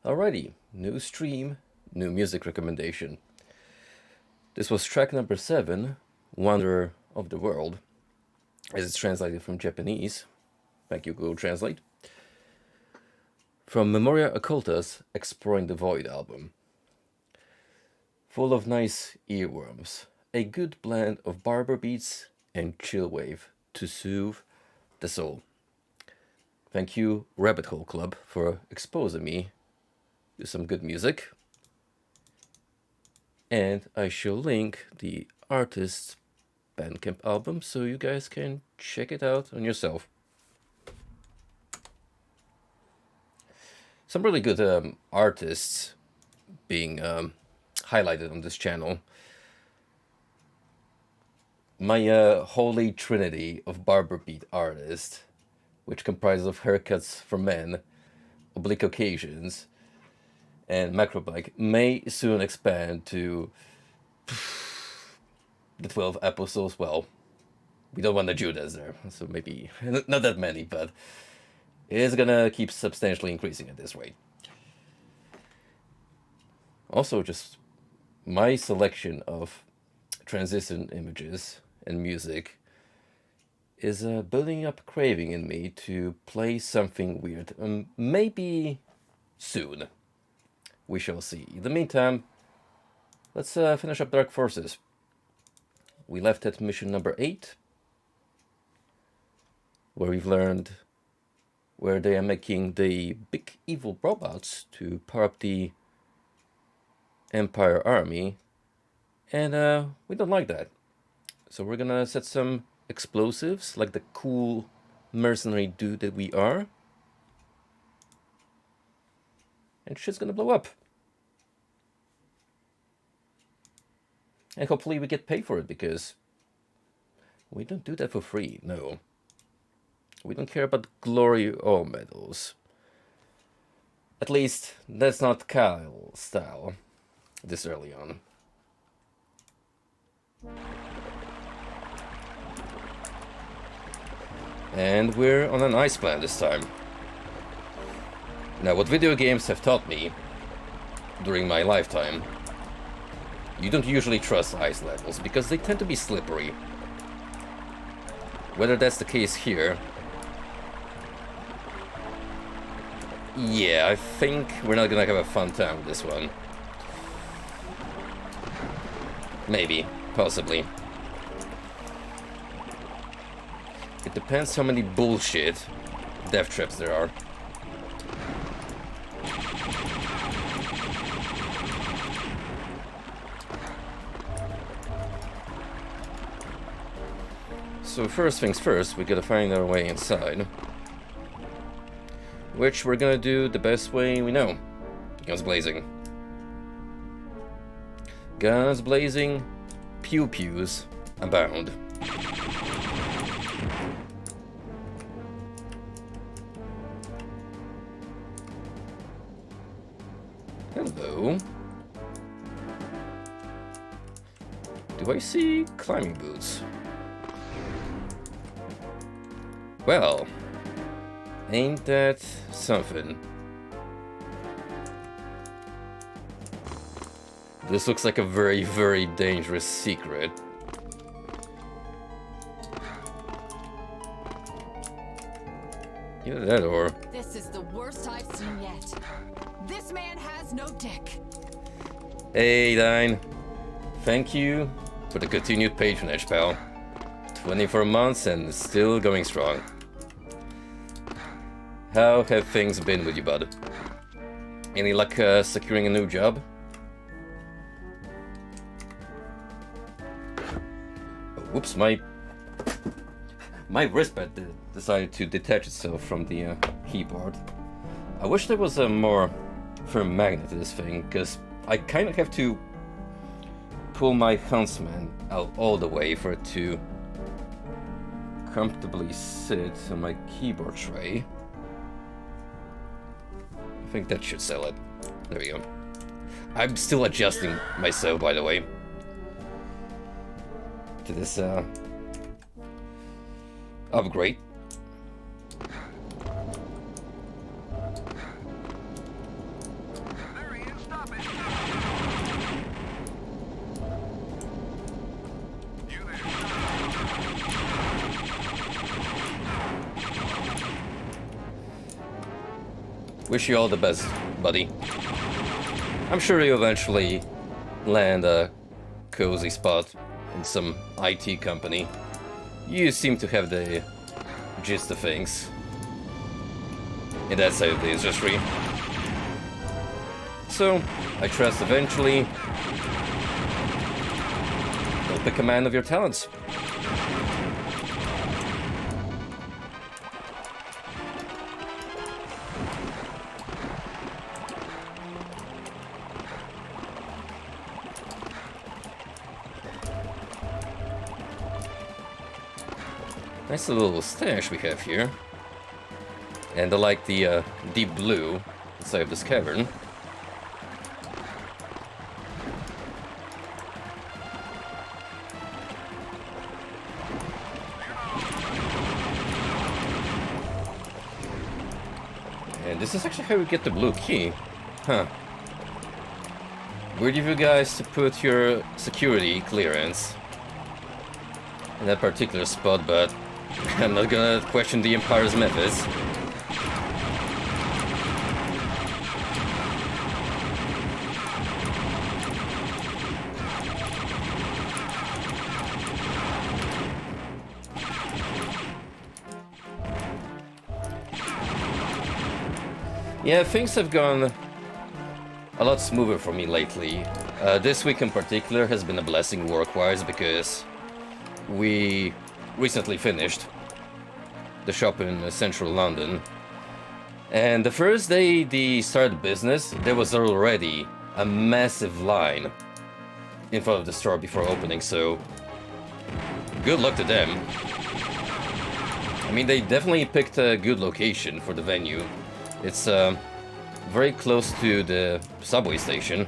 Alrighty, new stream, new music recommendation. This was track number 7, Wonder of the World, as it's translated from Japanese. Thank you, Google Translate. From Memoria Occulta's Exploring the Void album. Full of nice earworms, a good blend of barber beats and chill wave to soothe the soul. Thank you, Rabbit Hole Club, for exposing me to some good music. And I shall link the artist's Bandcamp album so you guys can check it out on yourself. Some really good artists being highlighted on this channel. My holy trinity of barber beat artists, which comprises of haircuts for men, oblique occasions, and Macrobike, may soon expand to the 12 episodes. Well, we don't want the Judas there, so maybe not that many, but it is gonna keep substantially increasing at this rate. Also, just my selection of transition images and music is building up a craving in me to play something weird. Maybe soon. We shall see. In the meantime, let's finish up Dark Forces. We left at mission number 8, where we've learned where they are making the big evil robots to power up the Empire army, and we don't like that. So we're gonna set some explosives, like the cool mercenary dude that we are, and shit's gonna blow up. And hopefully we get paid for it, because we don't do that for free, no. We don't care about glory or medals. At least, that's not Kyle's style, this early on. And we're on an ice planet this time. Now, what video games have taught me during my lifetime, you don't usually trust ice levels because they tend to be slippery. Whether that's the case here, yeah, I think we're not gonna have a fun time with this one. Maybe, possibly. It depends how many bullshit death traps there are. So first things first, we gotta find our way inside. Which we're gonna do the best way we know. Guns blazing. Guns blazing, pew-pews abound. Hello. Do I see climbing boots? Well, ain't that something? This looks like a very, very dangerous secret. Either that or... This is the worst I've seen yet. This man has no dick. Hey, Dine. Thank you for the continued patronage, pal. 24 months and still going strong. How have things been with you, bud? Any luck securing a new job? Oh, whoops, my wristpad decided to detach itself from the keyboard. I wish there was a more firm magnet to this thing, because I kind of have to pull my Huntsman out all the way for it to comfortably sit on my keyboard tray. I think that should sell it. There we go. I'm still adjusting myself, by the way, to this upgrade. Wish you all the best, buddy. I'm sure you eventually land a cozy spot in some IT company. You seem to have the gist of things in that side of the industry. So, I trust eventually you'll pick a man of your talents. Nice little stash we have here. And I like the deep blue inside of this cavern. And this is actually how we get the blue key. Huh. Weird of you guys to put your security clearance in that particular spot, but I'm not gonna question the Empire's methods. Yeah, things have gone a lot smoother for me lately. This week in particular has been a blessing work-wise because we recently finished the shop in central London. And the first day they started business, there was already a massive line in front of the store before opening, so good luck to them. I mean, they definitely picked a good location for the venue. It's very close to the subway station.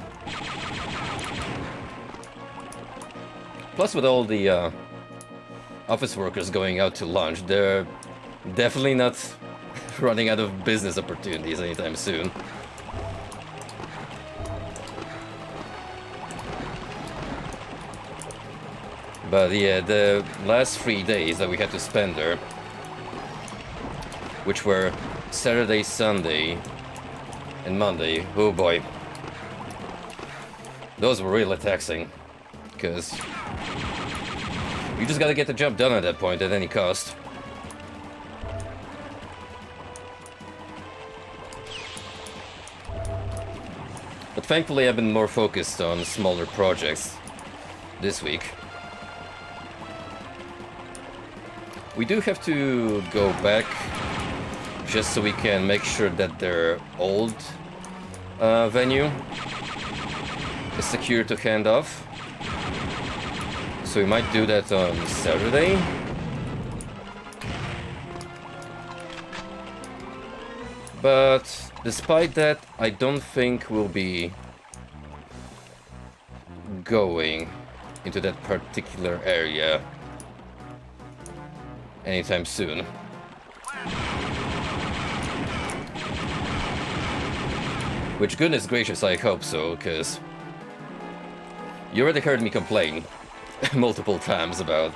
Plus, with all the office workers going out to lunch, they're definitely not running out of business opportunities anytime soon. But yeah, the last 3 days that we had to spend there, which were Saturday, Sunday, and Monday, oh boy. Those were really taxing, because you just gotta get the job done at that point at any cost. But thankfully I've been more focused on smaller projects this week. We do have to go back just so we can make sure that their old venue is secure to hand off. So we might do that on Saturday. But despite that, I don't think we'll be going into that particular area anytime soon. Which, goodness gracious, I hope so, because you already heard me complain multiple times about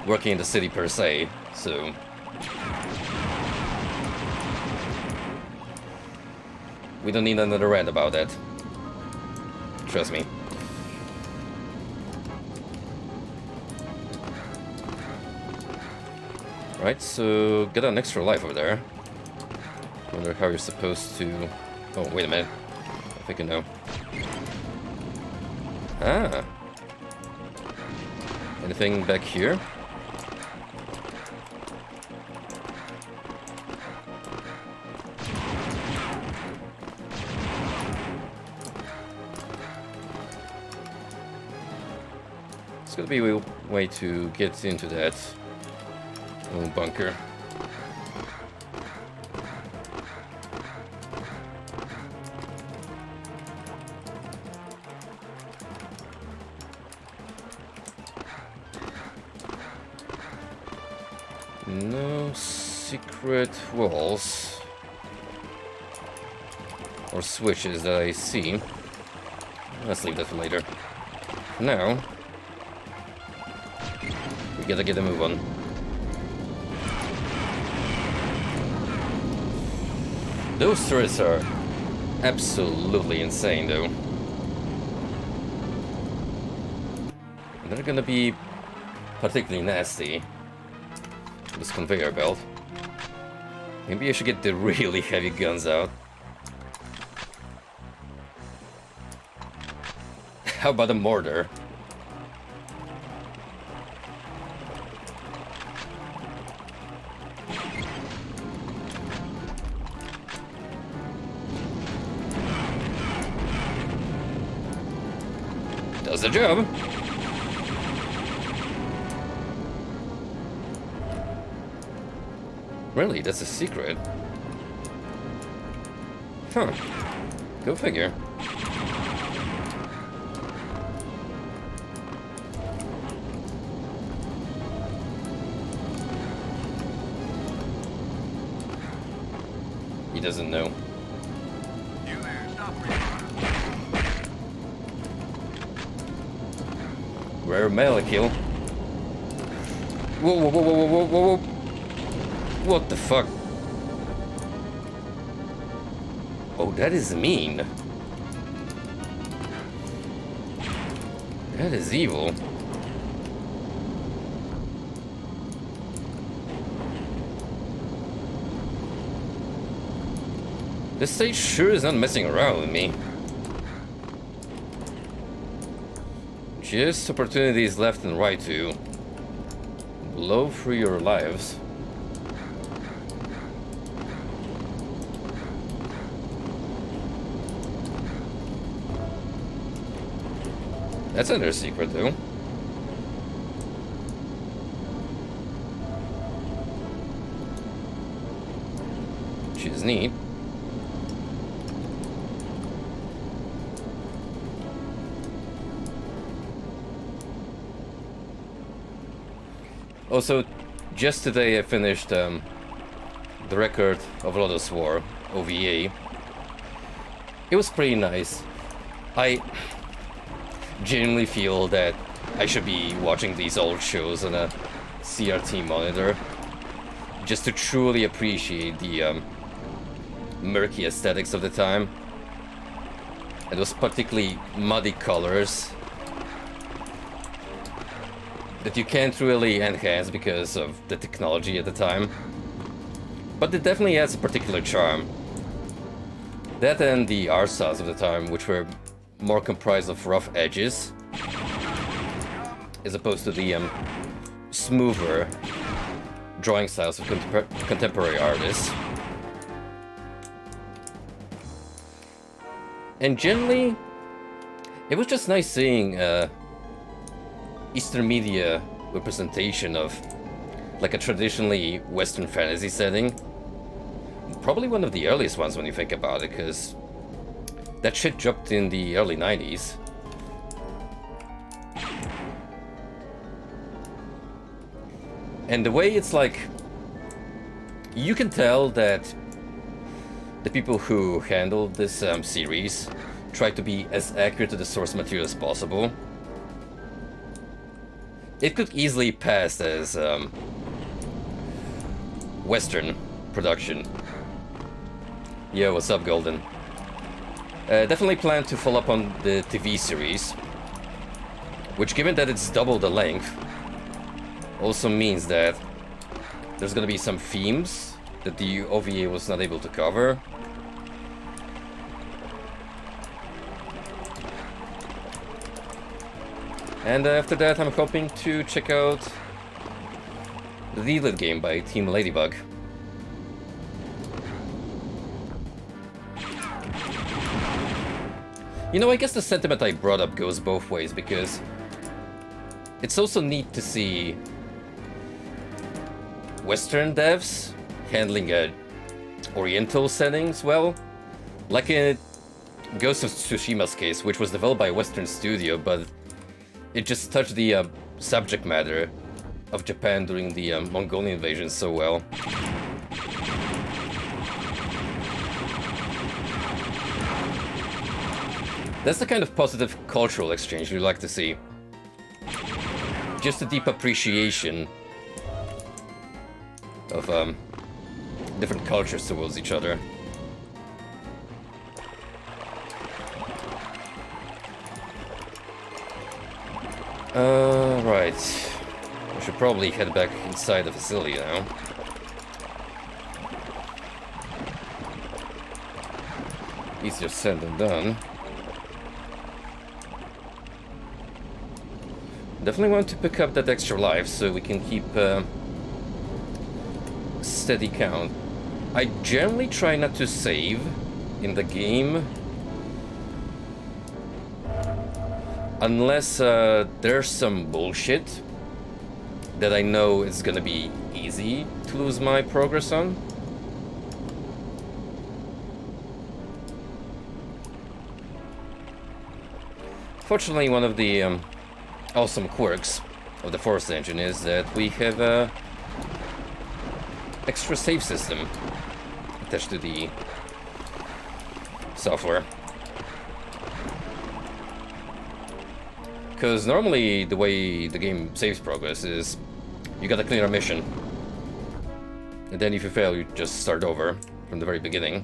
working in the city per se, so we don't need another rant about that. Trust me. Right, so get an extra life over there. Wonder how you're supposed to... Oh, wait a minute. I think I know. Ah. Anything back here? It's gonna be a way to get into that little bunker. No secret walls or switches that I see. Let's leave that for later. Now, we gotta get a move on. Those turrets are absolutely insane, though. And they're gonna be particularly nasty. This conveyor belt. Maybe I should get the really heavy guns out. How about a mortar? Does the job. Really? That's a secret? Huh. Go figure. He doesn't know. Rare molecule. Whoa, whoa, whoa, whoa, whoa, whoa, whoa. What the fuck? Oh, that is mean. That is evil. This stage sure is not messing around with me. Just opportunities left and right to blow through your lives. That's another secret, though. Which is neat. Also, just today I finished the record of Lodoss War, OVA. It was pretty nice. I genuinely feel that I should be watching these old shows on a CRT monitor just to truly appreciate the murky aesthetics of the time. And those particularly muddy colors that you can't really enhance because of the technology at the time. But it definitely has a particular charm. That and the art styles of the time, which were more comprised of rough edges, as opposed to the smoother drawing styles of contemporary artists. And generally, it was just nice seeing Eastern media representation of like a traditionally Western fantasy setting. Probably one of the earliest ones when you think about it, because that shit dropped in the early 90s. And the way it's like, you can tell that the people who handled this series tried to be as accurate to the source material as possible. It could easily pass as Western production. Yo, what's up, Golden? Definitely plan to follow up on the TV series, which, given that it's double the length, also means that there's gonna be some themes that the OVA was not able to cover. And after that, I'm hoping to check out the Deedlit game by Team Ladybug. You know, I guess the sentiment I brought up goes both ways, because it's also neat to see Western devs handling Oriental settings well. Like in Ghost of Tsushima's case, which was developed by a Western studio, but it just touched the subject matter of Japan during the Mongolian invasion so well. That's the kind of positive cultural exchange we like to see. Just a deep appreciation of different cultures towards each other. Right. I should probably head back inside the facility now. Easier said than done. Definitely want to pick up that extra life so we can keep steady count. I generally try not to save in the game unless there's some bullshit that I know it's gonna be easy to lose my progress on. Fortunately, one of the awesome quirks of the Force engine is that we have a extra save system attached to the software. Because normally the way the game saves progress is you gotta clear a mission, and then if you fail you just start over from the very beginning.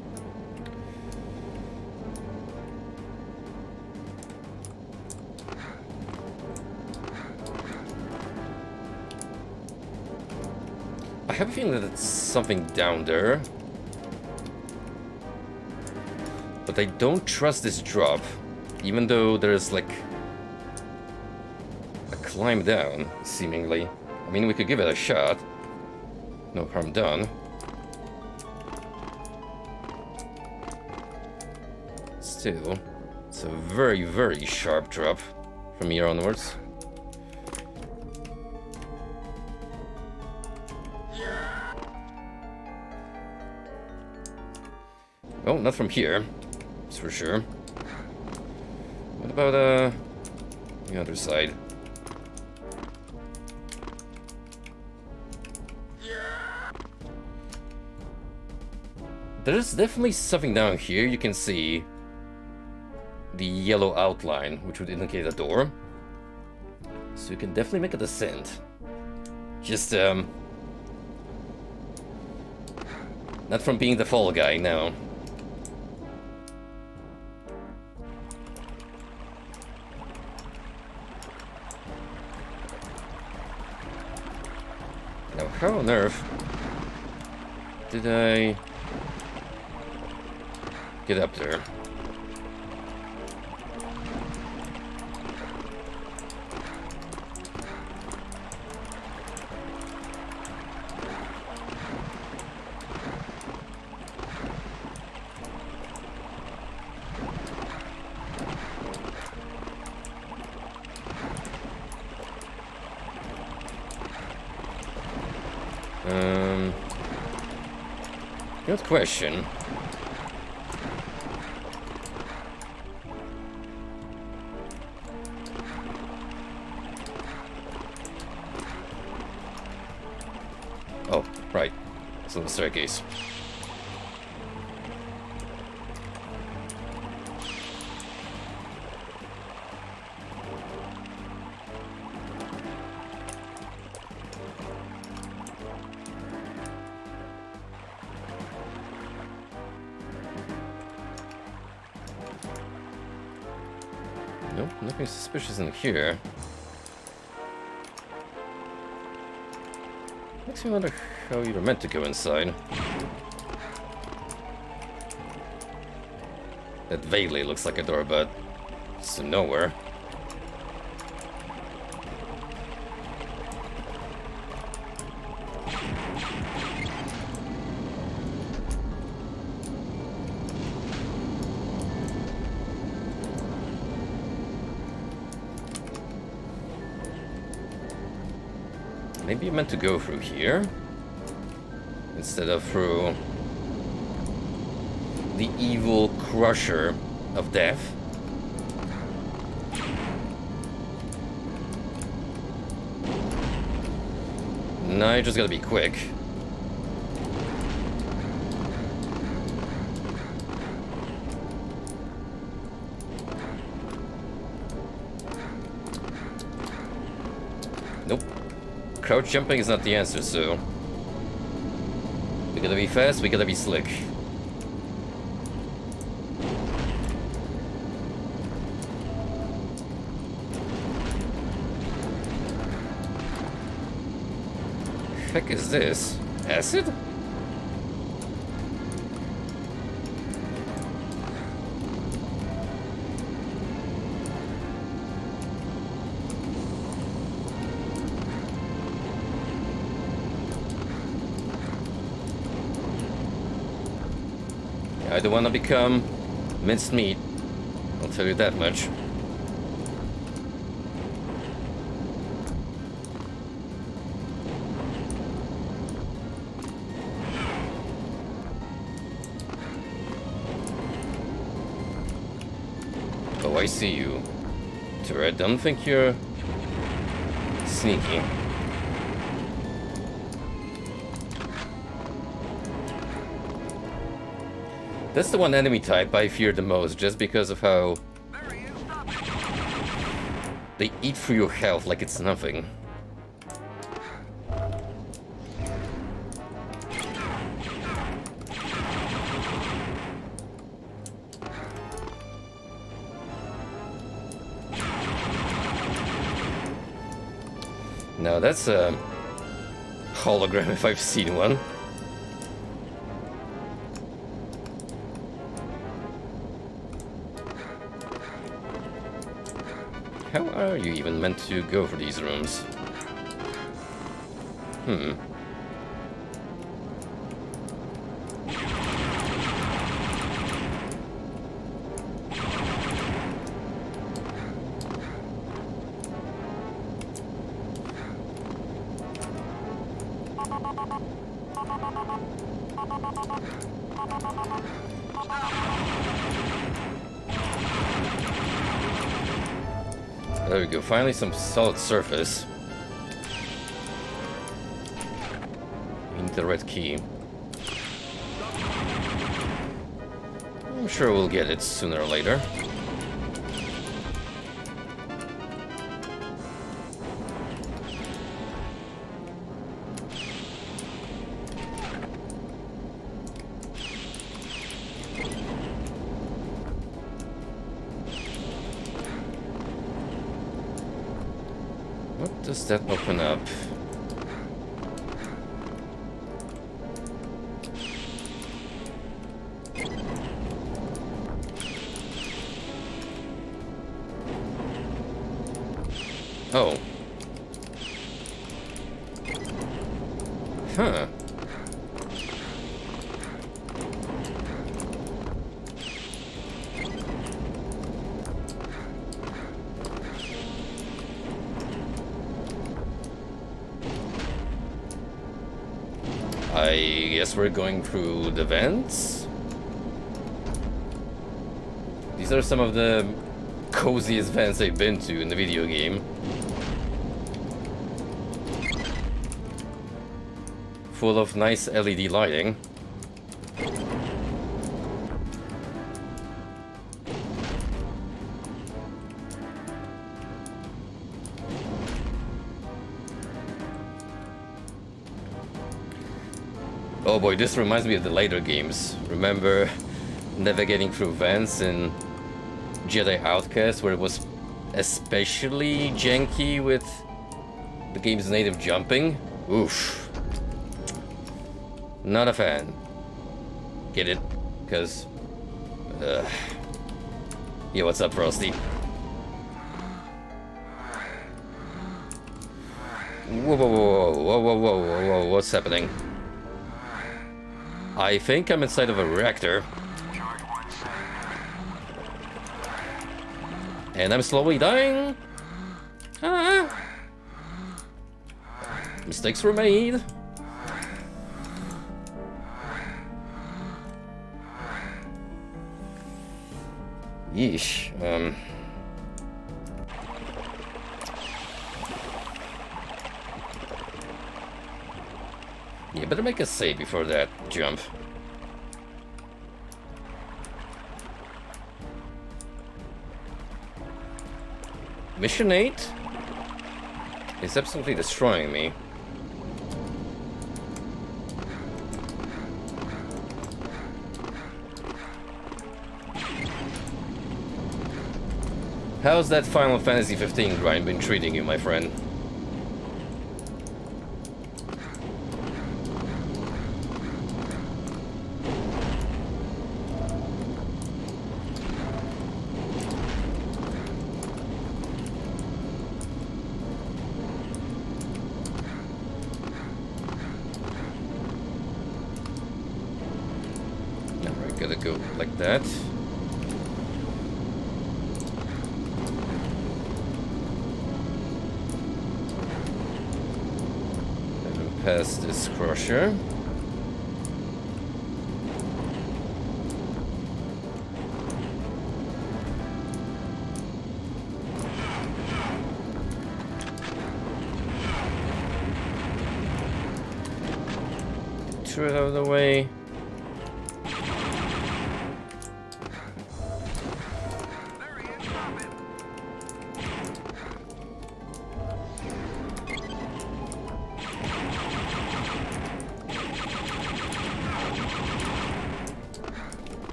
I have a feeling that it's something down there, but I don't trust this drop, even though there's like a climb down, seemingly. I mean, we could give it a shot. No harm done. Still, it's a very, very sharp drop from here onwards. Oh, not from here, that's for sure. What about the other side? There's definitely something down here. You can see the yellow outline, which would indicate a door. So you can definitely make a descent. Just, not from being the fall guy, no. Now, how on earth did I get up there? Good question. Oh, right. It's on the staircase. Nope, nothing suspicious in here. Makes me wonder how you were meant to go inside. That vaguely looks like a door, but it's to nowhere. Maybe you meant to go through here instead of through the evil crusher of death. No, you just gotta be quick. Nope. Crouch jumping is not the answer, so we gotta be fast, we gotta be slick. heck is this? Acid? I don't want to become minced meat, I'll tell you that much. Oh, I see you. Turret, don't think you're sneaky. That's the one enemy type I fear the most, just because of how they eat through your health like it's nothing. Now that's a hologram if I've seen one. How are you even meant to go for these rooms? There we go, finally some solid surface. We need the red key. I'm sure we'll get it sooner or later. What does that open up? Oh. Huh. I guess we're going through the vents. These are some of the coziest vents I've been to in the video game. Full of nice LED lighting. Oh boy, this reminds me of the later games. Remember navigating through vents in Jedi Outcast, where it was especially janky with the game's native jumping? Oof. Not a fan. Get it? Because... Yeah, what's up, Frosty? Whoa, whoa, whoa, whoa, whoa, whoa, whoa, whoa, what's happening? I think I'm inside of a reactor. And I'm slowly dying. Ah. Mistakes were made. Yeesh. Yeah, better make a save before that jump. Mission 8 is absolutely destroying me. How's that Final Fantasy 15 grind been treating you, my friend? like that. And past this crusher. It out of the way.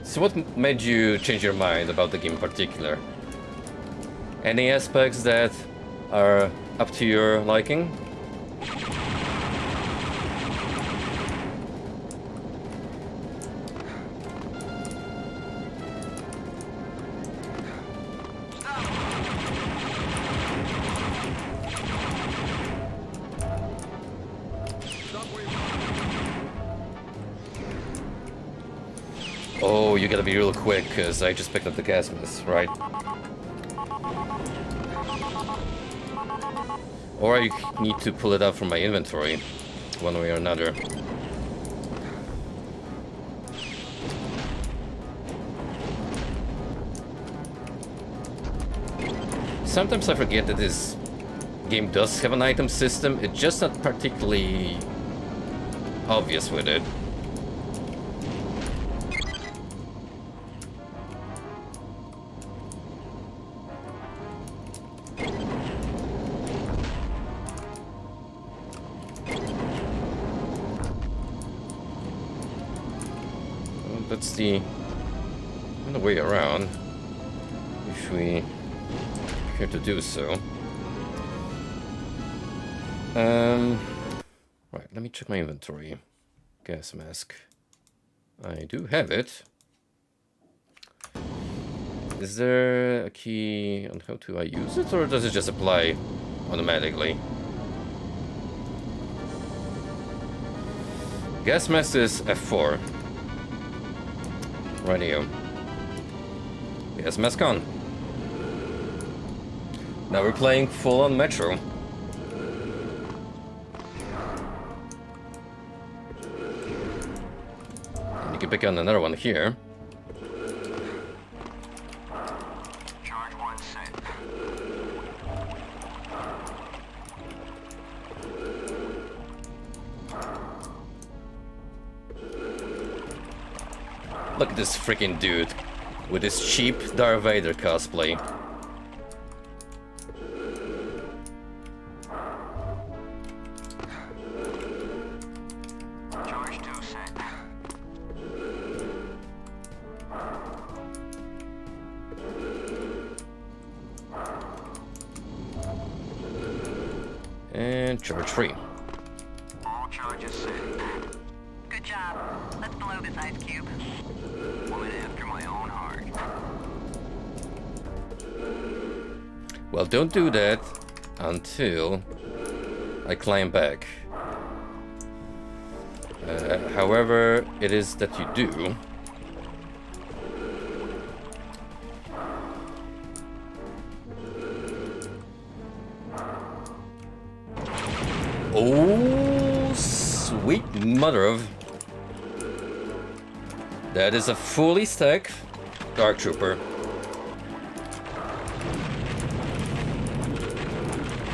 So what made you change your mind about the game in particular? Any aspects that are up to your liking? Oh, you gotta be real quick, because I just picked up the gas mask, right? Or I need to pull it out from my inventory, one way or another. Sometimes I forget that this game does have an item system, it's just not particularly obvious with it. That's the way around, if we care to do so. Right, let me check my inventory. Gas mask. I do have it. Is there a key on how I use it, or does it just apply automatically? Gas mask is F4. Radio. Gas mask on. Now we're playing full on Metro. And you can pick on another one here. Charge 1 set. Look at this freaking dude with his cheap Darth Vader cosplay. Charge 2 set. And charge 3. All charges set. Good job. Let's blow this ice cube. Woman after my own heart. Well, don't do that until I climb back. However it is that you do. Oh, sweet mother of... That is a fully stacked Dark Trooper.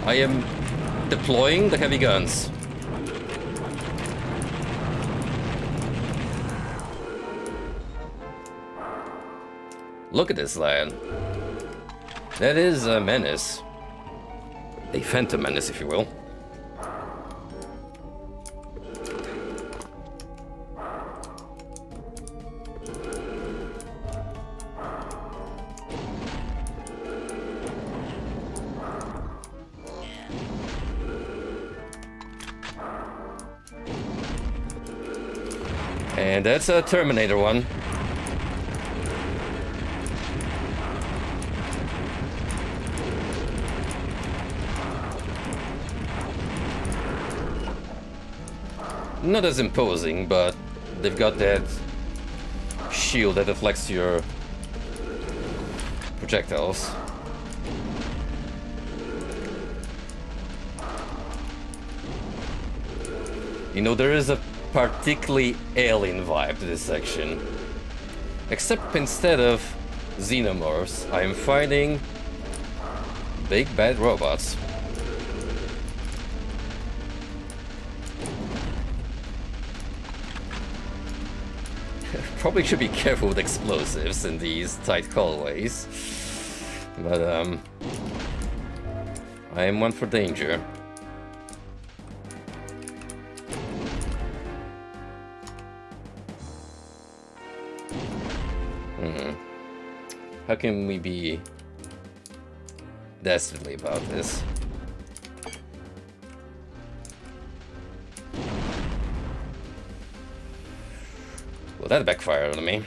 I am deploying the heavy guns. Look at this lad. That is a menace. A phantom menace, if you will. And that's a Terminator one. not as imposing, but they've got that shield that deflects your projectiles. You know, there is a particularly alien vibe to this section. Except instead of xenomorphs, I am fighting big bad robots. Probably should be careful with explosives in these tight hallways. But I am one for danger. How can we be dastardly about this? Well, that backfired on me.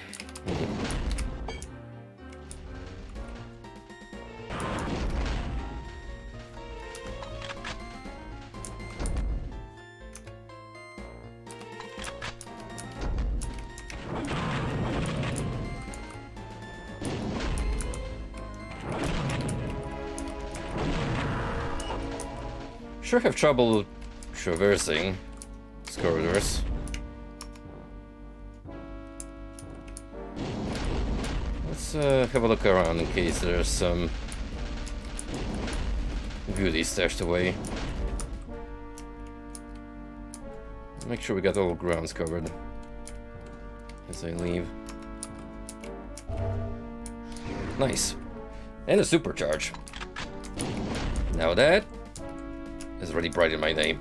Sure have trouble traversing these corridors. Let's have a look around in case there's some goodies stashed away. Make sure we got all grounds covered as I leave. Nice. And a supercharge. Now that has already brightened my name.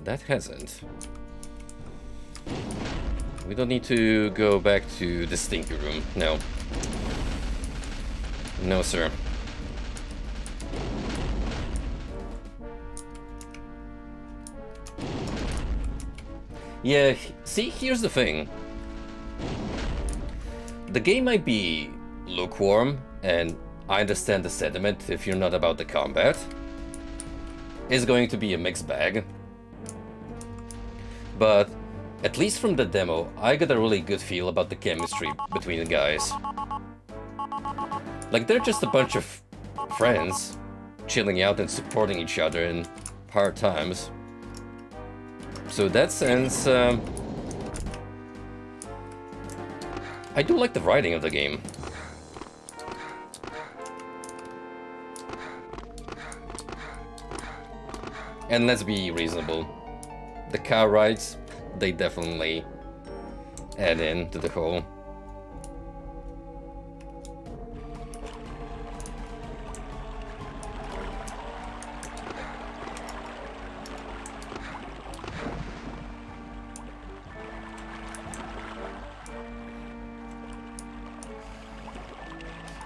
That hasn't. We don't need to go back to the stinky room. No. No, sir. Yeah, see, here's the thing. The game might be lukewarm, and I understand the sentiment if you're not about the combat. It's going to be a mixed bag. But at least from the demo, I got a really good feel about the chemistry between the guys. Like, they're just a bunch of friends, chilling out and supporting each other in hard times. So in that sense, I do like the writing of the game. And let's be reasonable. The car rides, they definitely add in to the whole.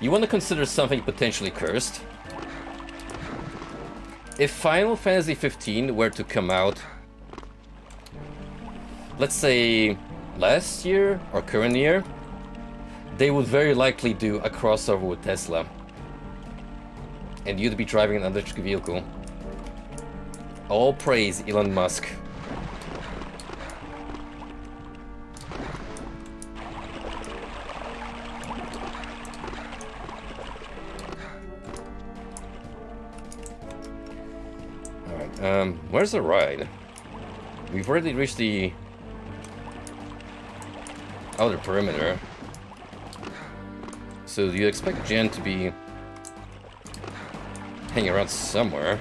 You want to consider something potentially cursed? If Final Fantasy 15 were to come out, let's say last year or current year, they would very likely do a crossover with Tesla. And you'd be driving an electric vehicle. All praise Elon Musk. Where's the ride? We've already reached the outer perimeter. So do you expect Jen to be hanging around somewhere?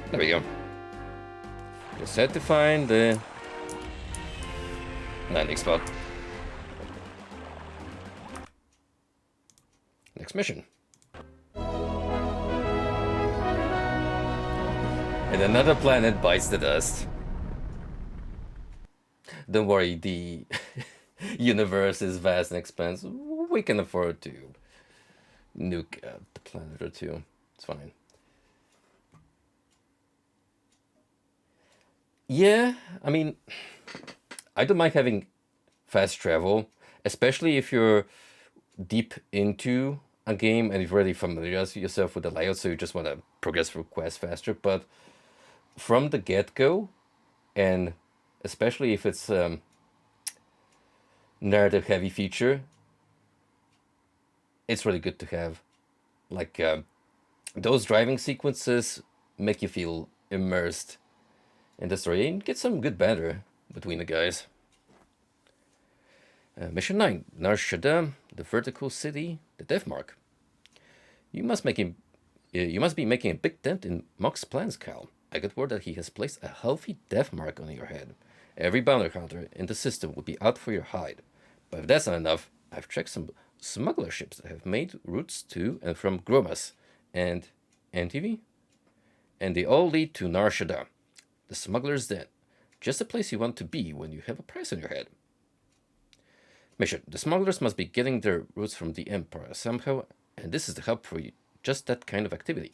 There we go. Just had to find the landing spot. Next mission. And another planet bites the dust. Don't worry, the universe is vast and expansive. We can afford to nuke the planet or two. It's fine. Yeah, I mean, I don't mind having fast travel, especially if you're deep into a game and you've already familiarized yourself with the layout, so you just want to progress through quests faster. But from the get-go, and especially if it's narrative heavy feature, it's really good to have. Like those driving sequences make you feel immersed in the story and get some good banter between the guys. Mission 9, Nar Shaddaa, the vertical city, the Death Mark. You must be making a big dent in Mock's plans, Cal. I got word that he has placed a healthy death mark on your head. Every bounty hunter in the system would be out for your hide. But if that's not enough, I've checked some smuggler ships that have made routes to and from Gromas and NTV. And they all lead to Nar Shaddaa, the smuggler's den. Just a place you want to be when you have a price on your head. Mission. The smugglers must be getting their routes from the Empire somehow, and this is the hub for just that kind of activity.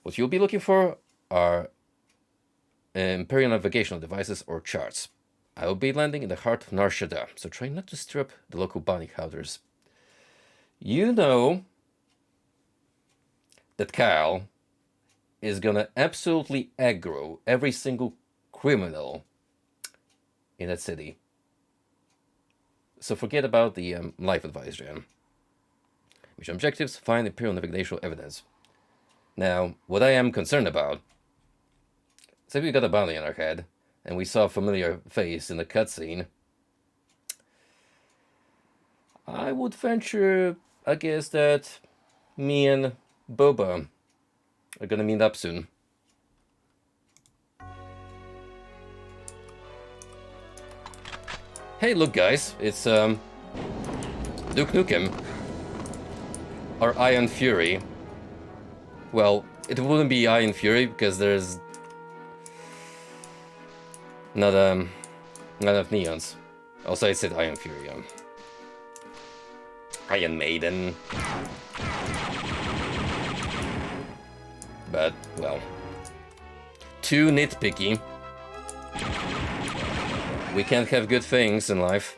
What you'll be looking for are Imperial navigational devices or charts. I will be landing in the heart of Nar Shaddaa, so try not to stir up the local bounty hunters. You know that Cal is gonna absolutely aggro every single criminal in that city. So forget about the life advice, Jan. Mission objectives, find Imperial navigational evidence. Now, what I am concerned about, say we got a bounty on our head, and we saw a familiar face in the cutscene, I would venture a guess that me and Boba are gonna meet up soon. Hey, look, guys, it's Duke Nukem, or Iron Fury. Well, it wouldn't be Iron Fury because there's not enough neons. Also, I said Iron Fury. Iron Maiden. But, well, too nitpicky. We can't have good things in life.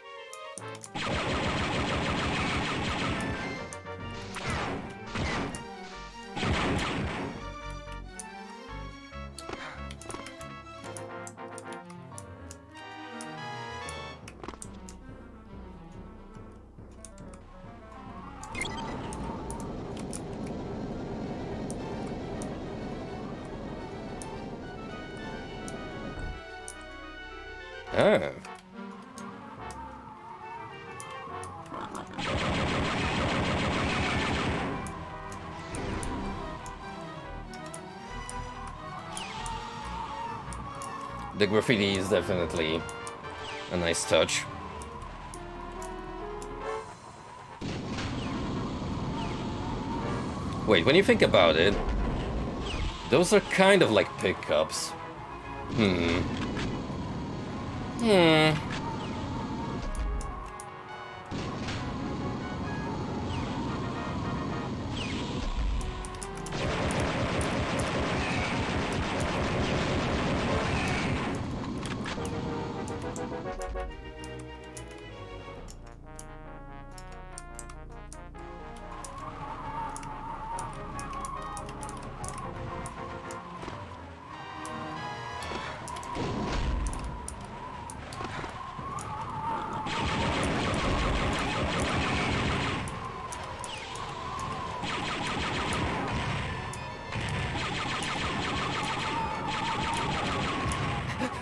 Ah. The graffiti is definitely a nice touch. Wait, when you think about it, those are kind of like pickups.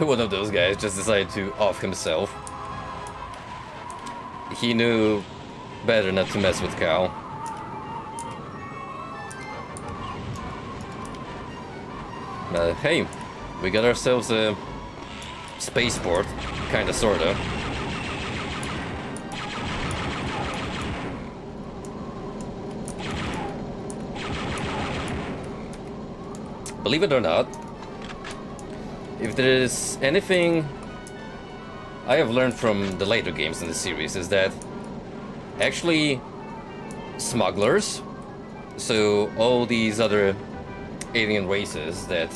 One of those guys just decided to off himself. He knew better not to mess with Cal. But hey, we got ourselves a spaceport, kinda sorta. Believe it or not, if there is anything I have learned from the later games in the series, is that actually smugglers, so all these other alien races that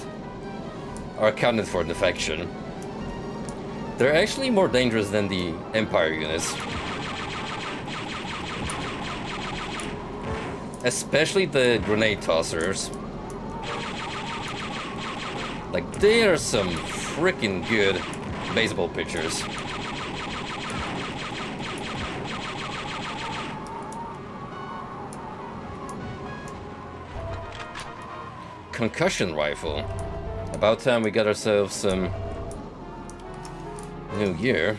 are accounted for in the faction, they're actually more dangerous than the Empire units. Especially the grenade tossers. Like, they are some freaking good baseball pitchers. Concussion rifle. About time we got ourselves some new gear.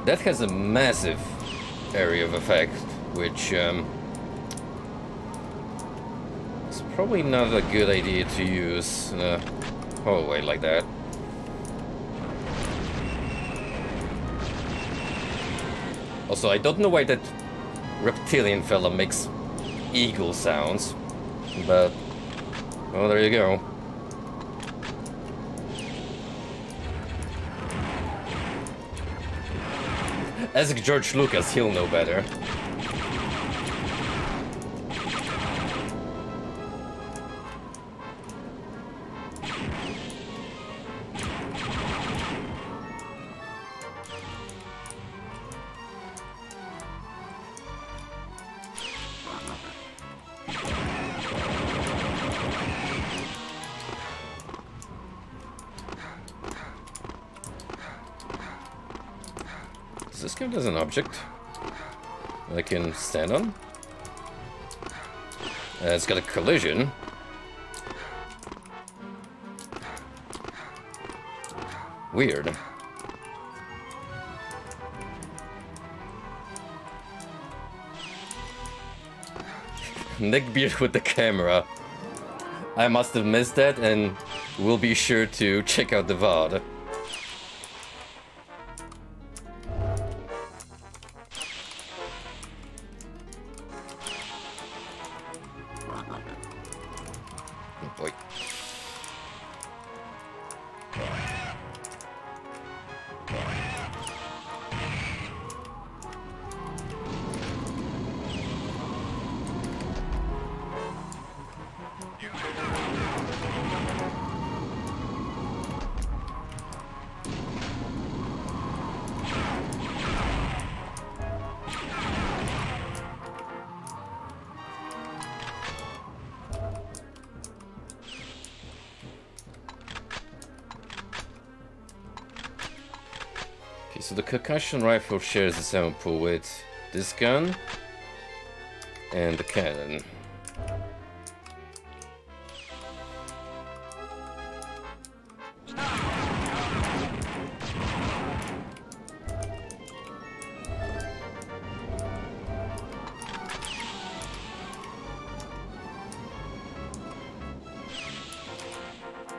That has a massive area of effect, which is probably not a good idea to use in a hallway like that. Also, I don't know why that reptilian fella makes eagle sounds, but well, there you go. Ask George Lucas, he'll know better. This count as an object I can stand on? It's got a collision. Weird. Neckbeard with the camera. I must have missed that, and we'll be sure to check out the VOD. So the concussion rifle shares its ammo pool with this gun and the cannon.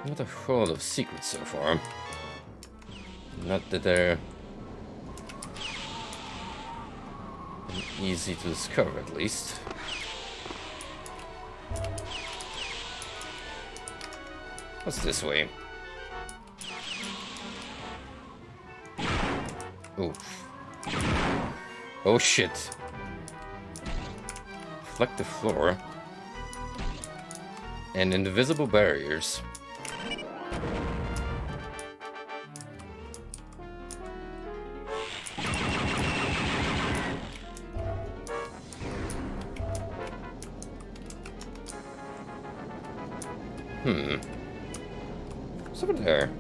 Not a whole lot of secrets so far. Not that they're easy to discover, at least. What's this way? Oof. Oh shit. Reflect the floor. And invisible barriers. What's over there?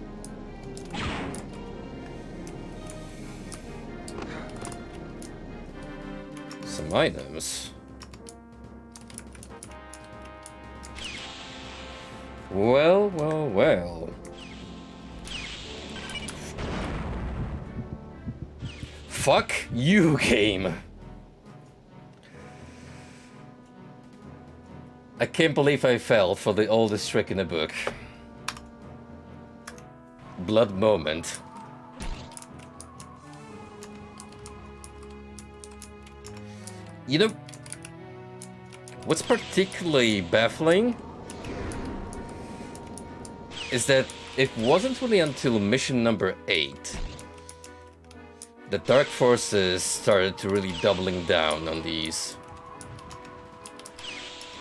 Some items. Well, well, well. Fuck you, game. I can't believe I fell for the oldest trick in the book. Blood moment. You know, what's particularly baffling is that it wasn't really until mission number 8 that Dark Forces started to really doubling down on these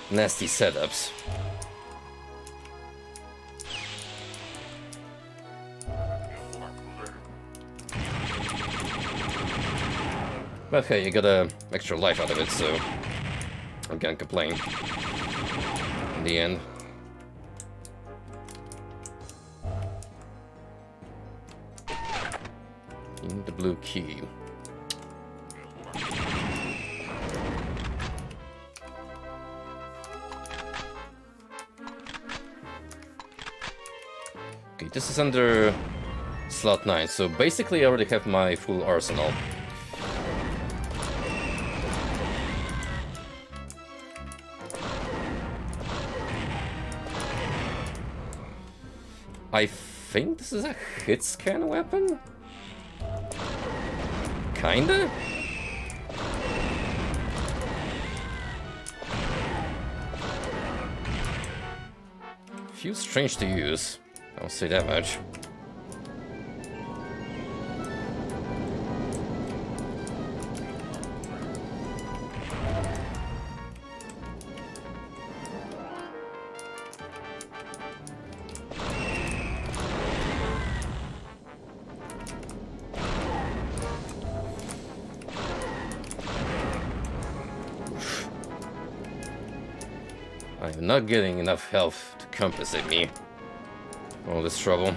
nasty setups. But hey, you got a extra life out of it, so I can't complain. In the end. In the blue key. Okay, this is under slot 9, so basically I already have my full arsenal. I think this is a hit scan weapon? Kinda? Feels strange to use, I'll say that much. I'm not getting enough health to compensate me for all this trouble.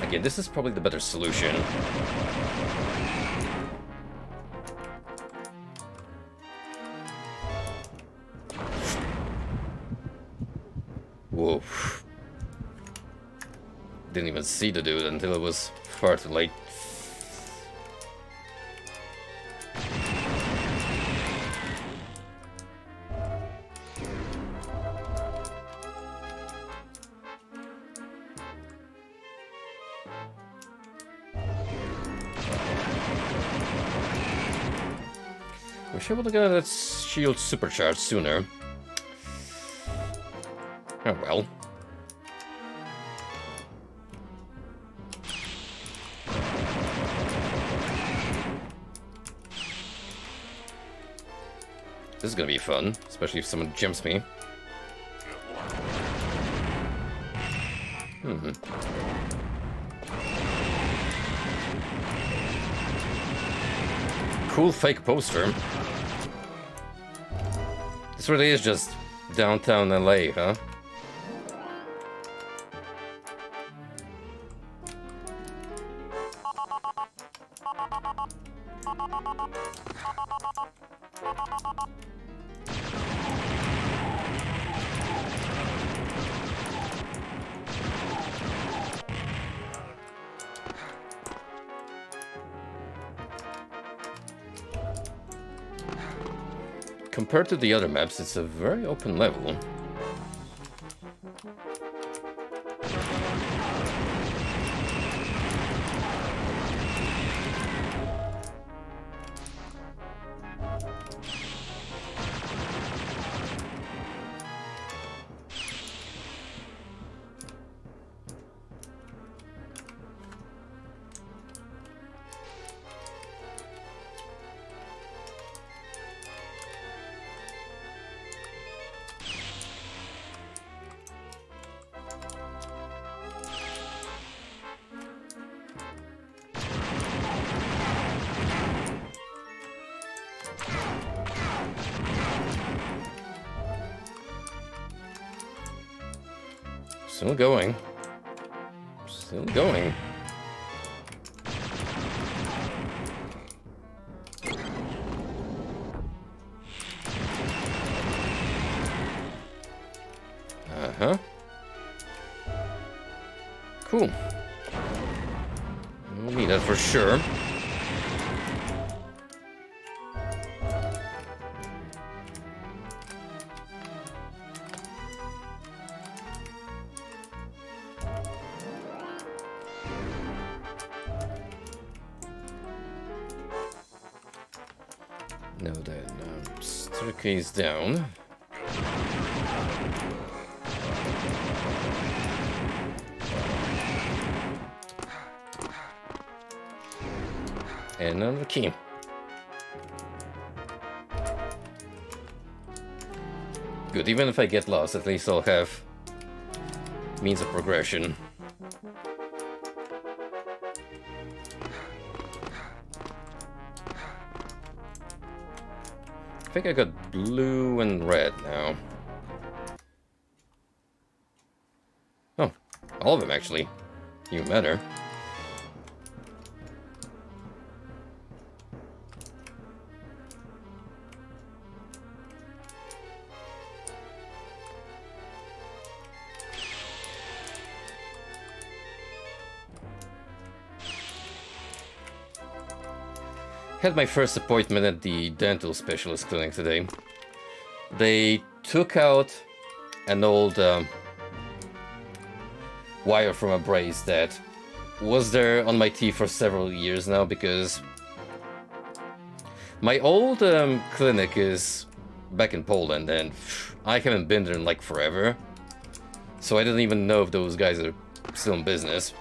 Again, this is probably the better solution. Whoa. Didn't even see the dude until it was far too late. Wish I would have got that shield supercharged sooner. Oh well. This is gonna be fun, especially if someone jumps me. Cool fake poster. This really is just downtown LA, huh? Compared to the other maps, it's a very open level. Still going. Still going. Uh-huh. Cool. We'll need that for sure. Now then, staircase down. And another key. Good, even if I get lost, at least I'll have means of progression. I think I got blue and red now. Oh, all of them actually. Even better. Had my first appointment at the dental specialist clinic today. They took out an old wire from a brace that was there on my teeth for several years now, because my old clinic is back in Poland and I haven't been there in like forever. So I didn't even know if those guys are still in business.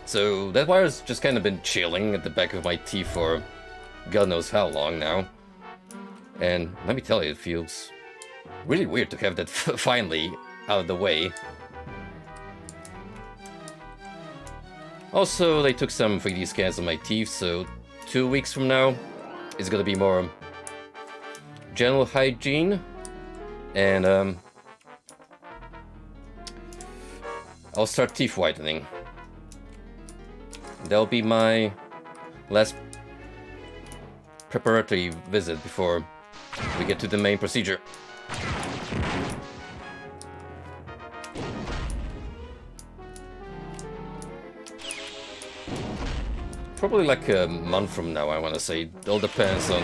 So that wire's just kind of been chilling at the back of my teeth for God knows how long now. And let me tell you, it feels really weird to have that finally out of the way. Also, they took some 3D scans of my teeth, so 2 weeks from now is gonna be more general hygiene. And I'll start teeth whitening. That'll be my last preparatory visit before we get to the main procedure. Probably like a month from now, I want to say. It all depends on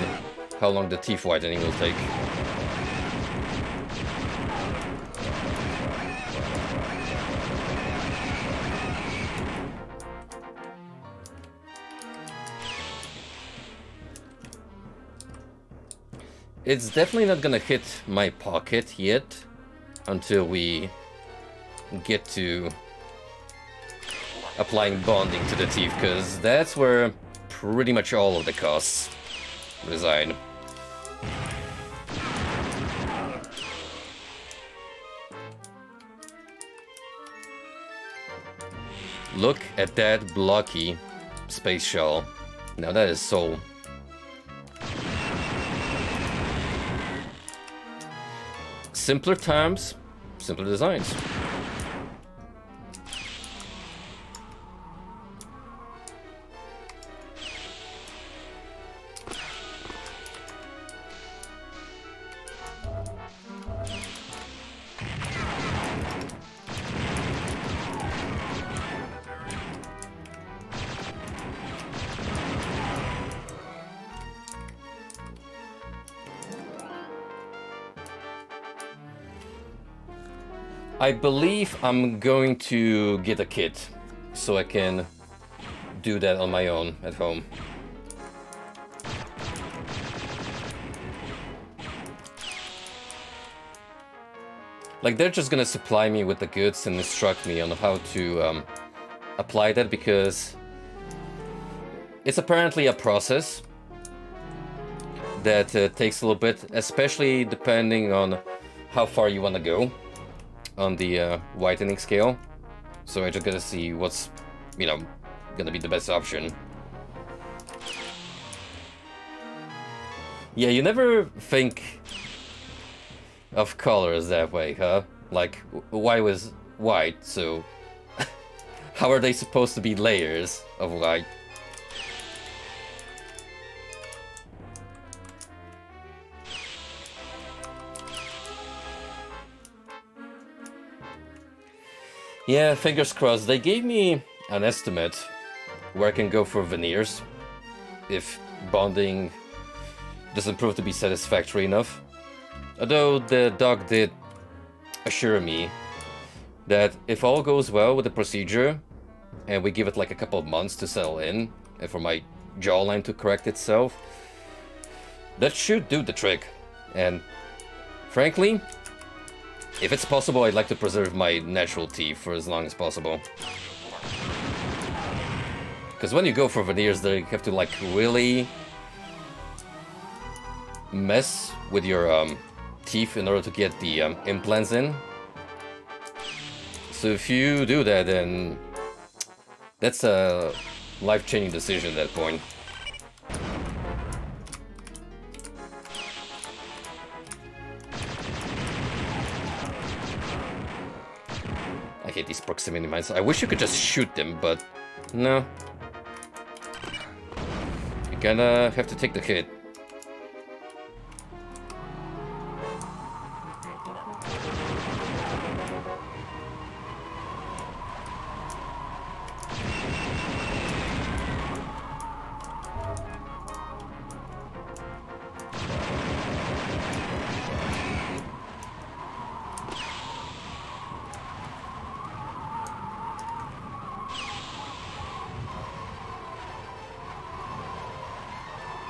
how long the teeth whitening will take. It's definitely not gonna hit my pocket yet until we get to applying bonding to the teeth, because that's where pretty much all of the costs reside. Look at that blocky space shell. Now that is so... simpler times, simpler designs. I believe I'm going to get a kit so I can do that on my own at home. Like, they're just gonna supply me with the goods and instruct me on how to apply that, because it's apparently a process that takes a little bit, especially depending on how far you want to go on the whitening scale. So I just gotta see what's, you know, gonna be the best option. Yeah, you never think of colors that way, huh? Like, why was white, so how are they supposed to be layers of white? Yeah, fingers crossed. They gave me an estimate where I can go for veneers if bonding doesn't prove to be satisfactory enough. Although the doc did assure me that if all goes well with the procedure and we give it like a couple of months to settle in and for my jawline to correct itself, that should do the trick. And frankly, if it's possible, I'd like to preserve my natural teeth for as long as possible. Because when you go for veneers, you have to like really mess with your teeth in order to get the implants in. So if you do that, then that's a life-changing decision at that point. I hate these proximity mines. I wish you could just shoot them, but no. You kinda have to take the hit.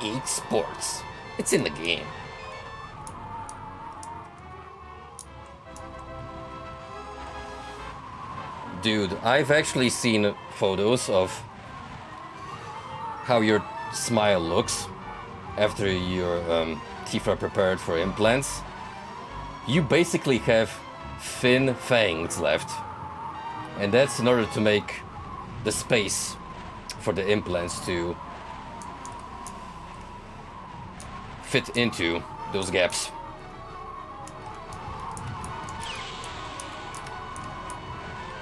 Eat sports. It's in the game. Dude, I've actually seen photos of how your smile looks after your teeth are prepared for implants. You basically have thin fangs left. And that's in order to make the space for the implants to fit into those gaps.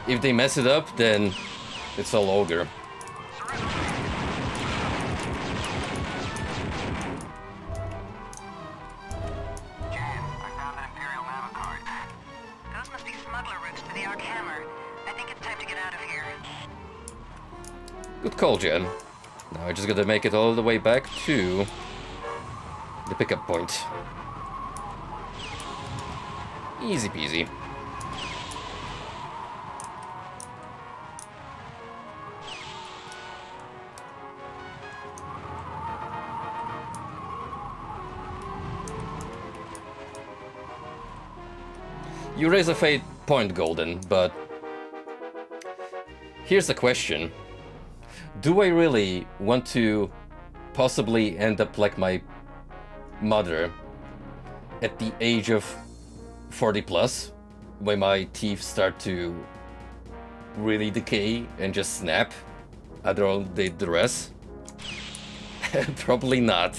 If they mess it up, then it's all ogre. Jan, I found an Imperial Navicard. Those must be smuggler routes to the Ark Hammer. I think it's time to get out of here. Good call, Jen. Now I just gotta make it all the way back to the pickup point. Easy peasy. You raise a fate point, Golden, but here's the question. Do I really want to possibly end up like my mother at the age of 40 plus, when my teeth start to really decay and just snap after all the duress? Probably not.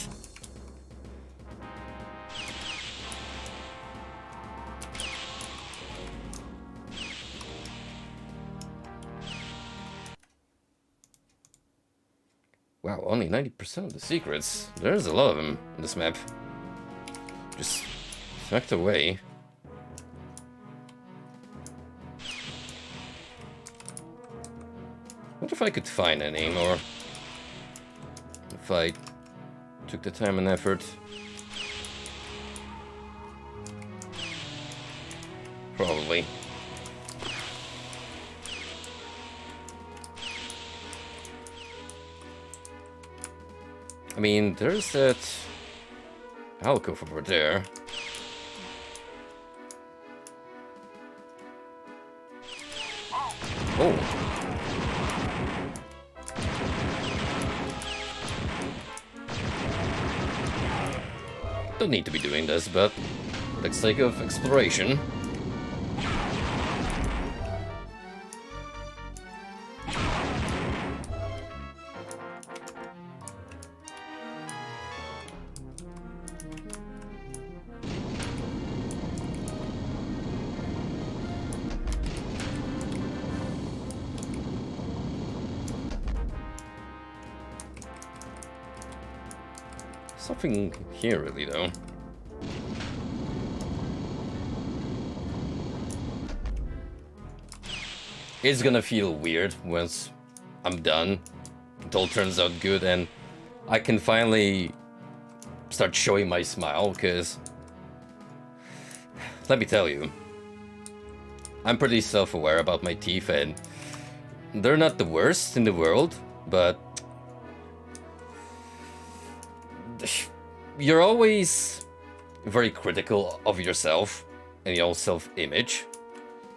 Wow, only 90% of the secrets. There's a lot of them in this map. Just tucked away. Wonder if I could find any, or if I took the time and effort. Probably. I mean, there's that alcove over there. Oh. Don't need to be doing this, but for the sake of exploration. Something here, really, though. It's gonna feel weird once I'm done. It all turns out good, and I can finally start showing my smile, because let me tell you, I'm pretty self-aware about my teeth, and they're not the worst in the world, but you're always very critical of yourself and your self-image.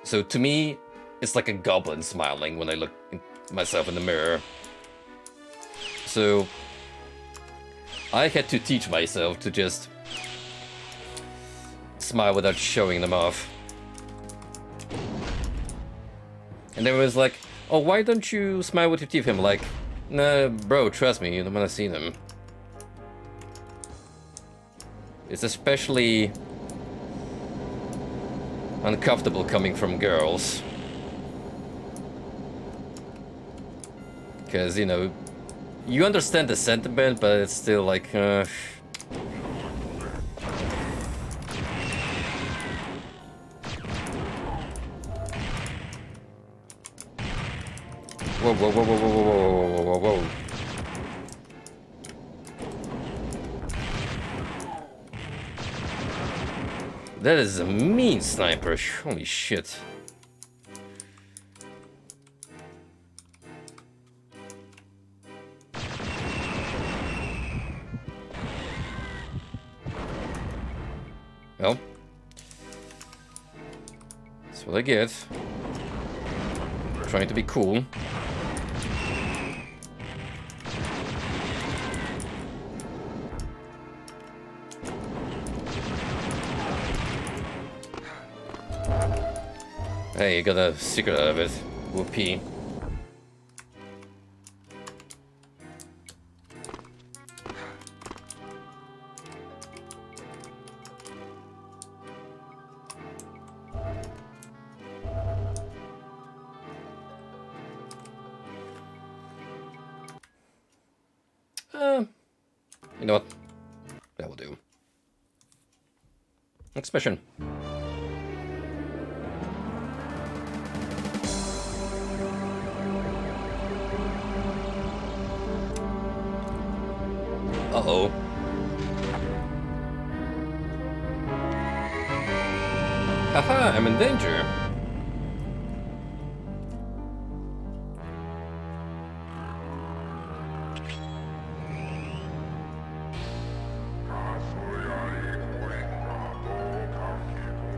So to me, it's like a goblin smiling when I look at myself in the mirror. So I had to teach myself to just smile without showing them off. And then it was like, oh, why don't you smile with your teeth? I'm like, nah, bro, trust me, you don't want to see them. It's especially uncomfortable coming from girls. Because, you know, you understand the sentiment, but it's still like, Whoa, whoa, whoa, whoa, whoa, whoa, whoa, whoa, whoa, whoa. That is a mean sniper, holy shit. Well, that's what I get. Trying to be cool. Hey, you got a secret out of it. Whoopee. You know what? That will do. Next mission. Uh-oh. Haha, I'm in danger.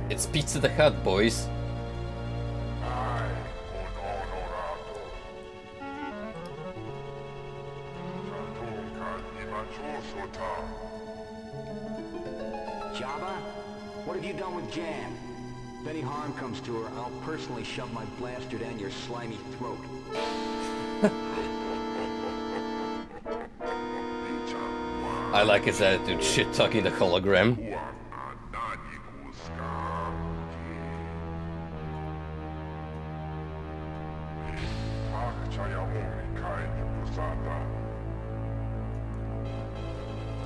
It's Pizza the Hut, boys. Jabba, what have you done with Jan? If any harm comes to her, I'll personally shove my blaster down your slimy throat. I like his attitude, shit-talking the hologram.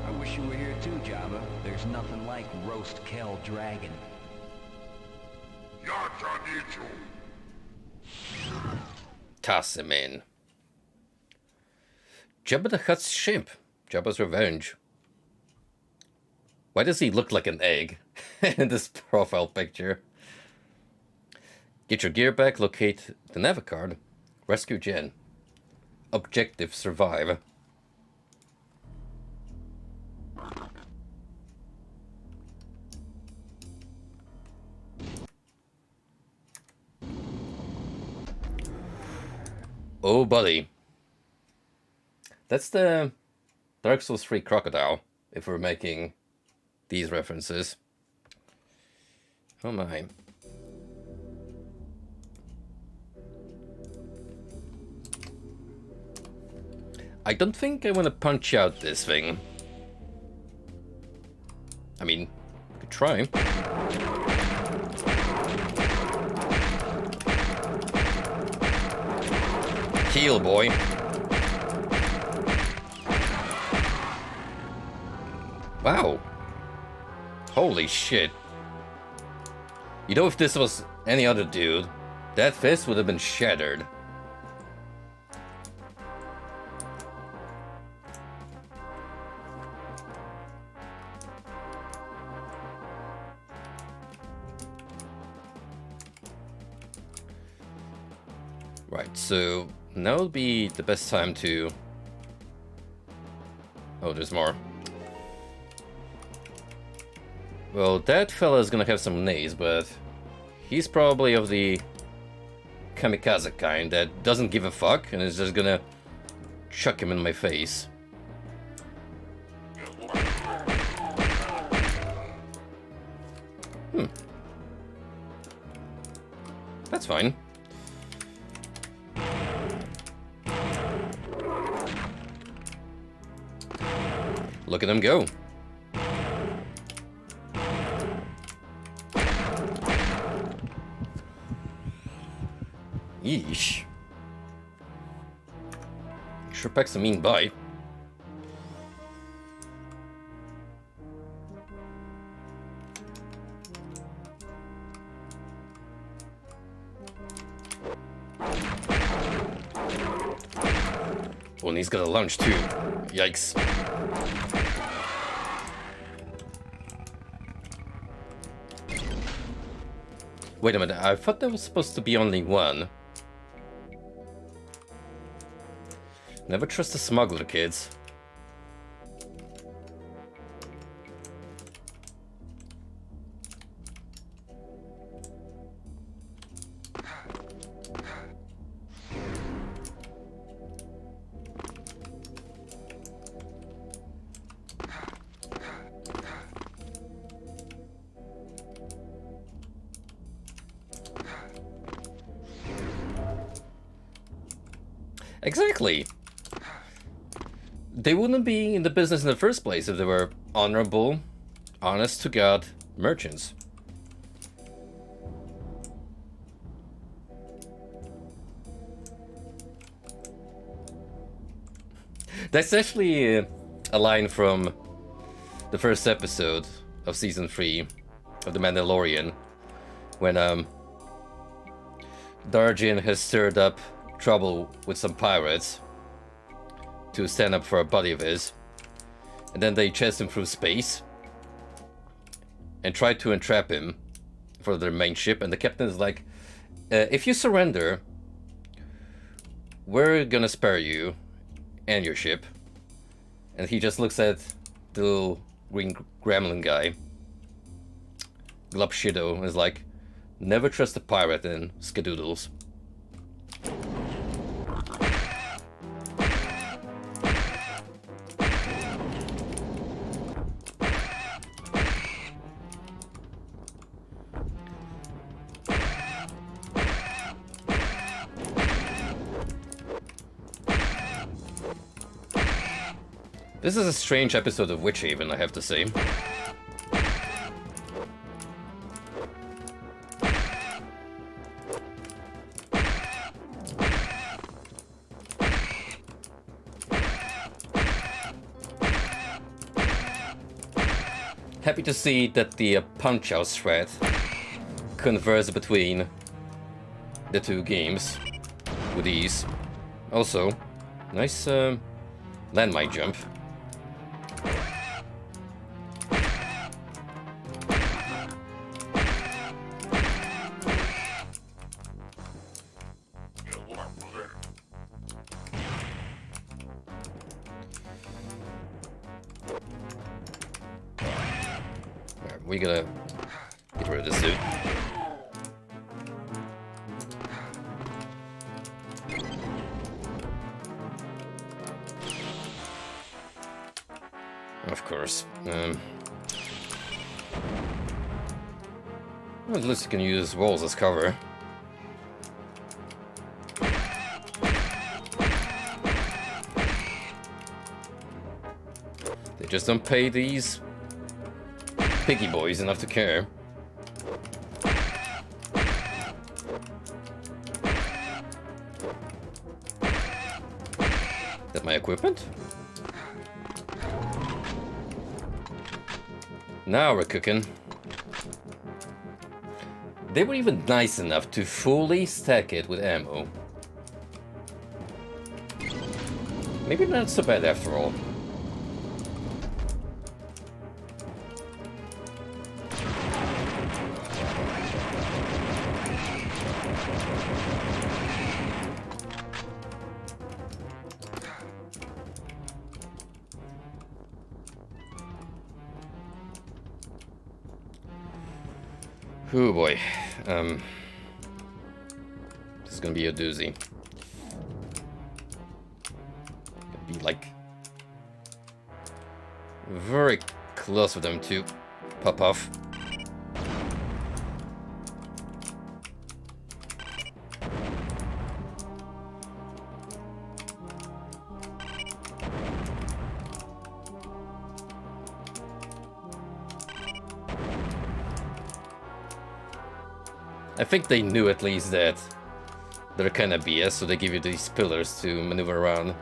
I wish you were here too, Jabba. There's nothing like roast Kel Dragon. Toss him in. Jabba the Hutt's ship. Jabba's revenge. Why does he look like an egg in this profile picture? Get your gear back, locate the Navicard, rescue Jen. Objective survive. Oh, buddy. That's the Dark Souls 3 crocodile, if we're making these references. Oh my. I don't think I want to punch out this thing. I mean, I could try. Heal, boy. Wow. Holy shit. You know, if this was any other dude, that fist would have been shattered. Right, so now would be the best time to... Oh, there's more. Well, that fella's gonna have some nays, but he's probably of the kamikaze kind that doesn't give a fuck and is just gonna chuck him in my face. That's fine. Look at him go. Yeesh. Sure packs a mean bite. Oh, and he's got a lunge too. Yikes. Wait a minute, I thought there was supposed to be only one. Never trust a smuggler, kids. Exactly. They wouldn't be in the business in the first place if they were honorable, honest-to-God merchants. That's actually a line from the first episode of Season 3 of The Mandalorian, when Darjin has stirred up trouble with some pirates to stand up for a buddy of his, and then they chase him through space and try to entrap him for their main ship, and the captain is like, if you surrender, we're gonna spare you and your ship. And he just looks at the little green gremlin guy, Glub Shido, and is like, never trust a pirate in Skadoodles. This is a strange episode of Witchhaven, I have to say. Happy to see that the Punch-Out thread converts between the two games with ease. Also, nice landmine jump. We gotta get rid of this suit. Of course. Well, at least you can use walls as cover. They just don't pay these piggy boys enough to care. That my equipment? Now we're cooking. They were even nice enough to fully stack it with ammo. Maybe not so bad after all. Oh boy. This is gonna be a doozy. Gonna be like very close for them to pop off. I think they knew at least that they're kinda BS, so they give you these pillars to maneuver around.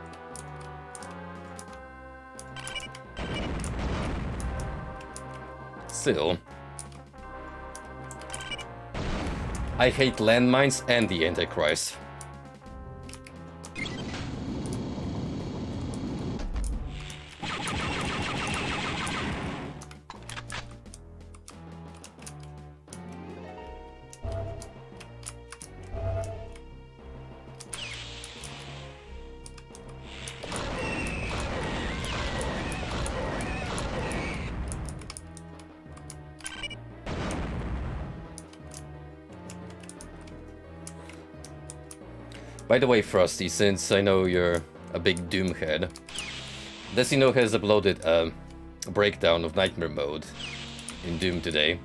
Still, I hate landmines and the Antichrist. By the way, Frosty, since I know you're a big Doom head, Decino has uploaded a breakdown of Nightmare Mode in Doom today.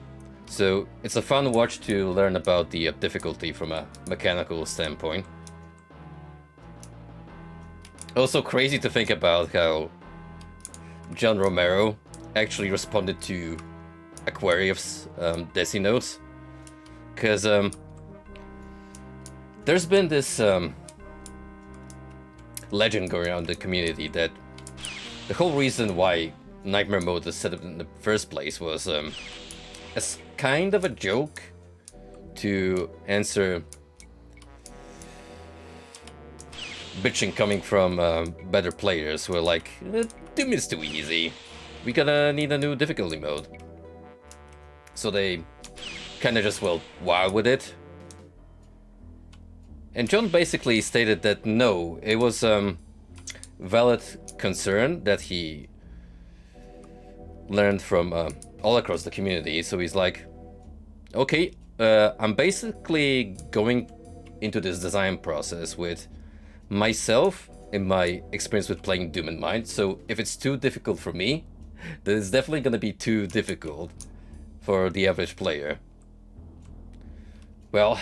So it's a fun watch to learn about the difficulty from a mechanical standpoint. Also crazy to think about how John Romero actually responded to a query of Decino's. Because there's been this legend going around the community that the whole reason why Nightmare Mode was set up in the first place was as kind of a joke to answer bitching coming from better players who are like, Doom is too easy, we gotta need a new difficulty mode. So they kind of just, well, wow with it. And John basically stated that no, it was valid concern that he learned from all across the community. So he's like, okay, I'm basically going into this design process with myself and my experience with playing Doom in mind. So if it's too difficult for me, then it's definitely going to be too difficult for the average player. Well,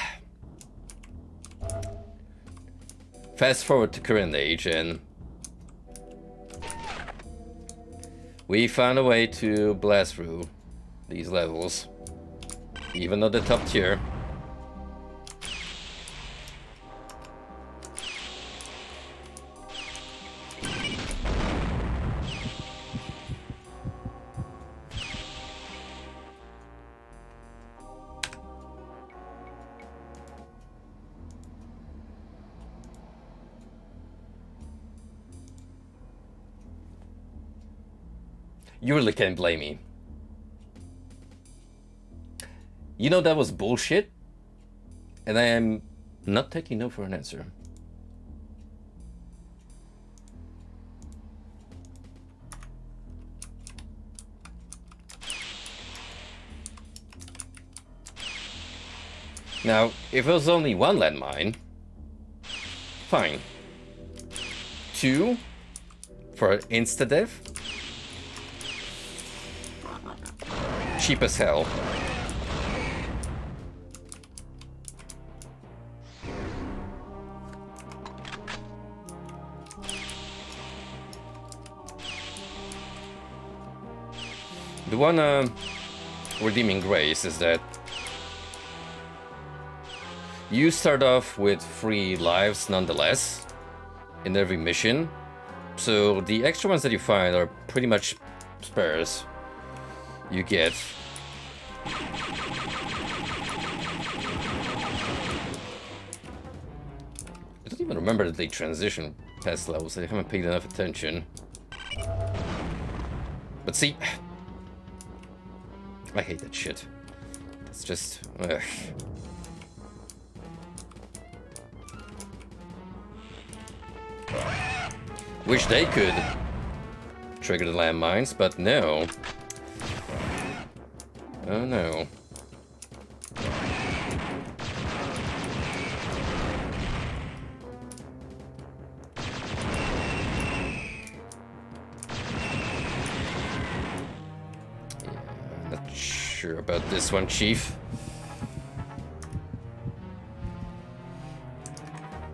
fast forward to current age, and we found a way to blast through these levels, even though they're top tier. You really can't blame me. You know that was bullshit, and I am not taking no for an answer. Now, if it was only one landmine, fine. 2 for insta-death? Cheap as hell. The one redeeming grace is that you start off with 3 lives nonetheless in every mission, so the extra ones that you find are pretty much spares you get. I don't even remember that they transition past levels. I haven't paid enough attention. But see, I hate that shit. It's just, ugh. Wish they could trigger the landmines, but no. Oh no. sure about this one, Chief.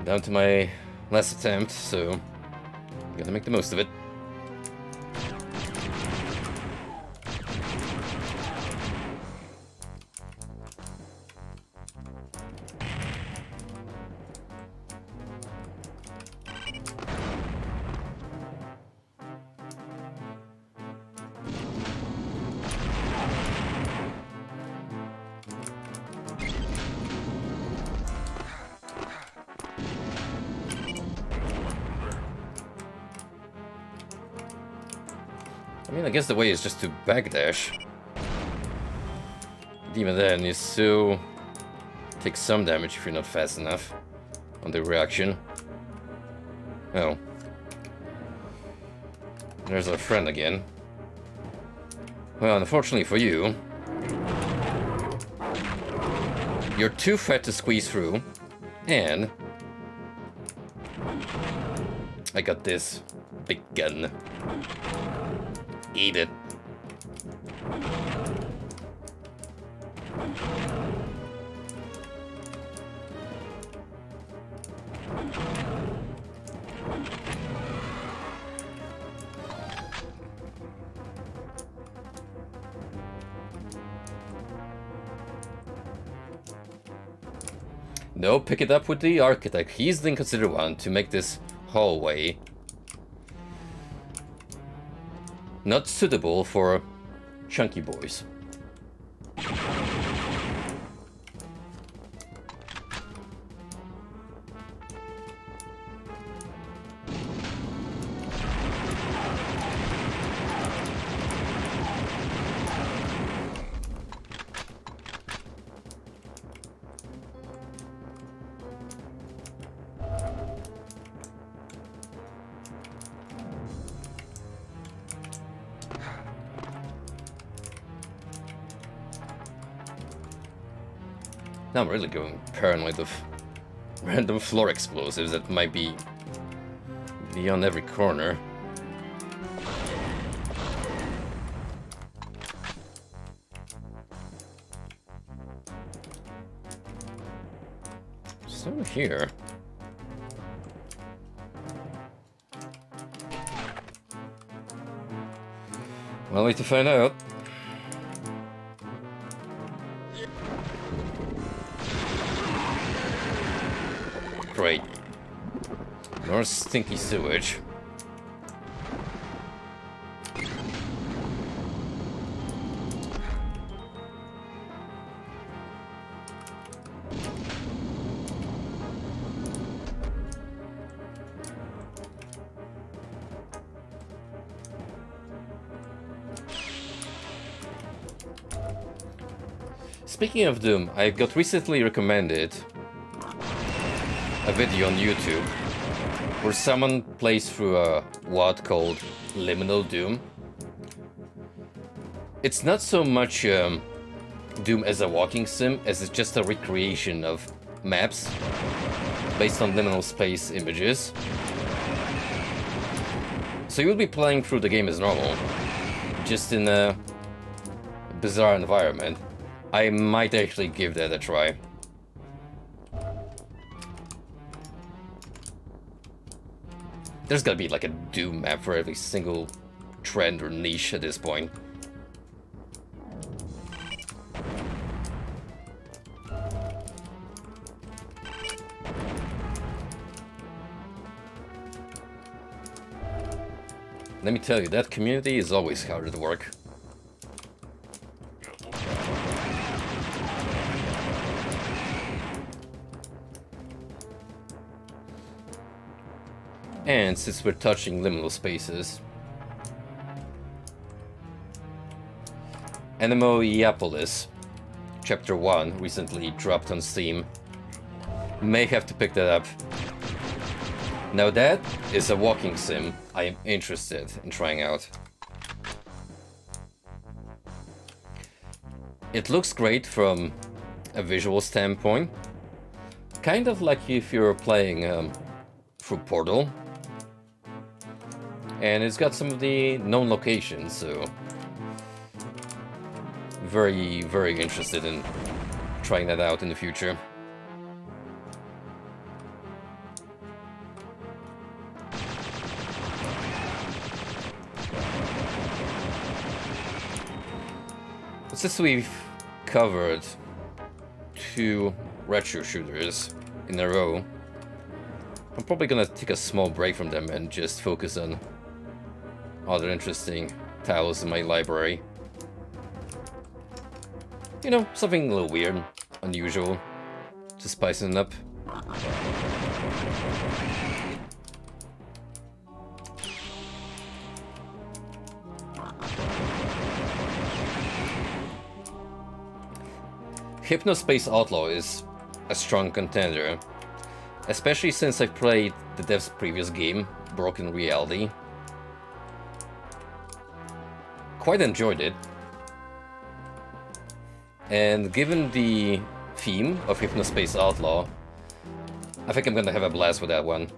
Down to my last attempt, so gotta make the most of it. I mean, I guess the way is just to backdash. But even then, you still take some damage if you're not fast enough on the reaction. Oh. There's our friend again. Well, unfortunately for you, you're too fat to squeeze through, and I got this big gun. Eat it. No, pick it up with the architect. He's the considered one to make this hallway not suitable for chunky boys. Now I'm really going paranoid of random floor explosives that might be on every corner. So here. Well, wait to find out. Great. More stinky sewage. Speaking of Doom, I got recently recommended a video on YouTube where someone plays through a WOD called Liminal Doom. It's not so much Doom as a walking sim as it's just a recreation of maps based on liminal space images. So you'll be playing through the game as normal, just in a bizarre environment. I might actually give that a try. There's gotta be like a Doom map for every single trend or niche at this point. Let me tell you, that community is always hard at work. And since we're touching liminal spaces, Anemoeopolis Chapter 1 recently dropped on Steam. May have to pick that up. Now that is a walking sim I am interested in trying out. It looks great from a visual standpoint. Kind of like if you're playing through Portal. And it's got some of the known locations, so very, very interested in trying that out in the future. Since we've covered 2 retro shooters in a row, I'm probably gonna take a small break from them and just focus on other interesting titles in my library. You know, something a little weird, unusual, to spice it up. Hypnospace Outlaw is a strong contender, especially since I've played the dev's previous game, Broken Reality. Quite enjoyed it. And given the theme of Hypnospace Outlaw, I think I'm gonna have a blast with that one.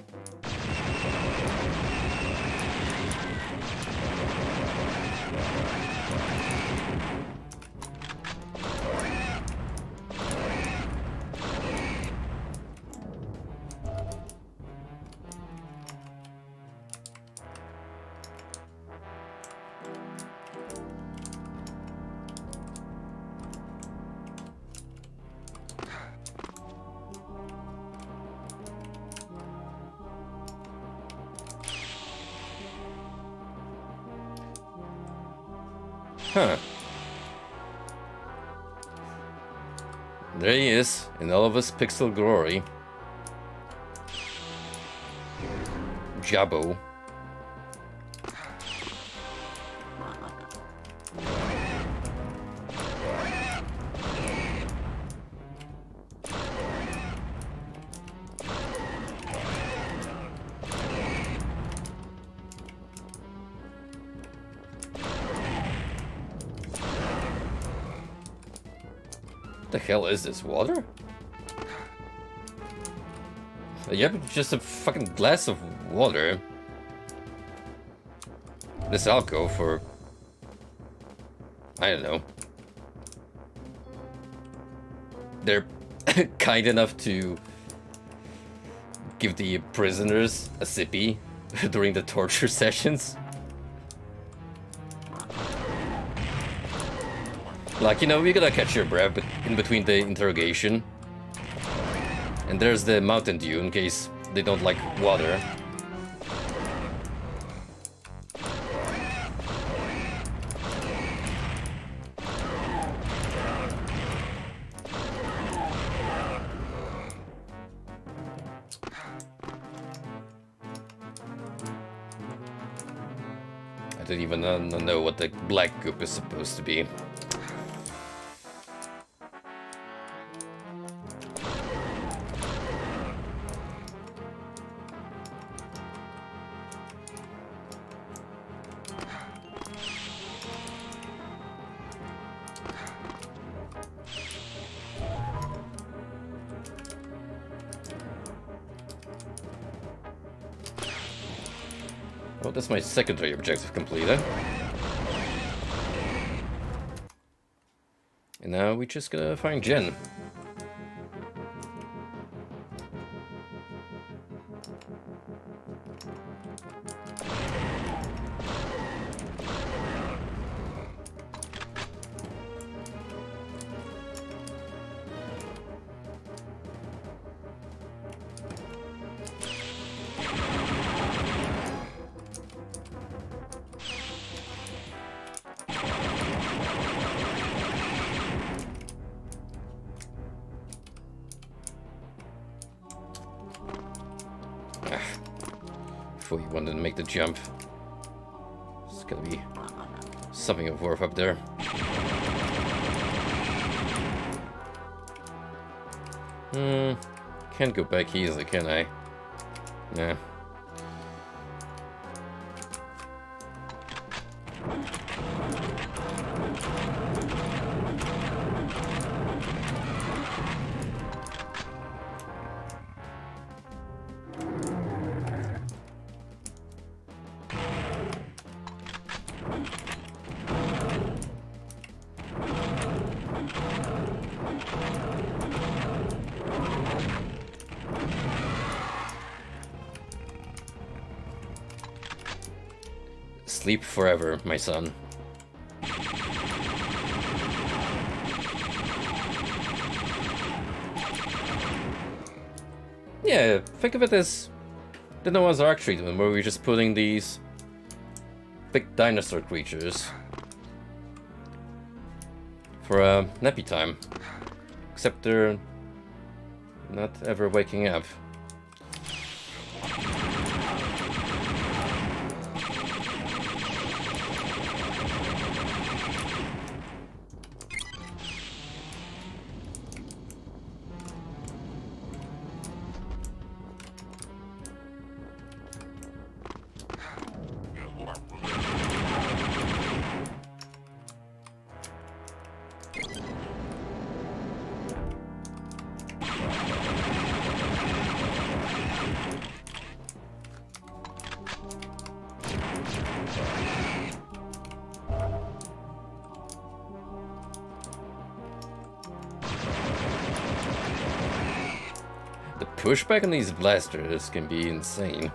Huh. There he is, in all of his pixel glory. Jabbo. What the hell is this, water? Yep, just a fucking glass of water. This alcove for... I don't know. They're kind enough to give the prisoners a sippy during the torture sessions. Like, you know, you gotta catch your breath in between the interrogation. And there's the Mountain Dew in case they don't like water. I don't even know what the black goop is supposed to be. Oh, that's my secondary objective completed. And now we just gotta find Jen. Before you wanted to make the jump. It's gotta be something of worth up there. Can't go back easily, can I? Nah. Sleep forever, my son. Yeah, think of it as the Noah's Ark treatment, where we're just putting these big dinosaur creatures for nappy time. Except they're not ever waking up. Pushback on these blasters can be insane.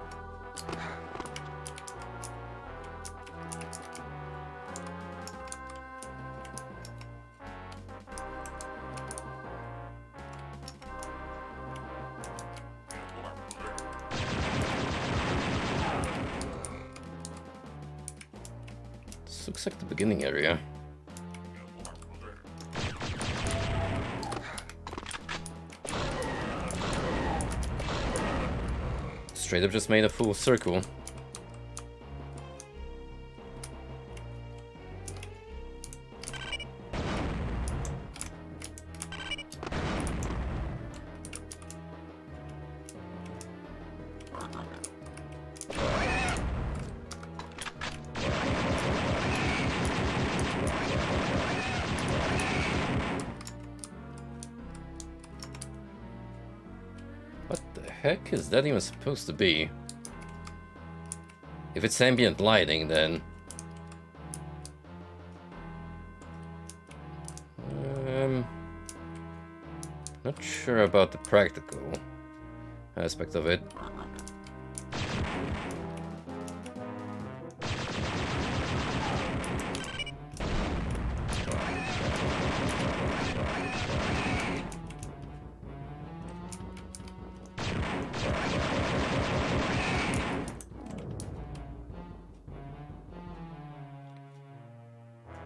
This looks like the beginning area. Straight up just made a full circle. Heck is that even supposed to be? If it's ambient lighting, then not sure about the practical aspect of it.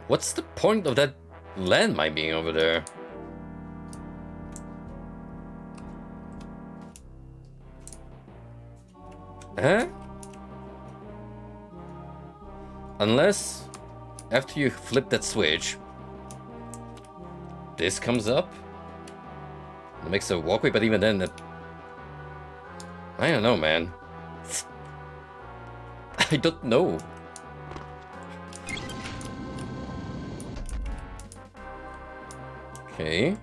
What's the point of that landmine being over there? Huh? Unless, after you flip that switch, this comes up? It makes a walkway, but even then, I don't know, man. I don't know. Okay.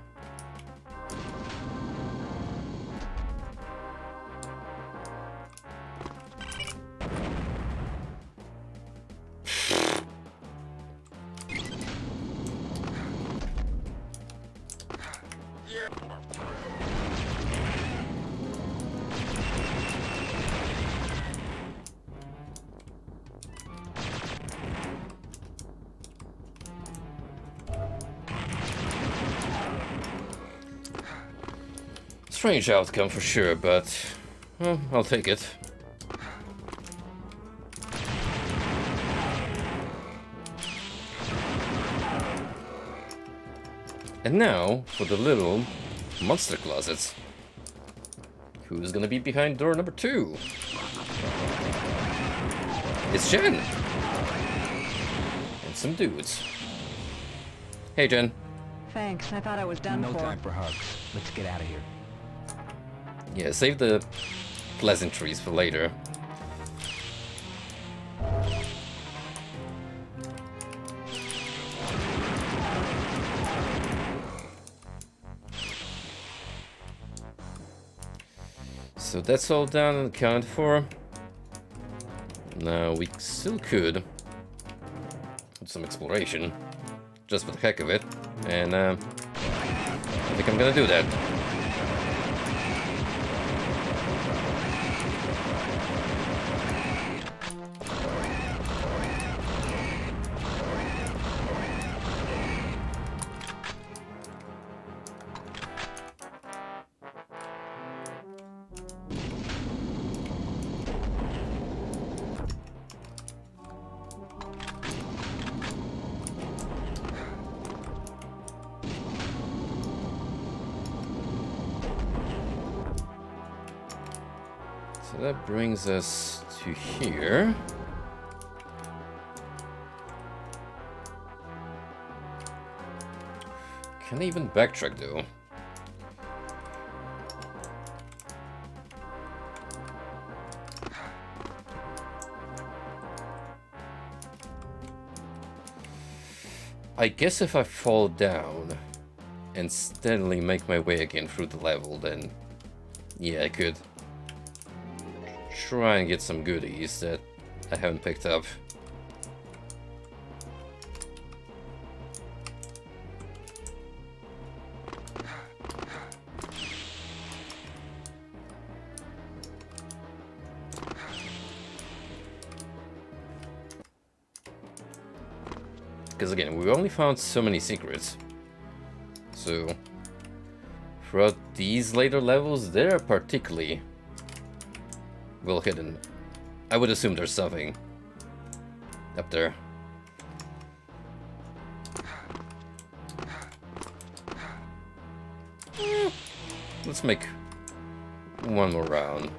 Strange outcome for sure, but well, I'll take it. And now for the little monster closets. Who's gonna be behind door number 2? It's Jen! And some dudes. Hey, Jen. Thanks, I thought I was done No for. time for hugs. Let's get out of here. Yeah, save the pleasantries for later. So that's all done and accounted for. Now we still could do some exploration, just for the heck of it, and I think I'm gonna do that. So that brings us to here. Can't even backtrack though. I guess if I fall down and steadily make my way again through the level, then yeah, I could try and get some goodies that I haven't picked up. Because again, we only found so many secrets. So, throughout these later levels, they're particularly well hidden. I would assume there's something up there. Let's make one more round,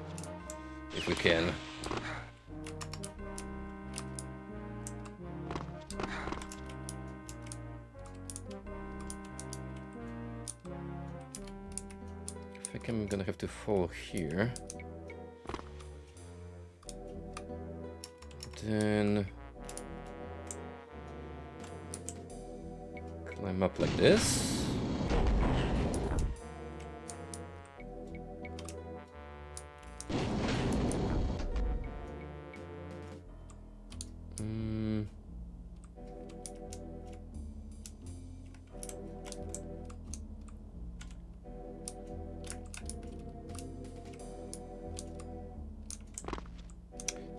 if we can. I think I'm gonna have to fall here. Then climb up like this.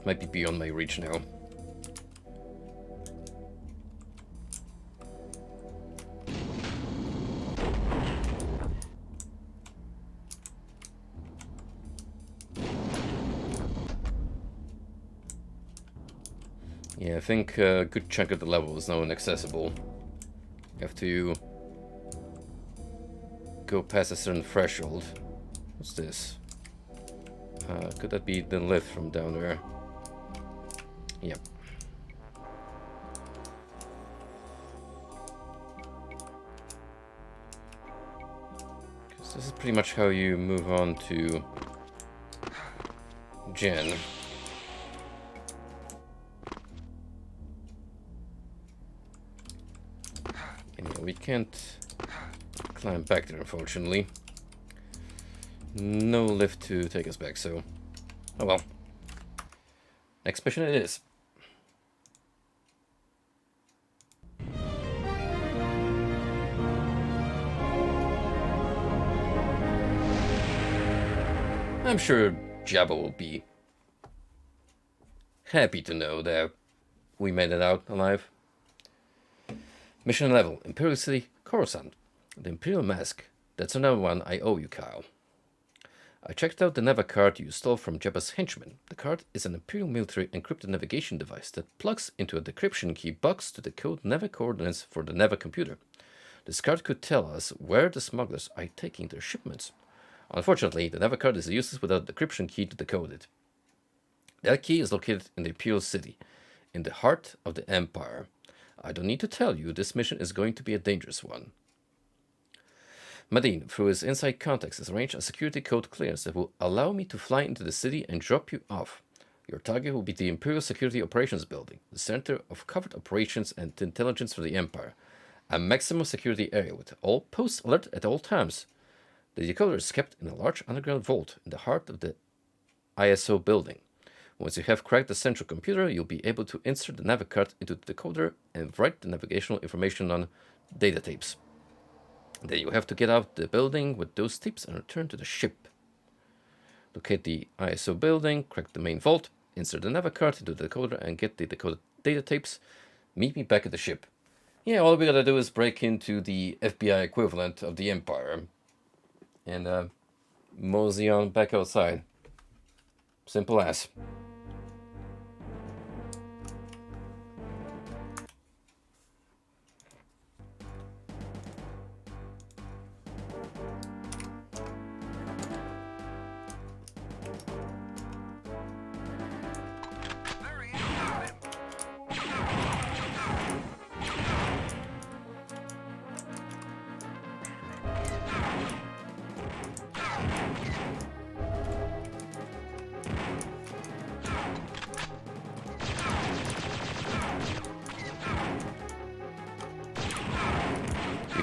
Might be beyond my reach now. Yeah, I think a good chunk of the level is now inaccessible. You have to go past a certain threshold. What's this? Could that be the lift from down there? Yep. Because this is pretty much how you move on to Jen. And yeah, we can't climb back there, unfortunately. No lift to take us back, so oh well. Next mission it is. I'm sure Jabba will be happy to know that we made it out alive. Mission level, Imperial City, Coruscant. The Imperial Mask. That's another one I owe you, Kyle. I checked out the Neva card you stole from Jabba's henchman. The card is an Imperial military encrypted navigation device that plugs into a decryption key box to decode Neva coordinates for the Neva computer. This card could tell us where the smugglers are taking their shipments. Unfortunately, the Neva card is useless without a decryption key to decode it. That key is located in the Imperial City, in the heart of the Empire. I don't need to tell you this mission is going to be a dangerous one. Madine, through his inside contacts, has arranged a security code clearance that will allow me to fly into the city and drop you off. Your target will be the Imperial Security Operations Building, the center of covert operations and intelligence for the Empire. A maximum security area with all posts alert at all times. The decoder is kept in a large underground vault in the heart of the ISO building. Once you have cracked the central computer, you'll be able to insert the navicard into the decoder and write the navigational information on data tapes. Then you have to get out the building with those tapes and return to the ship. Locate the ISO building, crack the main vault, insert the navicard into the decoder and get the decoded data tapes. Meet me back at the ship. Yeah, all we gotta do is break into the FBI equivalent of the Empire. And mosey on back outside. Simple as.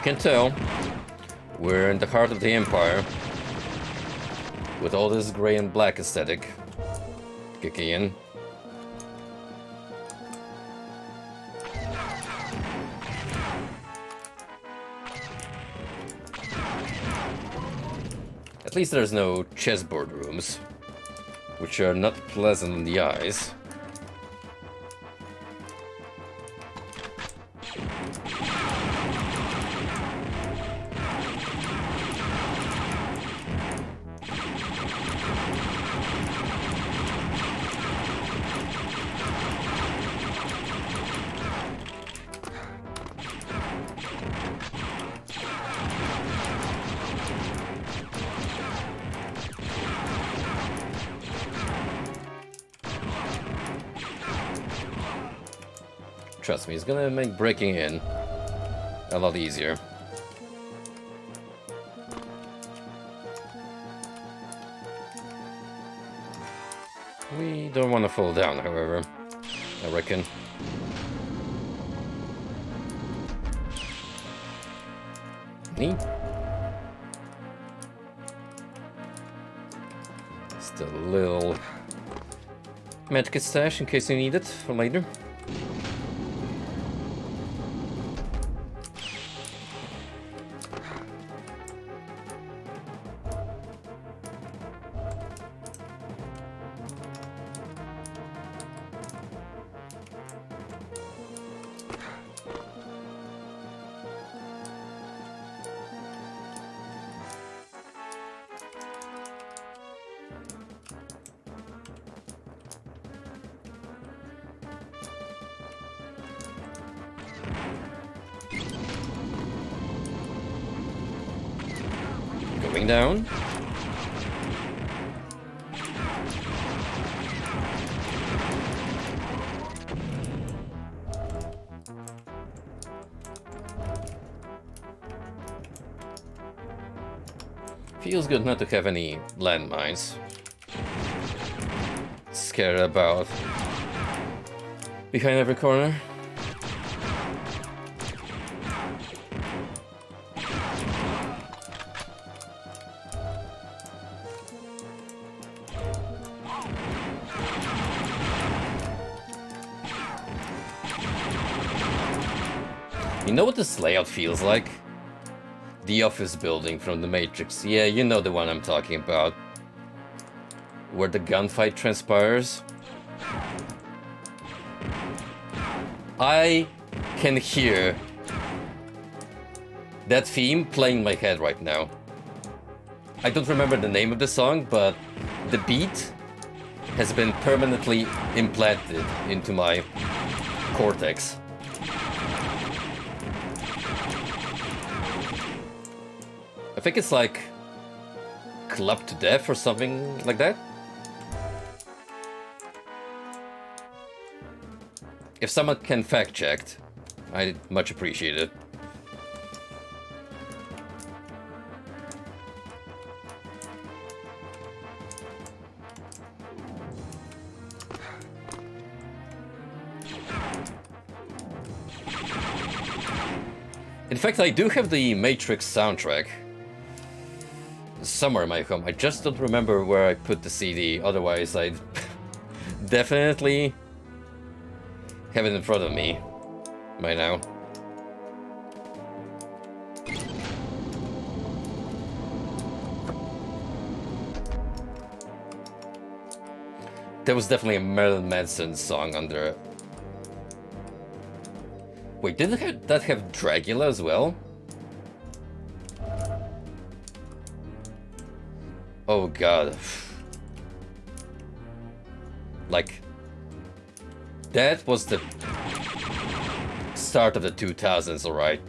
can tell, we're in the heart of the Empire, with all this gray and black aesthetic kicking in. At least there's no chessboard rooms, which are not pleasant in the eyes. Trust me, it's gonna make breaking in a lot easier. We don't want to fall down, however, I reckon. Neat. Just a little medkit stash in case you need it for later. Going down. Feels good not to have any landmines. Scared about behind every corner. You know what this layout feels like? The office building from The Matrix. Yeah, you know the one I'm talking about. Where the gunfight transpires. I can hear that theme playing in my head right now. I don't remember the name of the song, but the beat has been permanently implanted into my cortex. I think it's like Club to Death or something like that. If someone can fact check, I'd much appreciate it. In fact, I do have the Matrix soundtrack somewhere in my home. I just don't remember where I put the CD, otherwise I'd definitely have it in front of me by now. There was definitely a Marilyn Manson song under. Wait, did that have Dragula as well? Oh god. Like, that was the start of the 2000s, alright.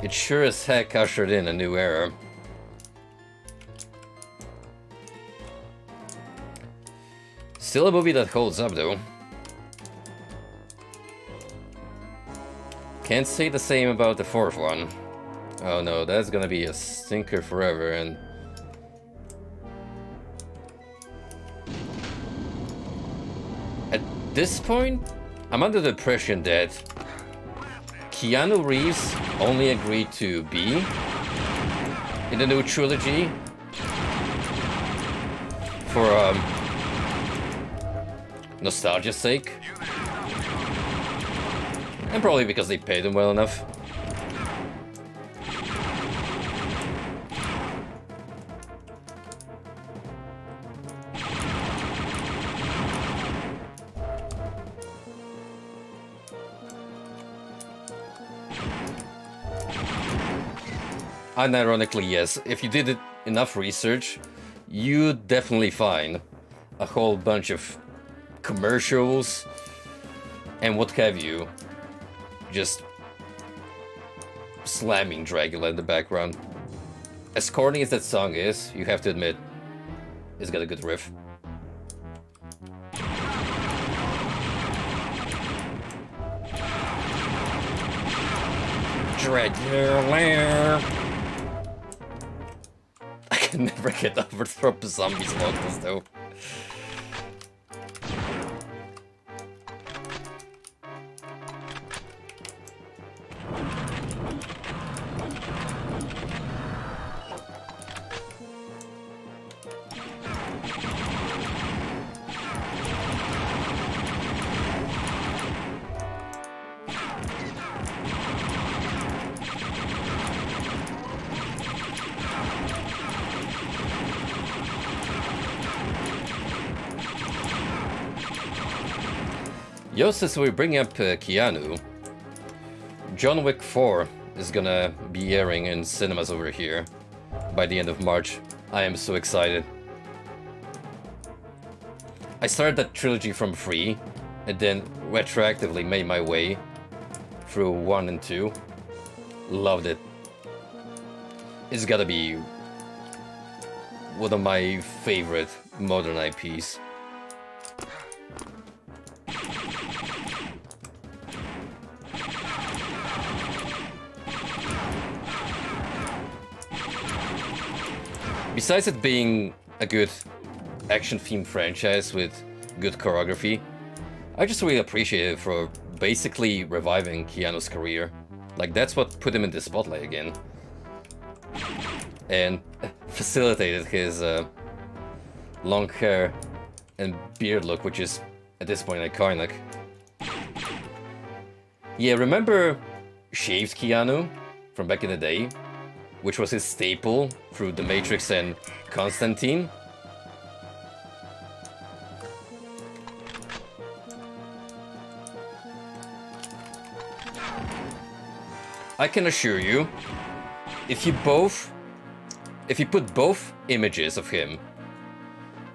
It sure as heck ushered in a new era. Still a movie that holds up though. Can't say the same about the fourth one. Oh no, that's gonna be a stinker forever. And at this point, I'm under the impression that Keanu Reeves only agreed to be in the new trilogy for nostalgia's sake. And probably because they paid him well enough. Unironically, yes, if you did enough research, you'd definitely find a whole bunch of commercials and what have you, just slamming Dracula in the background. As corny as that song is, you have to admit, it's got a good riff. Dracula. I can never get over Rob Zombie's vocals though. Yo, since we bring up Keanu, John Wick 4 is gonna be airing in cinemas over here by the end of March. I am so excited. I started that trilogy from 3 and then retroactively made my way through 1 and 2. Loved it. It's gotta be one of my favorite modern IPs. Besides it being a good action-themed franchise with good choreography, I just really appreciate it for basically reviving Keanu's career. Like, that's what put him in the spotlight again. And facilitated his long hair and beard look, which is, at this point, iconic. Yeah, remember shaved Keanu from back in the day? Which was his staple through The Matrix and Constantine. I can assure you, if you put both images of him,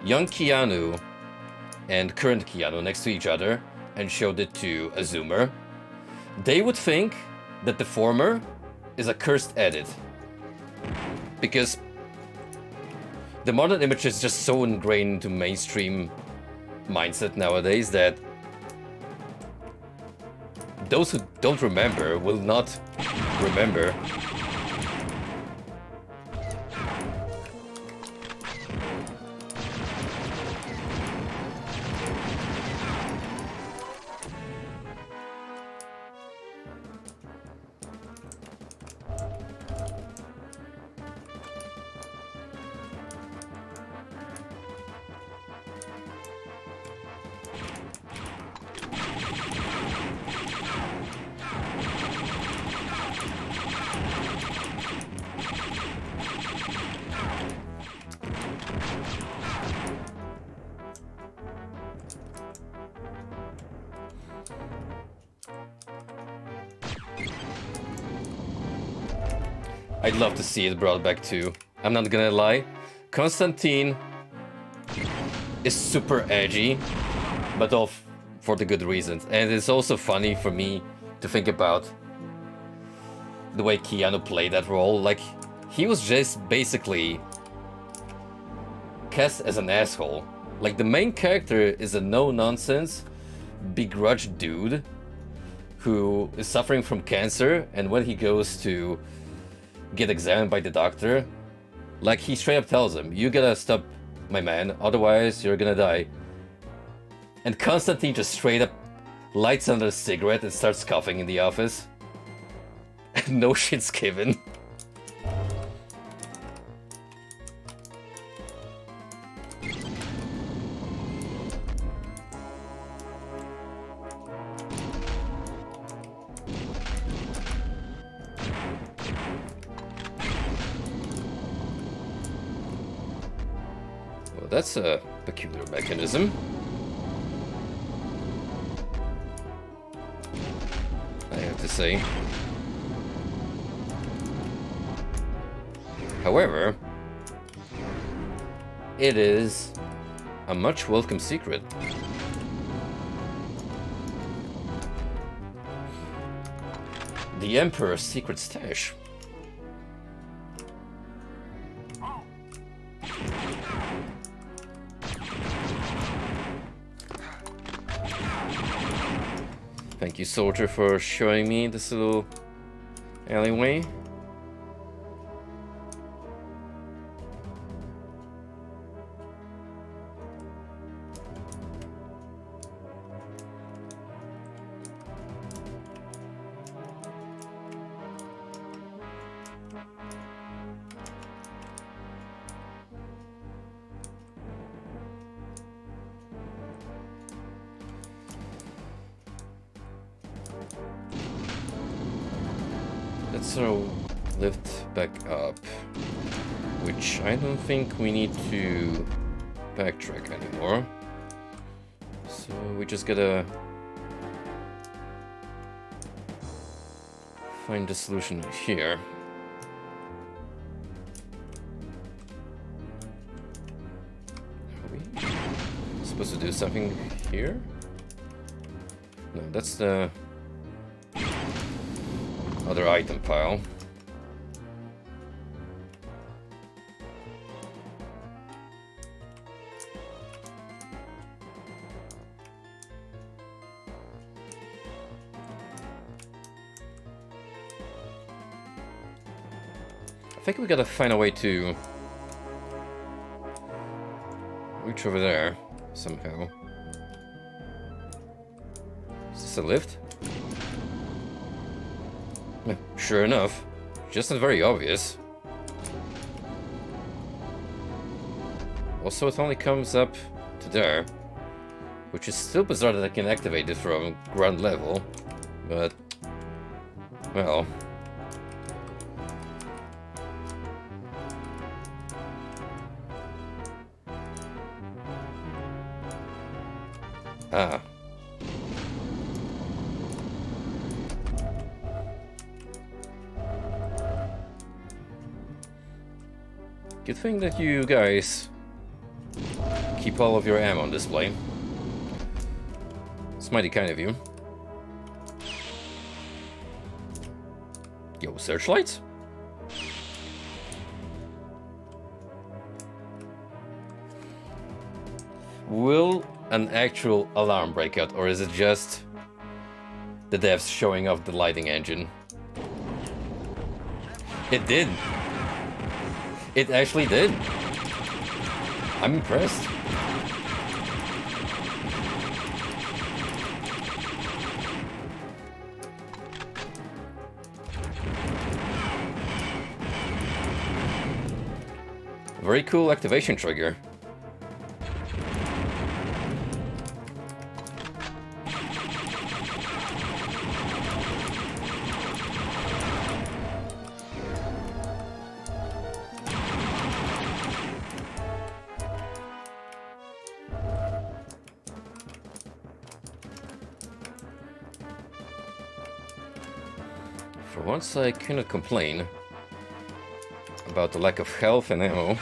young Keanu and current Keanu, next to each other and showed it to a zoomer, they would think that the former is a cursed edit. Because the modern image is just so ingrained into mainstream mindset nowadays that those who don't remember will not remember. I'd love to see it brought back too. I'm not gonna lie, Constantine is super edgy, but all for the good reasons. And it's also funny for me to think about the way Keanu played that role. Like, he was just basically cast as an asshole. Like, the main character is a no-nonsense, begrudged dude who is suffering from cancer, and when he goes to get examined by the doctor, like, he straight up tells him, "You gotta stop, my man, otherwise you're gonna die." And Constantine just straight up lights another cigarette and starts coughing in the office. No shit's given. Well, that's a peculiar mechanism. I have to say. However, it is a much welcome secret. The Emperor's secret stash. Thank you, soldier, for showing me this little alleyway. Let's throw lift back up, which I don't think we need to backtrack anymore. So we just gotta find the solution here. Are we supposed to do something here? No, that's the other item pile. I think we gotta find a way to reach over there somehow. Is this a lift? Sure enough, just not very obvious. Also, it only comes up to there, which is still bizarre that I can activate it from ground level, but, well. Ah. Good thing that you guys keep all of your ammo on display. It's mighty kind of you. Yo, searchlights? Will an actual alarm break out, or is it just the devs showing off the lighting engine? It did. It actually did. I'm impressed. Very cool activation trigger. For once, I cannot complain about the lack of health and ammo.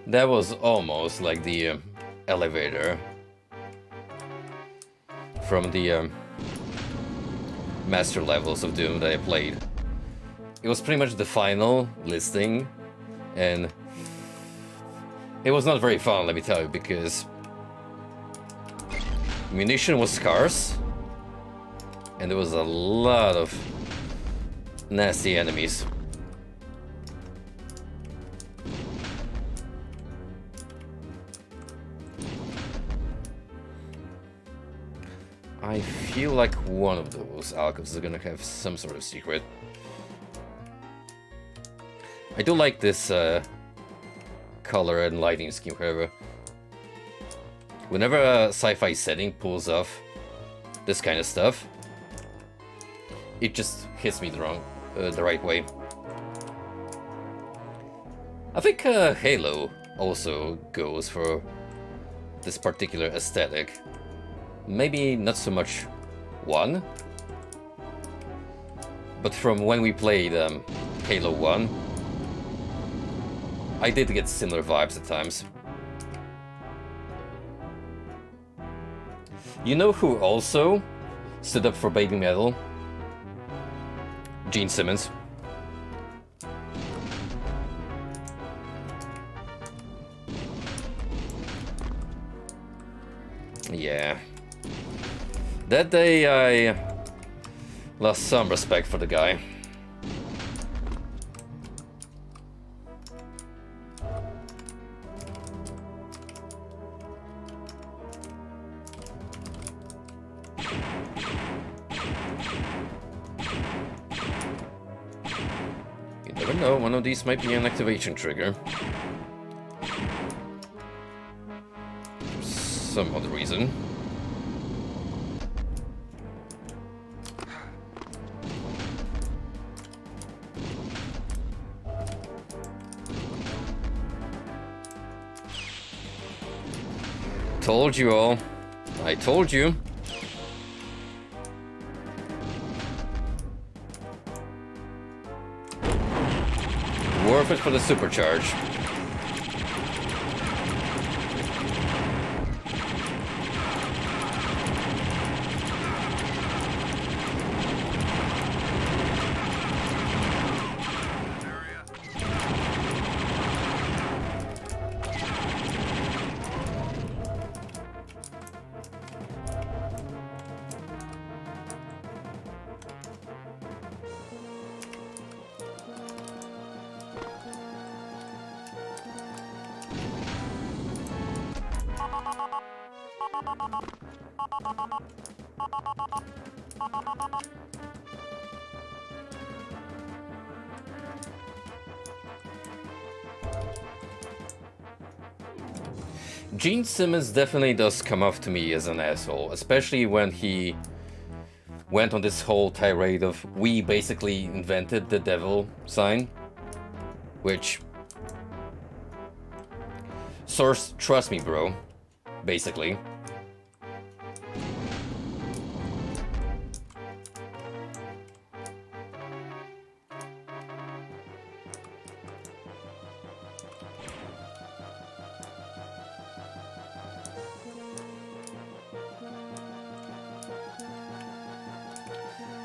That was almost like the elevator from the master levels of Doom that I played. It was pretty much the final listing, and it was not very fun, let me tell you, because munition was scarce, and there was a lot of nasty enemies. I feel like one of those alcoves is gonna have some sort of secret. I do like this color and lighting scheme, however. Whenever a sci-fi setting pulls off this kind of stuff, it just hits me the right way. I think Halo also goes for this particular aesthetic. Maybe not so much 1, but from when we played Halo 1, I did get similar vibes at times. You know who also stood up for baby metal? Gene Simmons. Yeah. That day I lost some respect for the guy. You never know, one of these might be an activation trigger. For some other reason. Told you all. I told you. Worth it for the supercharge. Gene Simmons definitely does come off to me as an asshole, especially when he went on this whole tirade of we basically invented the devil sign, which source, trust me bro, basically.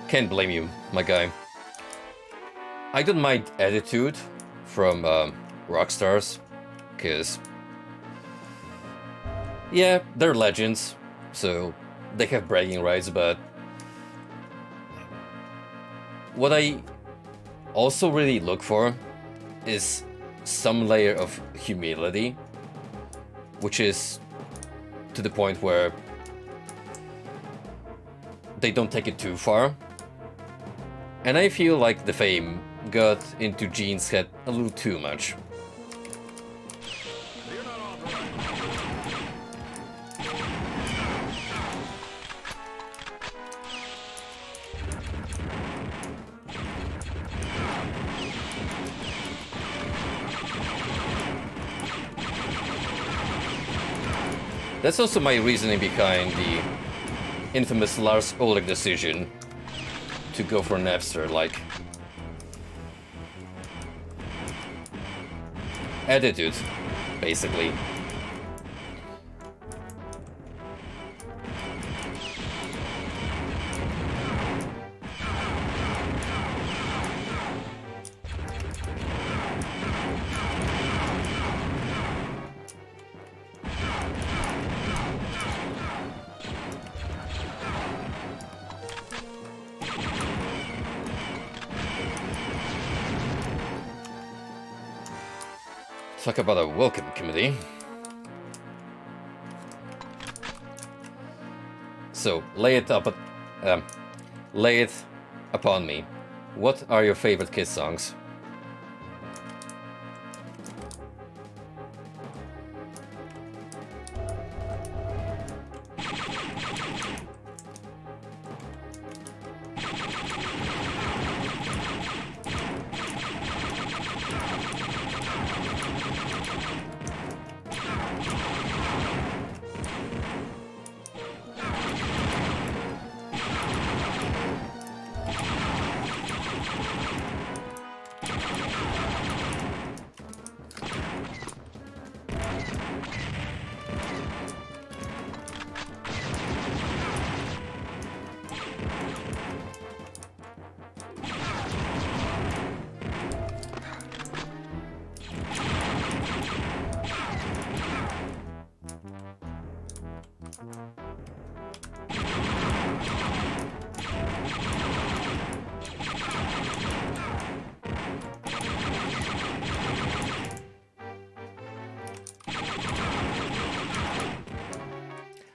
Can't blame you, my guy. I don't mind attitude from Rockstars, because yeah, they're legends, so they have bragging rights, but what I also really look for is some layer of humility, which is to the point where they don't take it too far. And I feel like the fame got into Gene's head a little too much. That's also my reasoning behind the infamous Lars Ulrich decision to go for Napster, like attitude basically. Talk about a welcome committee. So, lay it upon me. What are your favorite Kiss songs?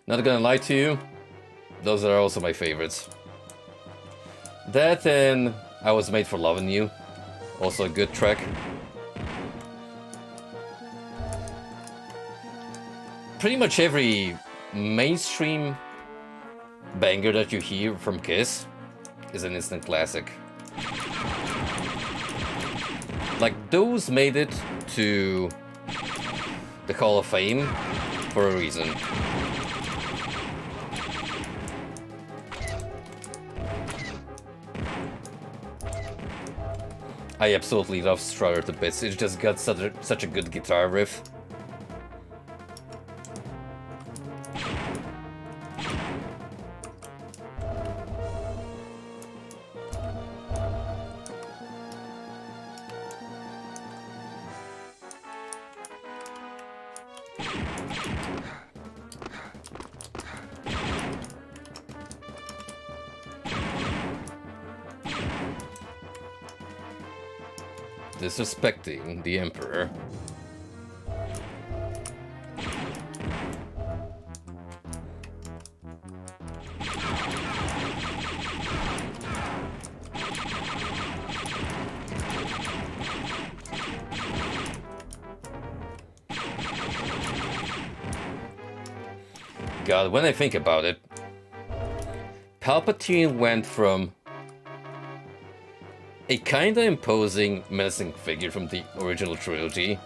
Not gonna lie to you, those are also my favorites. That and I Was Made for Loving You, also a good track. Pretty much every mainstream banger that you hear from Kiss is an instant classic. Like, those made it to the Hall of Fame for a reason. I absolutely love Strutter to bits. It's just got such a good guitar riff. Disrespecting the Emperor. God, when I think about it, Palpatine went from a kinda imposing, menacing figure from the original trilogy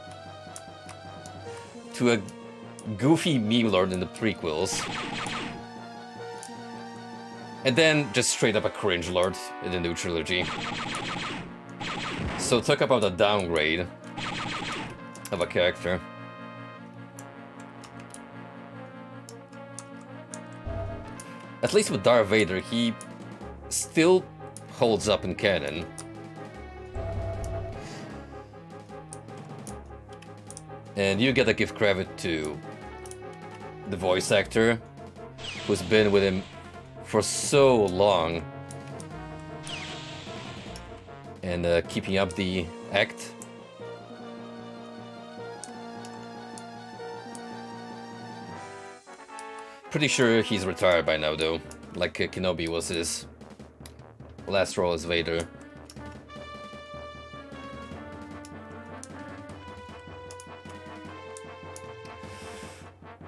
to a goofy meme lord in the prequels, and then just straight up a cringe lord in the new trilogy. So talk about a downgrade of a character. At least with Darth Vader, he still holds up in canon. And you gotta give credit to the voice actor, who's been with him for so long, and keeping up the act. Pretty sure he's retired by now, though, like Kenobi was his last role as Vader.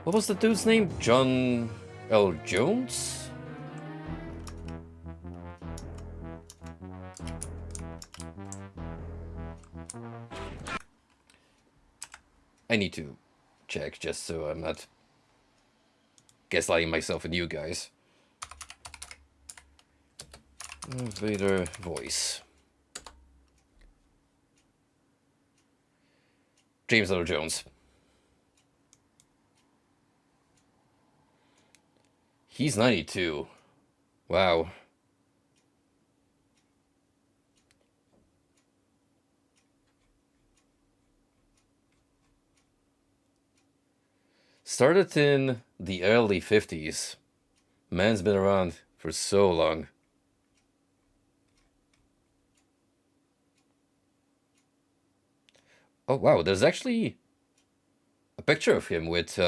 What was the dude's name? John L. Jones? I need to check just so I'm not gaslighting myself and you guys. Vader voice. James Earl Jones. He's 92. Wow. Started in the early 50s. Man's been around for so long. Oh wow, there's actually a picture of him with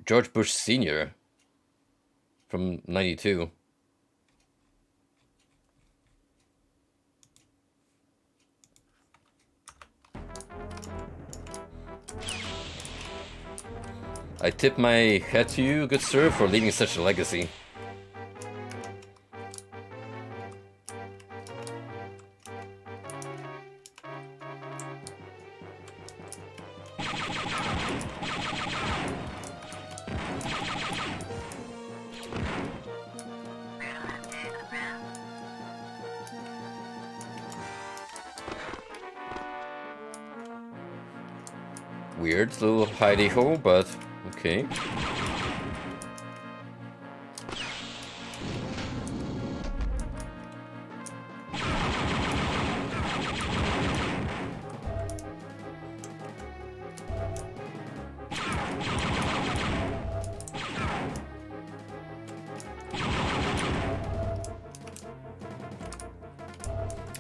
George Bush Sr. from 92. I tip my hat to you, good sir, for leaving such a legacy. Weird little hidey hole, but okay.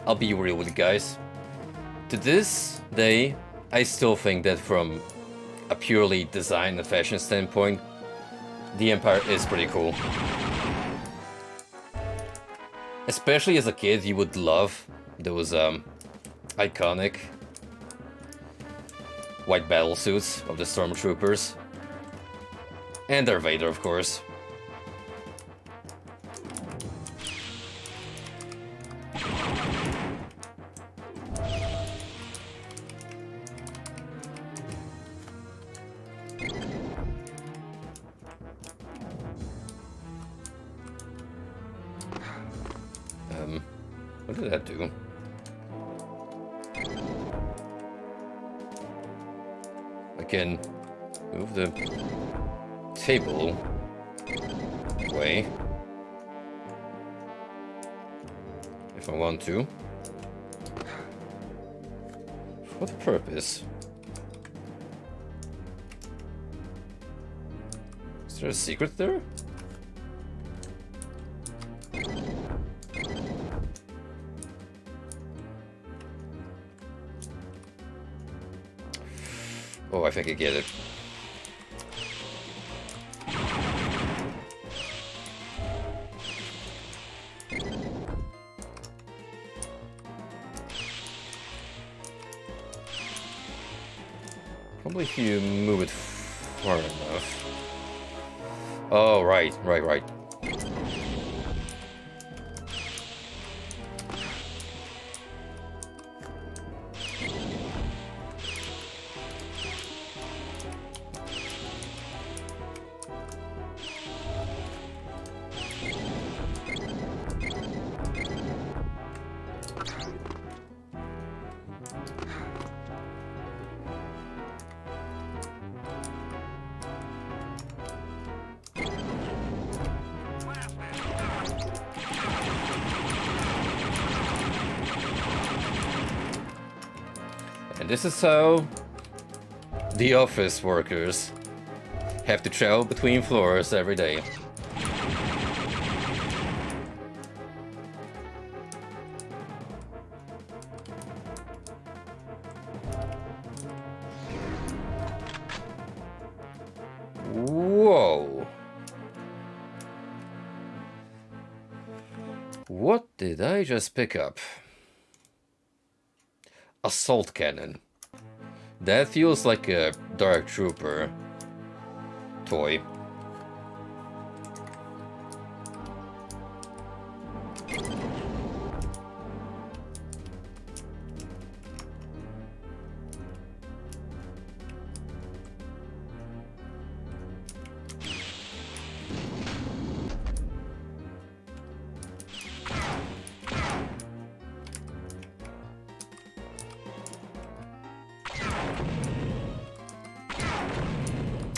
I'll be real with you guys. To this day, I still think that from a purely design and fashion standpoint, the Empire is pretty cool. Especially as a kid, you would love those iconic white battle suits of the Stormtroopers. And Darth Vader, of course. What did that do? I can move the table away if I want to. For what purpose? Is there a secret there? Oh, I think I get it. Probably if you move it far enough. Oh, right. And this is how the office workers have to travel between floors every day. Whoa! What did I just pick up? Assault cannon. That feels like a Dark Trooper toy.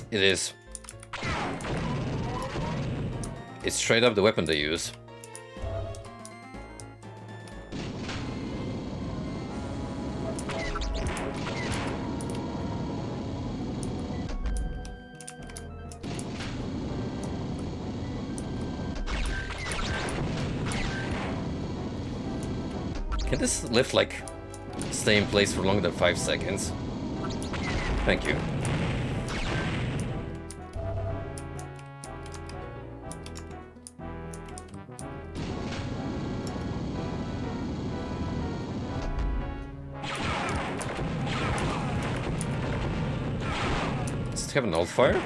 It is. It's straight up the weapon they use. Can this lift, like, stay in place for longer than 5 seconds? Thank you. Does it have an alt fire?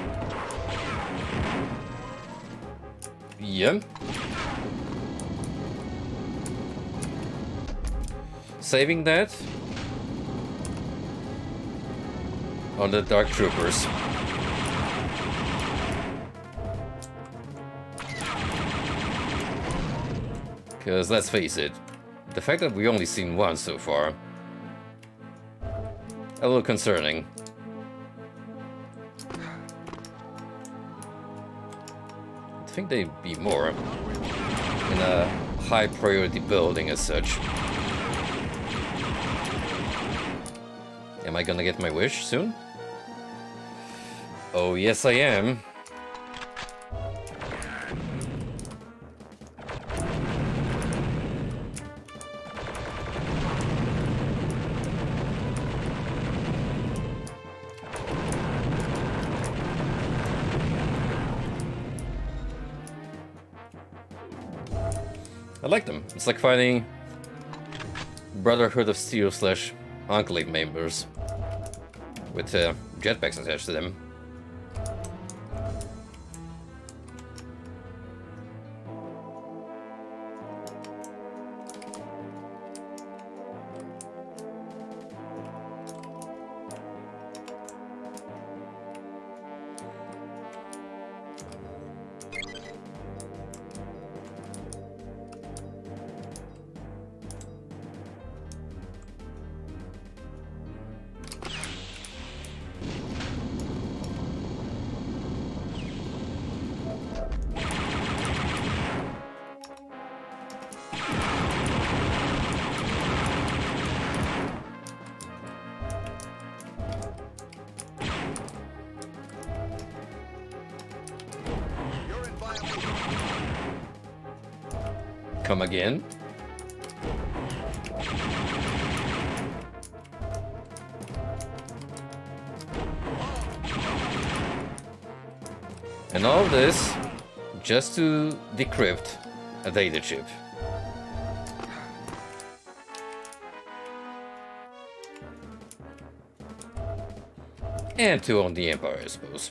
Yeah. Saving that on the Dark Troopers. Because let's face it, the fact that we only seen one so far, a little concerning. I think they'd be more in a high priority building as such. Am I gonna get my wish soon? Oh, yes I am. I like them. It's like finding Brotherhood of Steel / Enclave members with jetpacks attached to them. Come again? And all this just to decrypt a data chip. And to own the Empire, I suppose.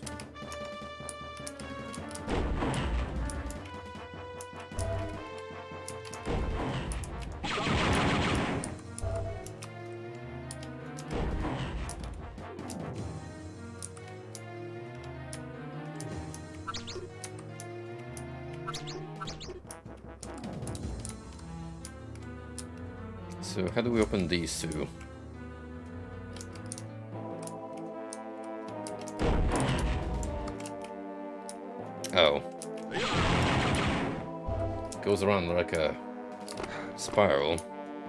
So how do we open these two? Oh. Goes around like a spiral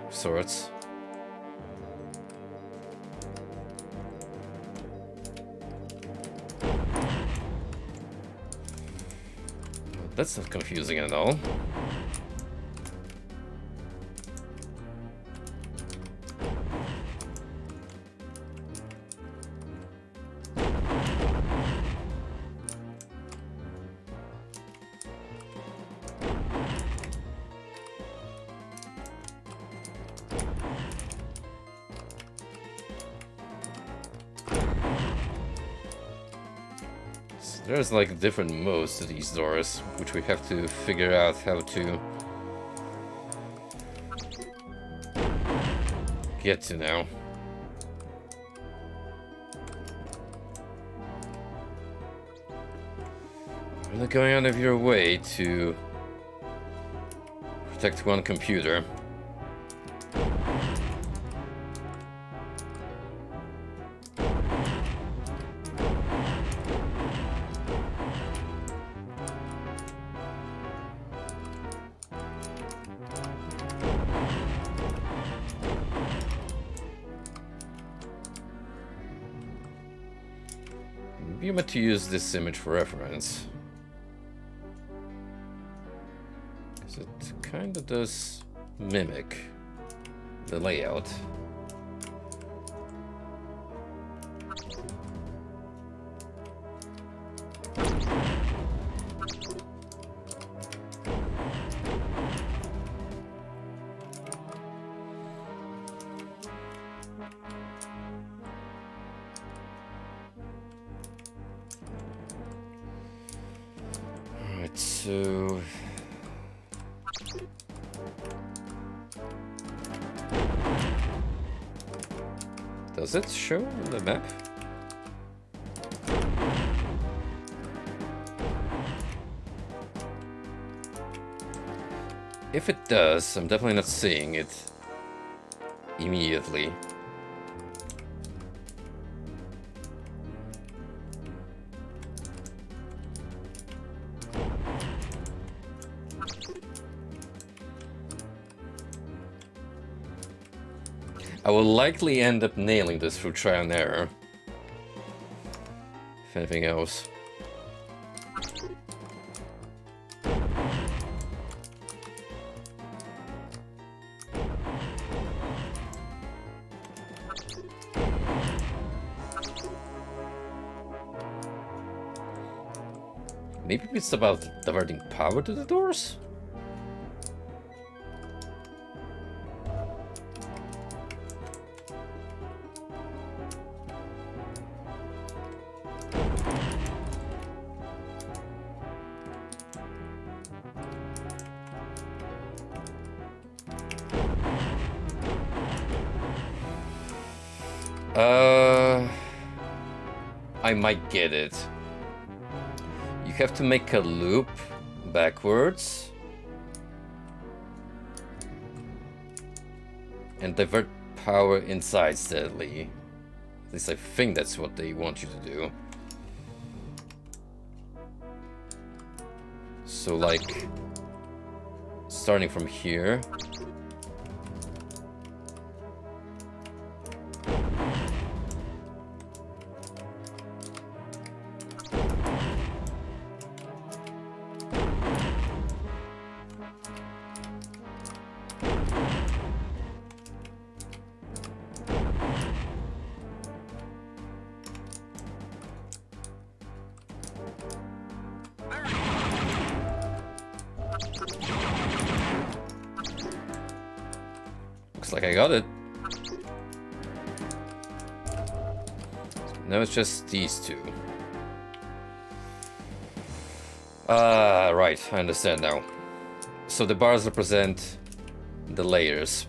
of sorts. That's not confusing at all. There's like different modes to these doors, which we have to figure out how to get to now. You're not going out of your way to protect one computer. Maybe you meant to use this image for reference. Because it kind of does mimic the layout. Alright, so... Does it show on the map? If it does, I'm definitely not seeing it immediately. I will likely end up nailing this through trial and error. If anything else. Maybe it's about diverting power to the doors? I might get it. You have to make a loop backwards and divert power inside steadily. At least I think that's what they want you to do. So like starting from here. Looks like I got it. Now it's just these two. Right, I understand now. So the bars represent the layers.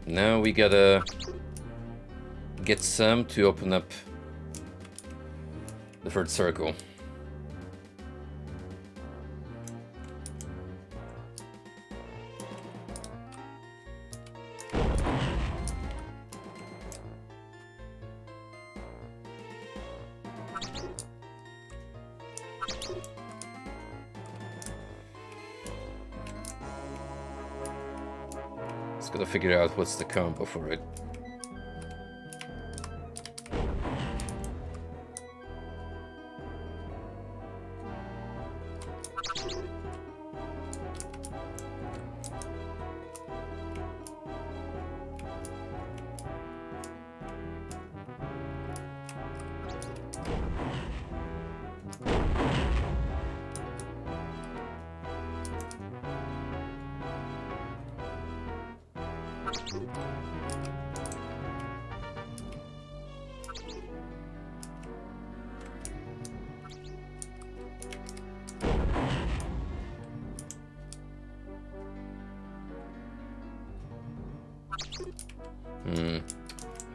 Now we gotta get some to open up the third circle. Just gotta figure out what's the combo for it.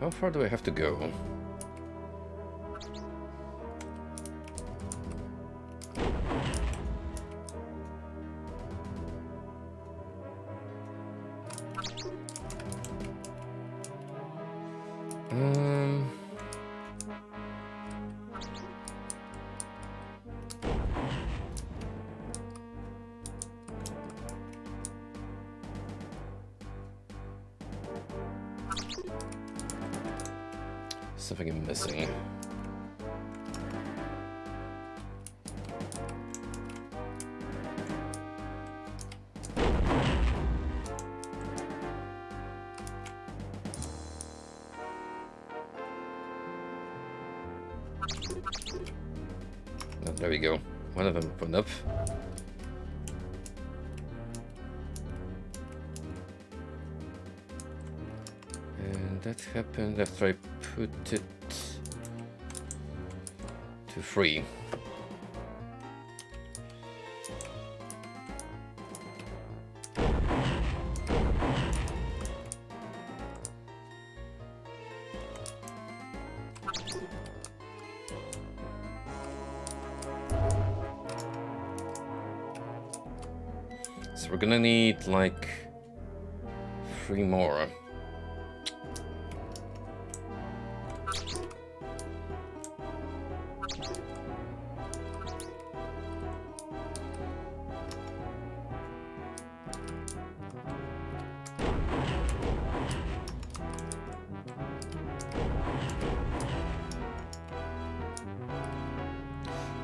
How far do I have to go? Something I'm missing. Oh, there we go. One of them opened up. And that happened after I put it to 3. So we're gonna need like 3 more.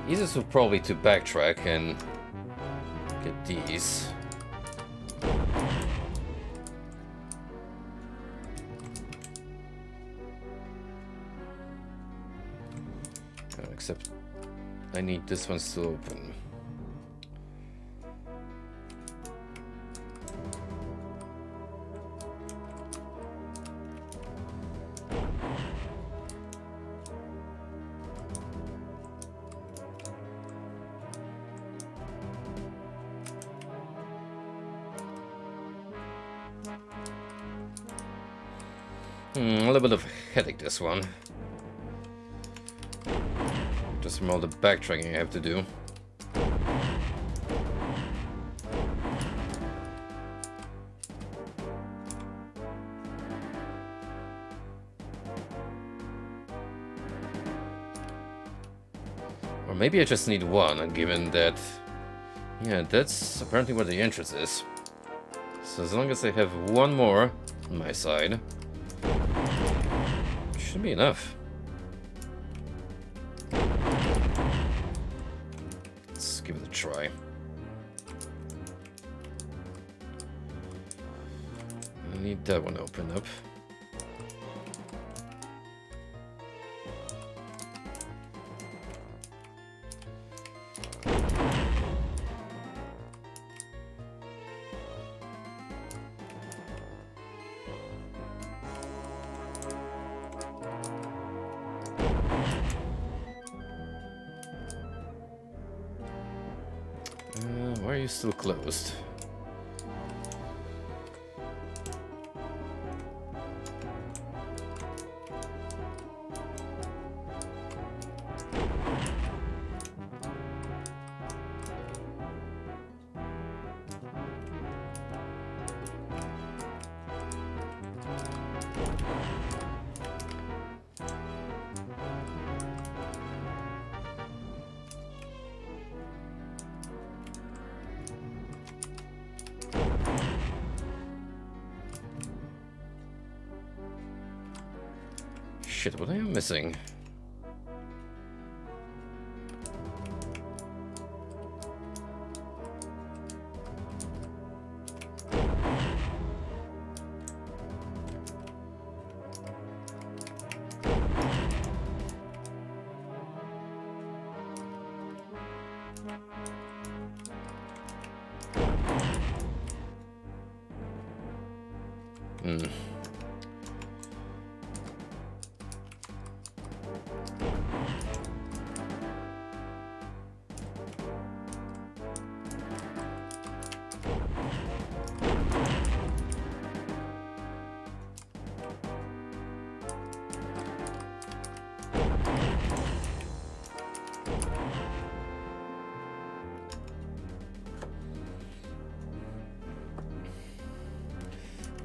Easiest would probably to backtrack and get these. Except I need this one still open. A little bit of a headache, this one. Just from all the backtracking I have to do. Or maybe I just need one, given that... Yeah, that's apparently where the entrance is. So as long as I have one more on my side, should be enough. Let's give it a try. I need that one to open up. Why are you still closed? Shit, what am I missing?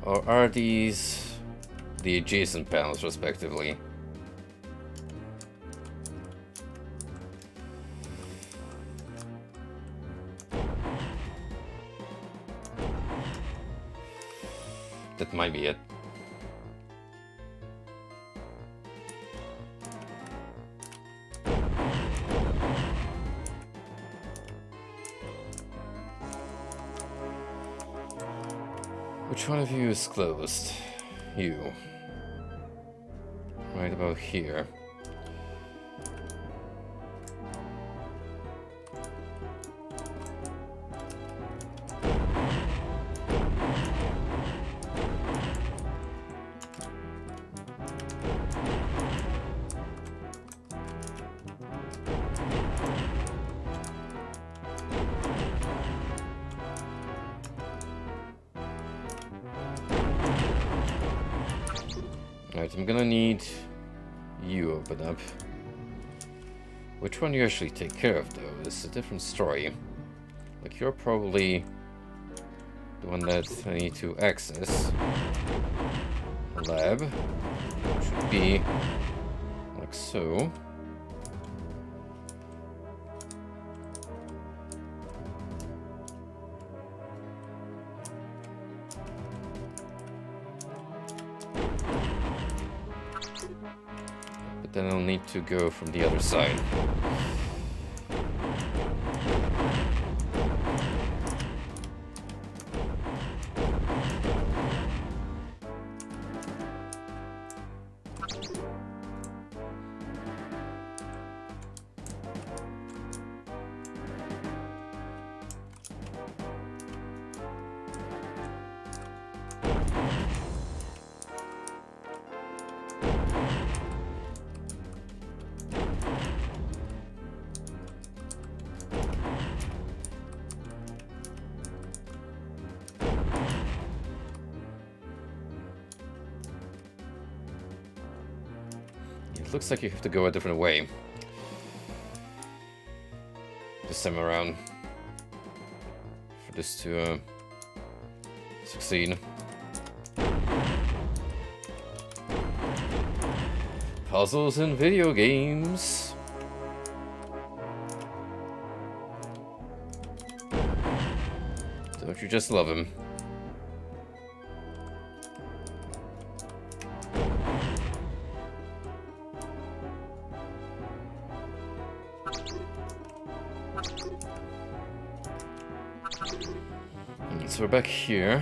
Or are these the adjacent panels, respectively? That might be it. Which one of you is closed? You. Right about here. Alright, I'm gonna need you open up. Which one you actually take care of, though, is a different story. Like, you're probably the one that I need to access. A lab. Should be like so. But then I'll need to go from the other side. It looks like you have to go a different way this time around for this to succeed. Puzzles in video games. Don't you just love him? So we're back here.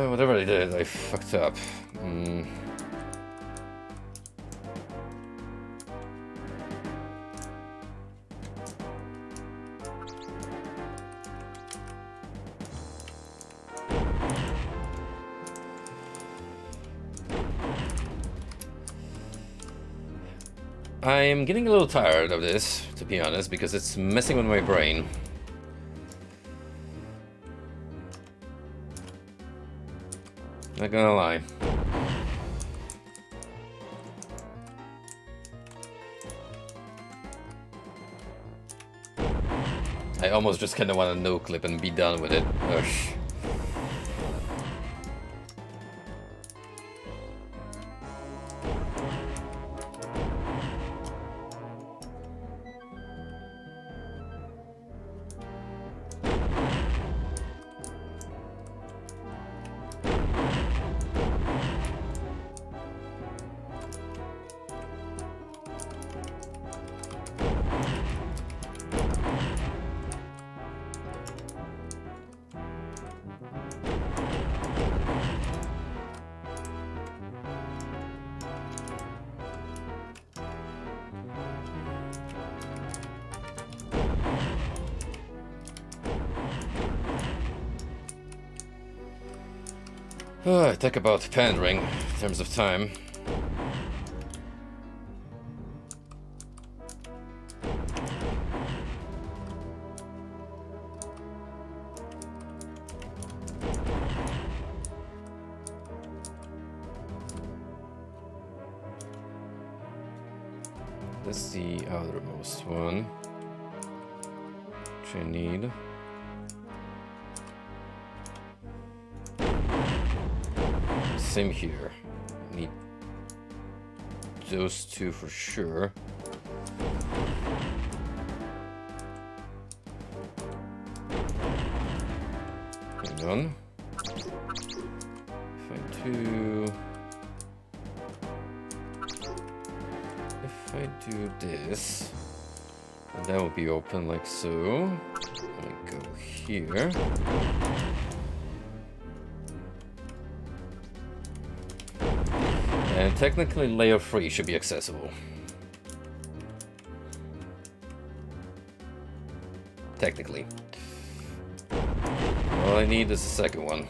Whatever I did, I fucked up. I'm getting a little tired of this, to be honest, because it's messing with my brain. Not gonna lie. I almost just kinda want to no-clip and be done with it. Ugh. Talk about pandering in terms of time. That's the outermost one, which I need. Same here. I need those two for sure. Hang on. If I do this, that will be open like so. I go here. And technically layer 3 should be accessible. Technically. All I need is the second one.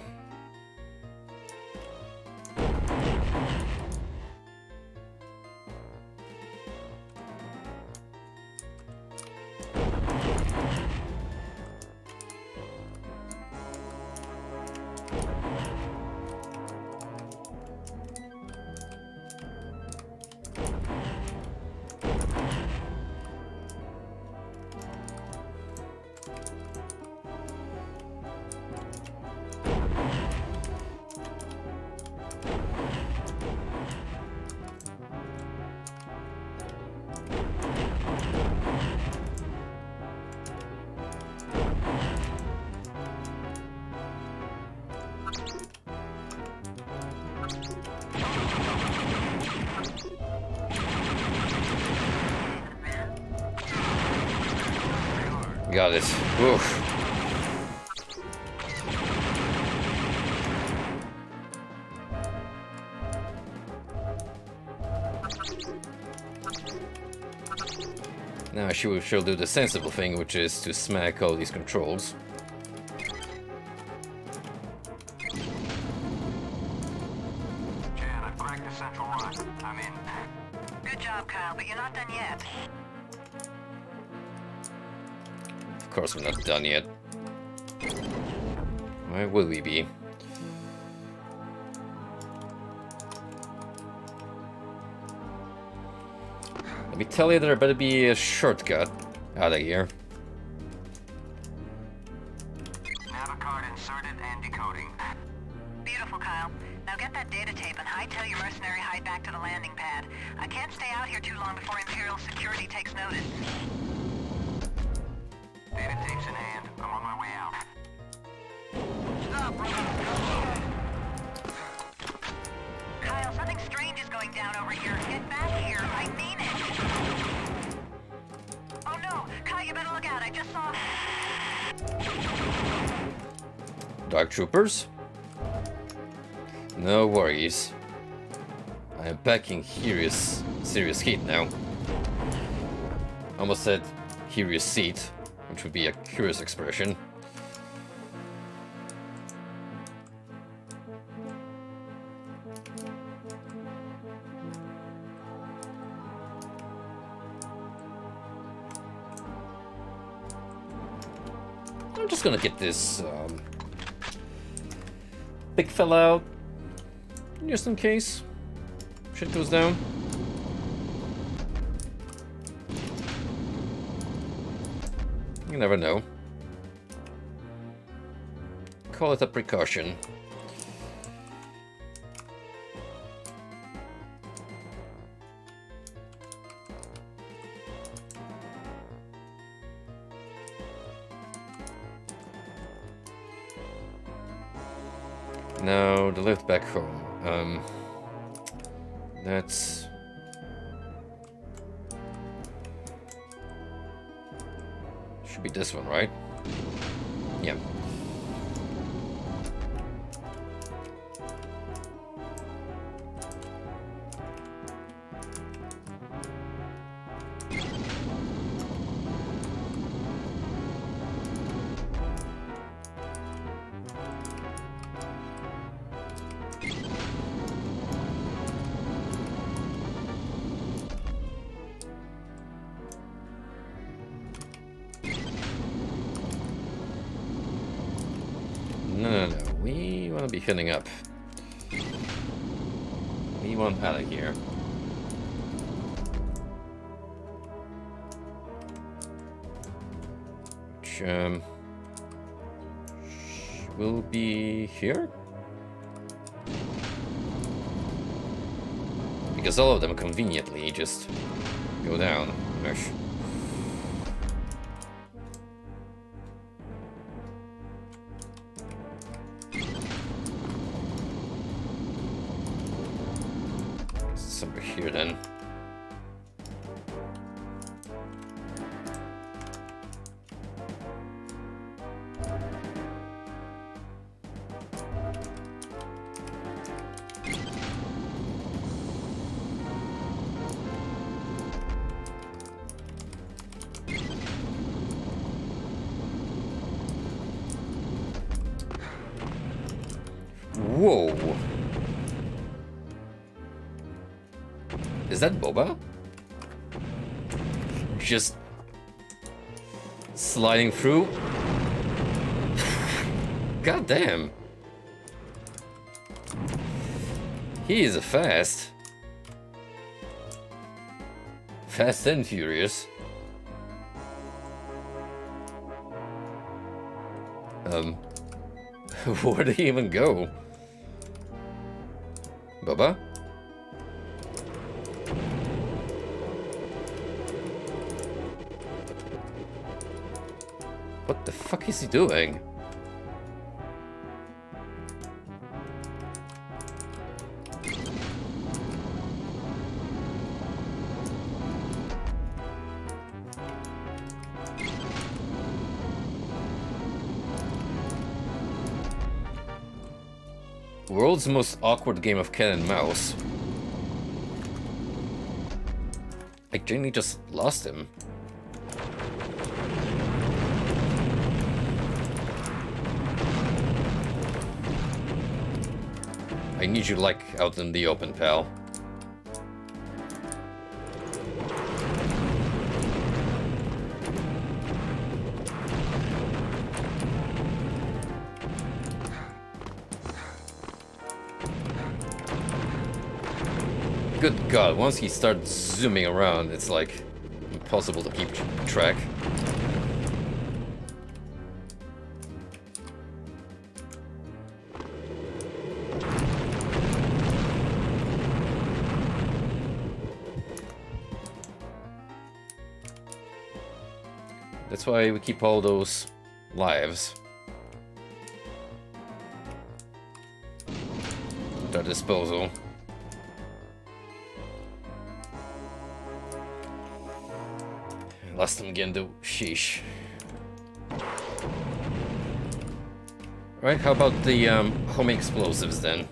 Got it. Oof. Now she'll do the sensible thing, which is to smack all these controls. Jan, I've cracked the central run. I'm in. Good job, Kyle, but you're not done yet. Of course we're not done yet. Why would we be? Let me tell you, there better be a shortcut out of here. Navicard inserted and decoding. Beautiful, Kyle. Now get that data tape and hightail your mercenary hide back to the landing pad. I can't stay out here too long before Imperial security takes notice. Data tapes in hand. I'm on my way out. Stop, brother! Kyle, something strange is going down over here. Get back here. I mean it. Oh no! Kyle, you better look out. I just saw... Dark Troopers? No worries. I am packing serious heat now. Almost said serious seat, which would be a curious expression. I'm just gonna get this big fella out, just in case shit goes down. You never know. Call it a precaution. Now, the lift back home. That's... should be this one, right? Yeah. No. We want to be heading up. We want out of here. Which, will be here? Because all of them conveniently just go down. Gosh. It's over here then. Whoa! Is that Boba? Just sliding through? God damn! He is fast. Fast and furious. Where did he even go? Boba? What the fuck is he doing? World's most awkward game of cat and mouse. I genuinely just lost him. I need you like out in the open, pal. Good God, once he starts zooming around, it's like impossible to keep track. That's why we keep all those lives at our disposal. Lost him again though. Sheesh. Right, how about the homing explosives then?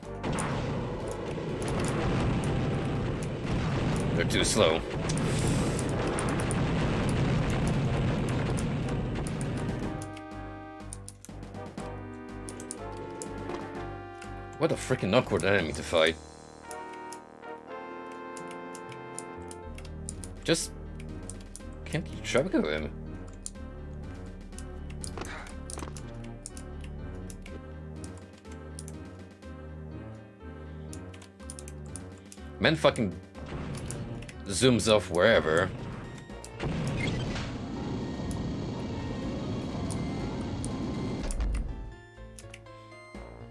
They're too slow. What a freaking awkward enemy to fight. Just can't keep track of him. Man fucking zooms off wherever.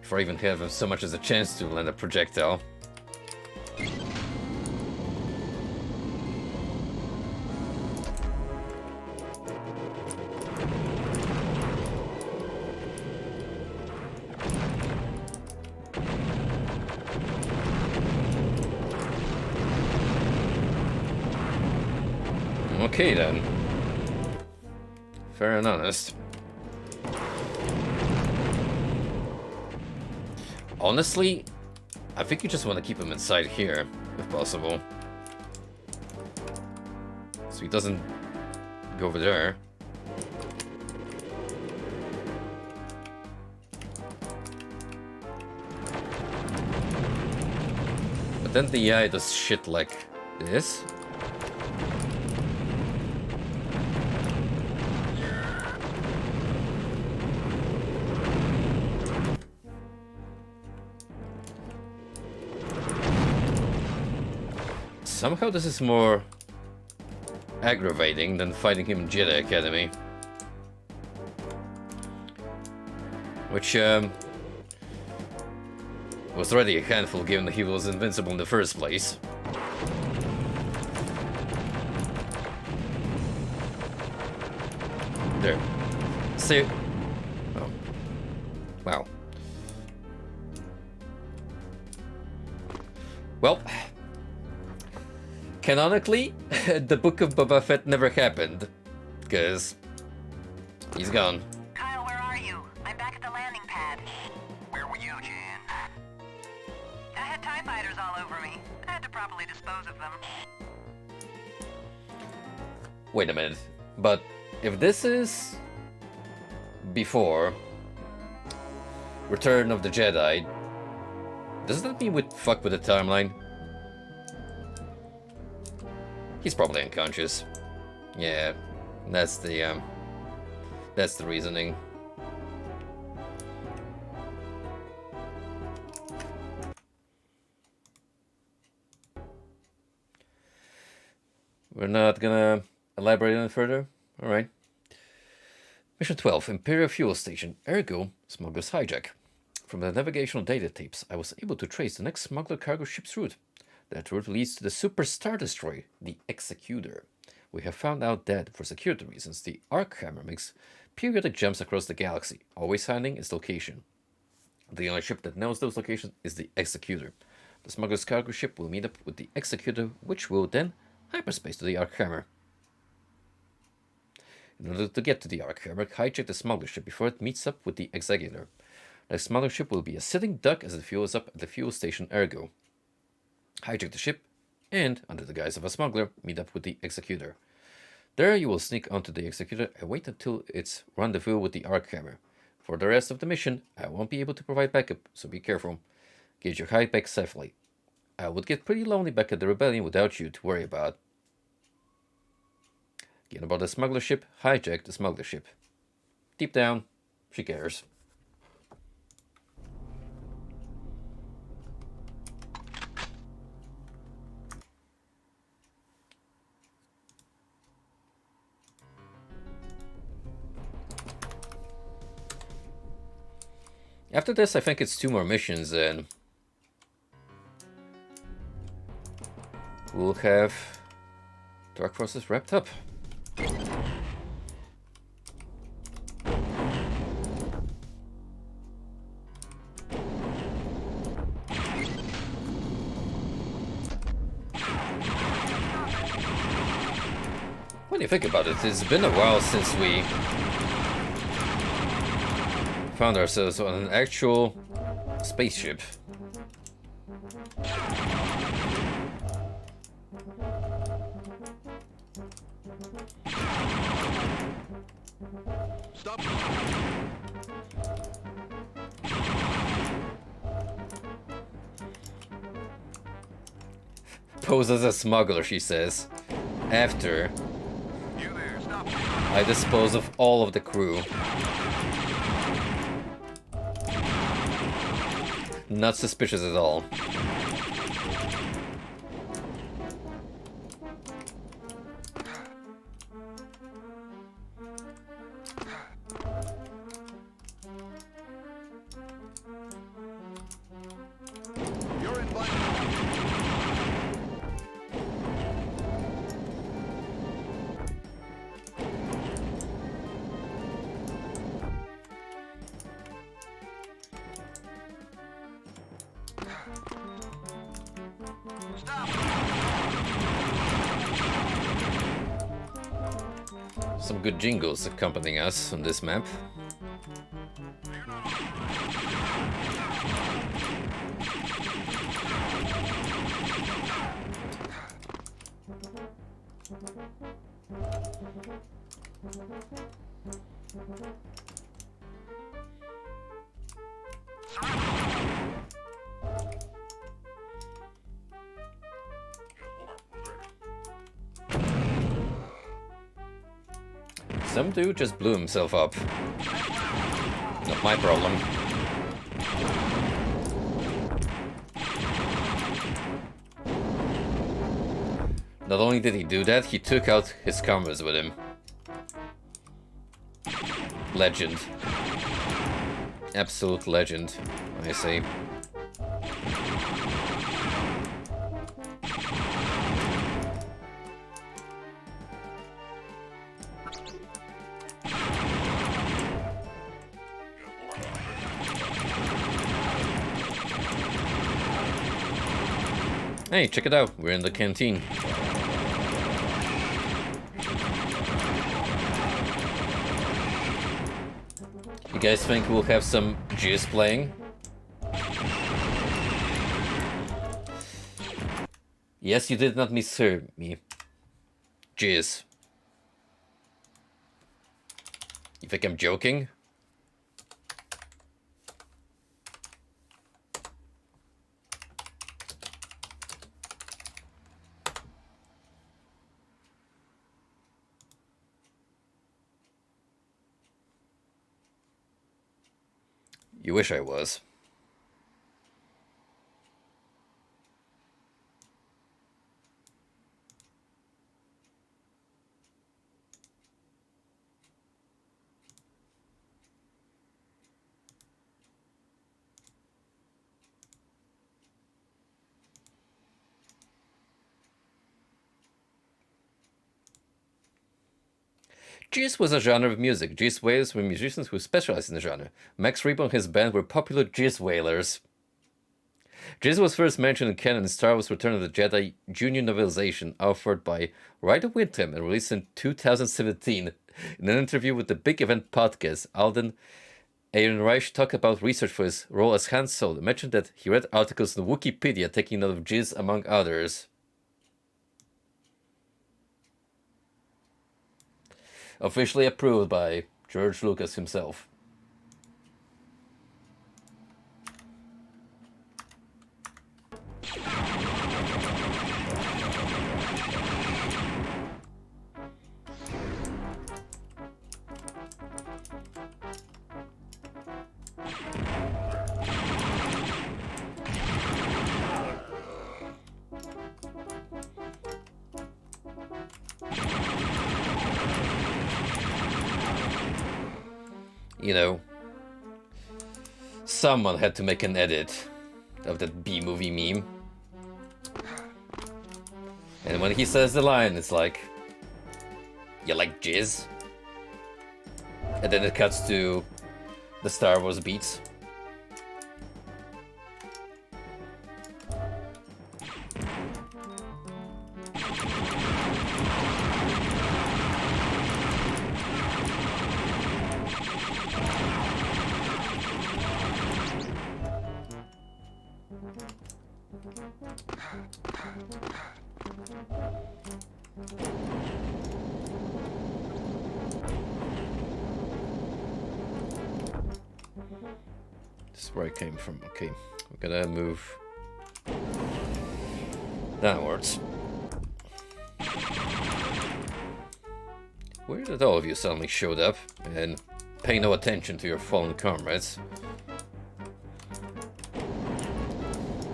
Before I even have so much as a chance to land a projectile. Okay then. Fair and honest. Honestly, I think you just want to keep him inside here, if possible. So he doesn't go over there. But then the AI does shit like this. Somehow this is more aggravating than fighting him in Jedi Academy. Which, was already a handful given that he was invincible in the first place. there. See? Oh. Wow. Well, canonically, the Book of Boba Fett never happened, because he's gone. Kyle, where are you? I'm back at the landing pad. Where were you, Jan? I had TIE fighters all over me. I had to properly dispose of them. Wait a minute, but if this is before Return of the Jedi, does that mean we fuck with the timeline? He's probably unconscious. Yeah, that's the reasoning. We're not gonna elaborate on it further? Alright. Mission 12, Imperial Fuel Station, ergo, Smuggler's Hijack. From the navigational data tapes, I was able to trace the next smuggler cargo ship's route. That route leads to the Super Star Destroyer, the Executor. We have found out that, for security reasons, the Archammer makes periodic jumps across the galaxy, always hiding its location. The only ship that knows those locations is the Executor. The smuggler's cargo ship will meet up with the Executor, which will then hyperspace to the Archammer. In order to get to the Archammer, hijack the smuggler ship before it meets up with the Executor. The smuggler ship will be a sitting duck as it fuels up at the fuel station ergo. Hijack the ship, and, under the guise of a smuggler, meet up with the Executor. There you will sneak onto the Executor and wait until its rendezvous with the Archammer. For the rest of the mission, I won't be able to provide backup, so be careful. Get your hide back safely. I would get pretty lonely back at the Rebellion without you to worry about. Get aboard the smuggler ship, hijack the smuggler ship. Deep down, she cares. After this, I think it's 2 more missions, and we'll have Dark Forces wrapped up. When you think about it, it's been a while since we found ourselves on an actual spaceship. Stop! Pose as a smuggler, she says. After You there, stop! I dispose of all of the crew. Not suspicious at all. You're invited. Stop! Some good jingles accompanying us on this map. Some dude just blew himself up. Not my problem. Not only did he do that, he took out his comrades with him. Legend. Absolute legend, I say. Hey, check it out. We're in the canteen. You guys think we'll have some jizz playing? Yes, you did not mishear me. Jizz. You think I'm joking? You wish I was. Jizz was a genre of music. Jizz wailers were musicians who specialized in the genre. Max Rebo and his band were popular jizz wailers. Jizz was first mentioned in canon in Star Wars Return of the Jedi Junior novelization, authored by Ryder Windham and released in 2017. In an interview with the Big Event podcast, Alden Ehrenreich talked about research for his role as Han Solo and mentioned that he read articles on Wikipedia taking note of jizz among others. Officially approved by George Lucas himself. You know, someone had to make an edit of that B-movie meme. And when he says the line, it's like, you like jizz? And then it cuts to the Star Wars beats. This is where I came from. Okay, we're gonna move downwards. Weird that all of you suddenly showed up and pay no attention to your fallen comrades.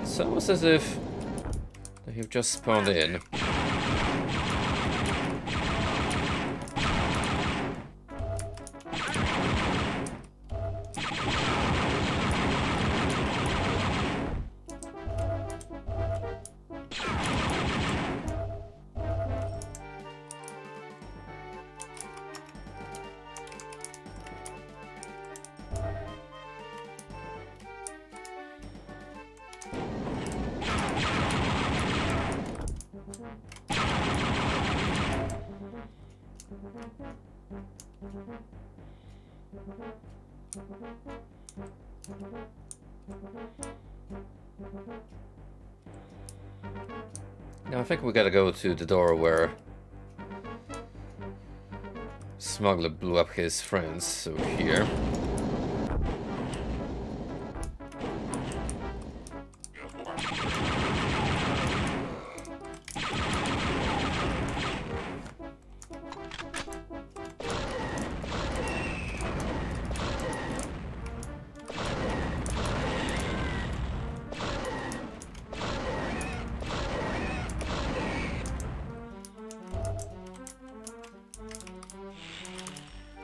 It's almost as if you've just spawned in. Now I think we gotta go to the door where Smuggler blew up his friends, so here.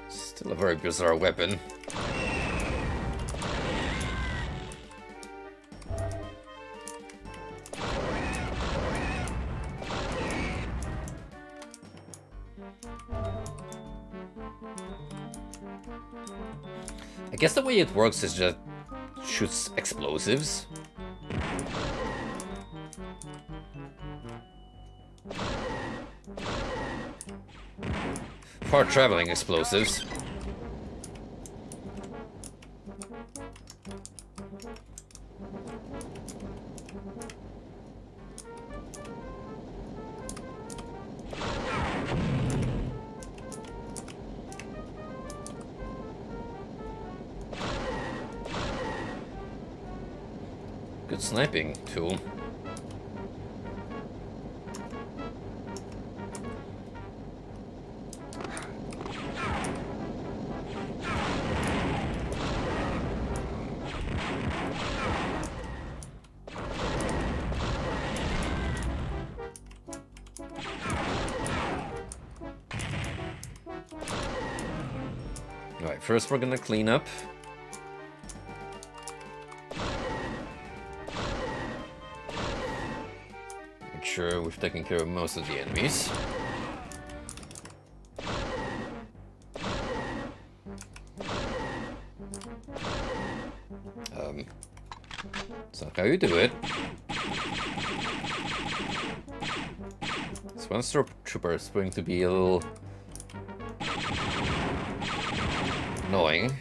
Still a very bizarre weapon. I guess the way it works is just shoots explosives. far traveling explosives. Good sniping tool. Alright, first we're gonna clean up. Make sure we've taken care of most of the enemies. That's not how you do it. This one stormtrooper is going to be a little annoying.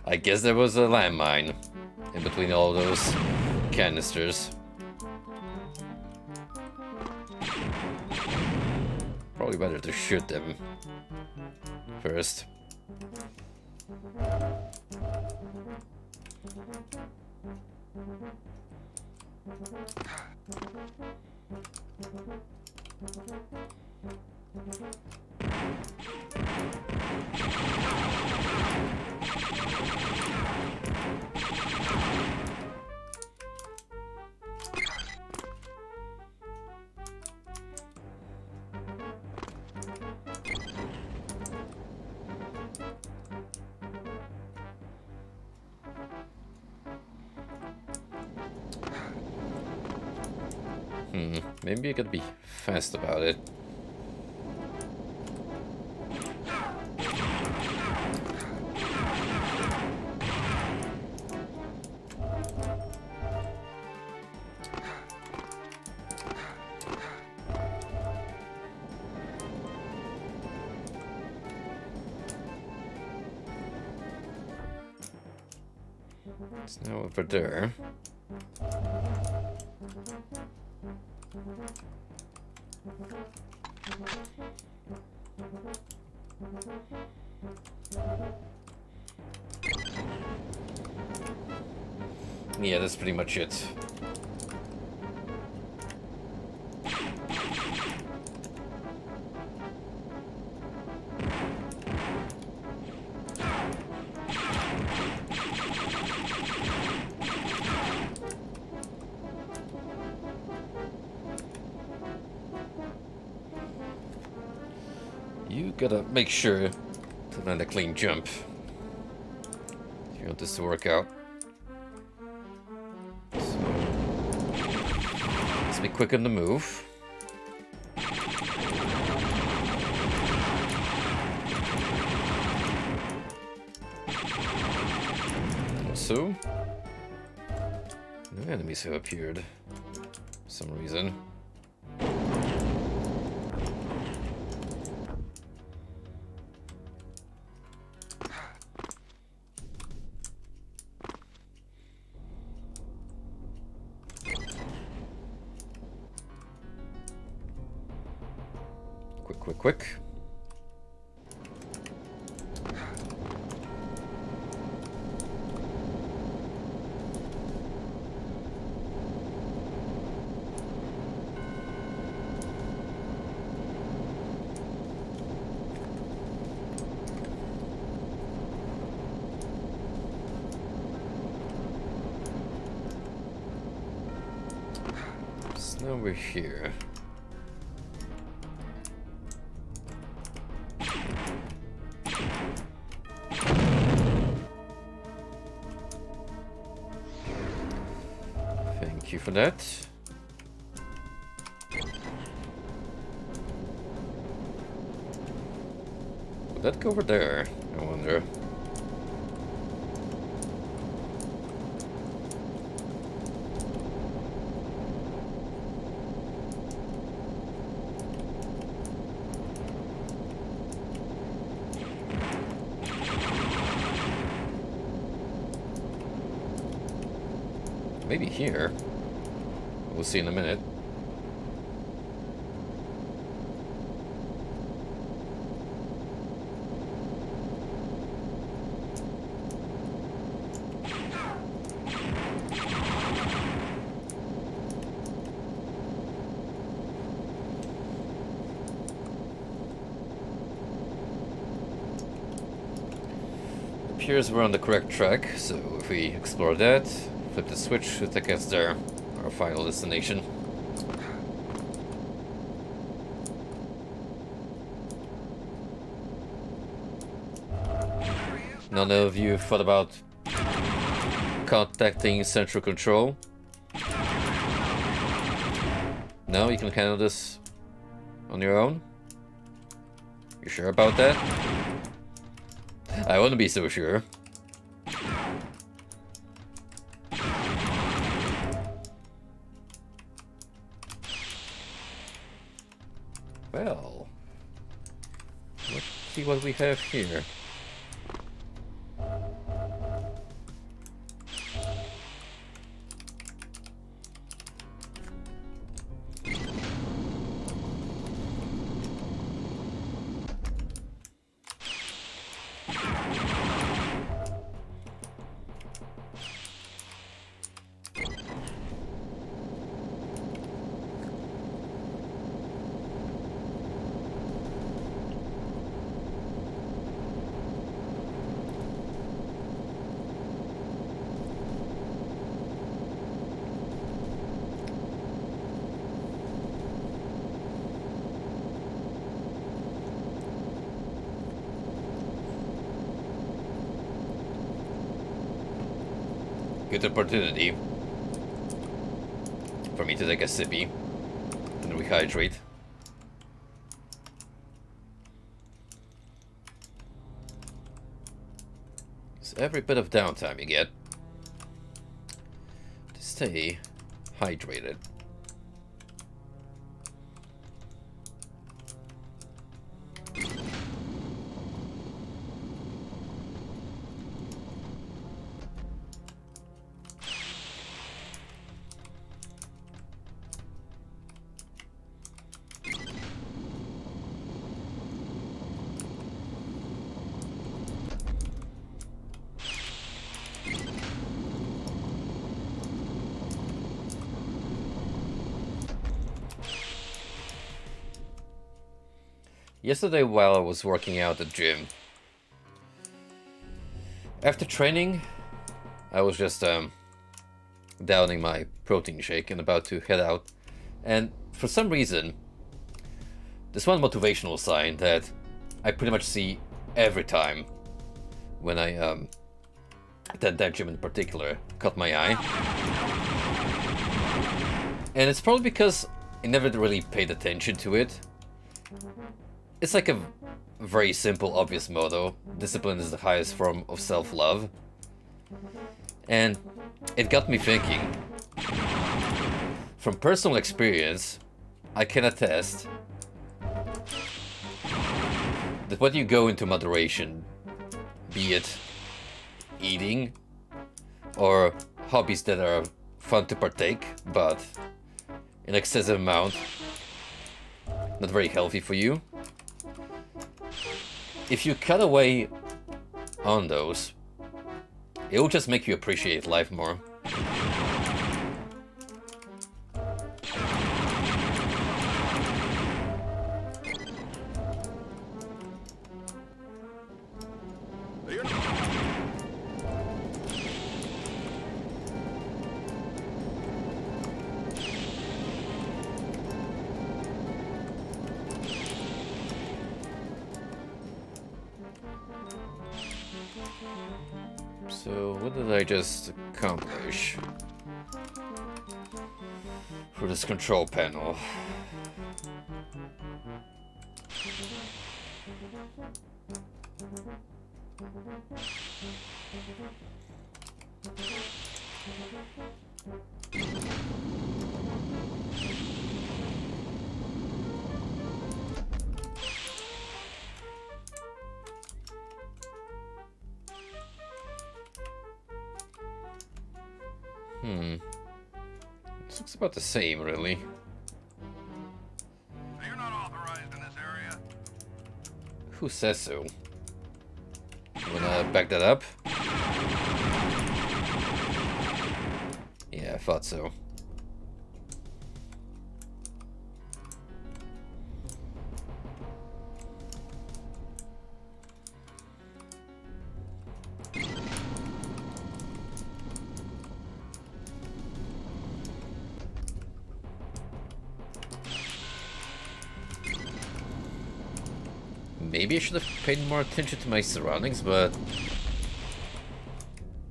I guess there was a landmine in between all those canisters. Probably better to shoot them first. Maybe I could be fast about it. It's now over there. Yeah, that's pretty much it. You gotta make sure to land a clean jump if you want this to work out. So, let's be quick on the move. Also, new enemies have appeared for some reason. Quick. So now we're here. Thank you for that. Would that go over there? I wonder. Maybe here. We'll see in a minute. Appears we're on the correct track, so if we explore that, flip the switch to take us there, our final destination. None of you thought about contacting Central Control? No, you can handle this on your own? You sure about that? I wouldn't be so sure. Well, let's see what we have here. Good opportunity for me to take a sippy and rehydrate. It's every bit of downtime you get to stay hydrated. Yesterday while I was working out at the gym, after training, I was just downing my protein shake and about to head out, and for some reason, this one motivational sign that I pretty much see every time when I that gym in particular caught my eye, and it's probably because I never really paid attention to it. It's like a very simple, obvious motto. Discipline is the highest form of self-love. And it got me thinking. From personal experience, I can attest that when you go into moderation, be it eating or hobbies that are fun to partake, but in excessive amount, not very healthy for you. If you cut away on those, it will just make you appreciate life more. what did I just accomplish? For this control panel. This looks about the same, really. You're not authorized in this area. Who says so? You wanna back that up? Yeah, I thought so. Maybe I should have paid more attention to my surroundings, but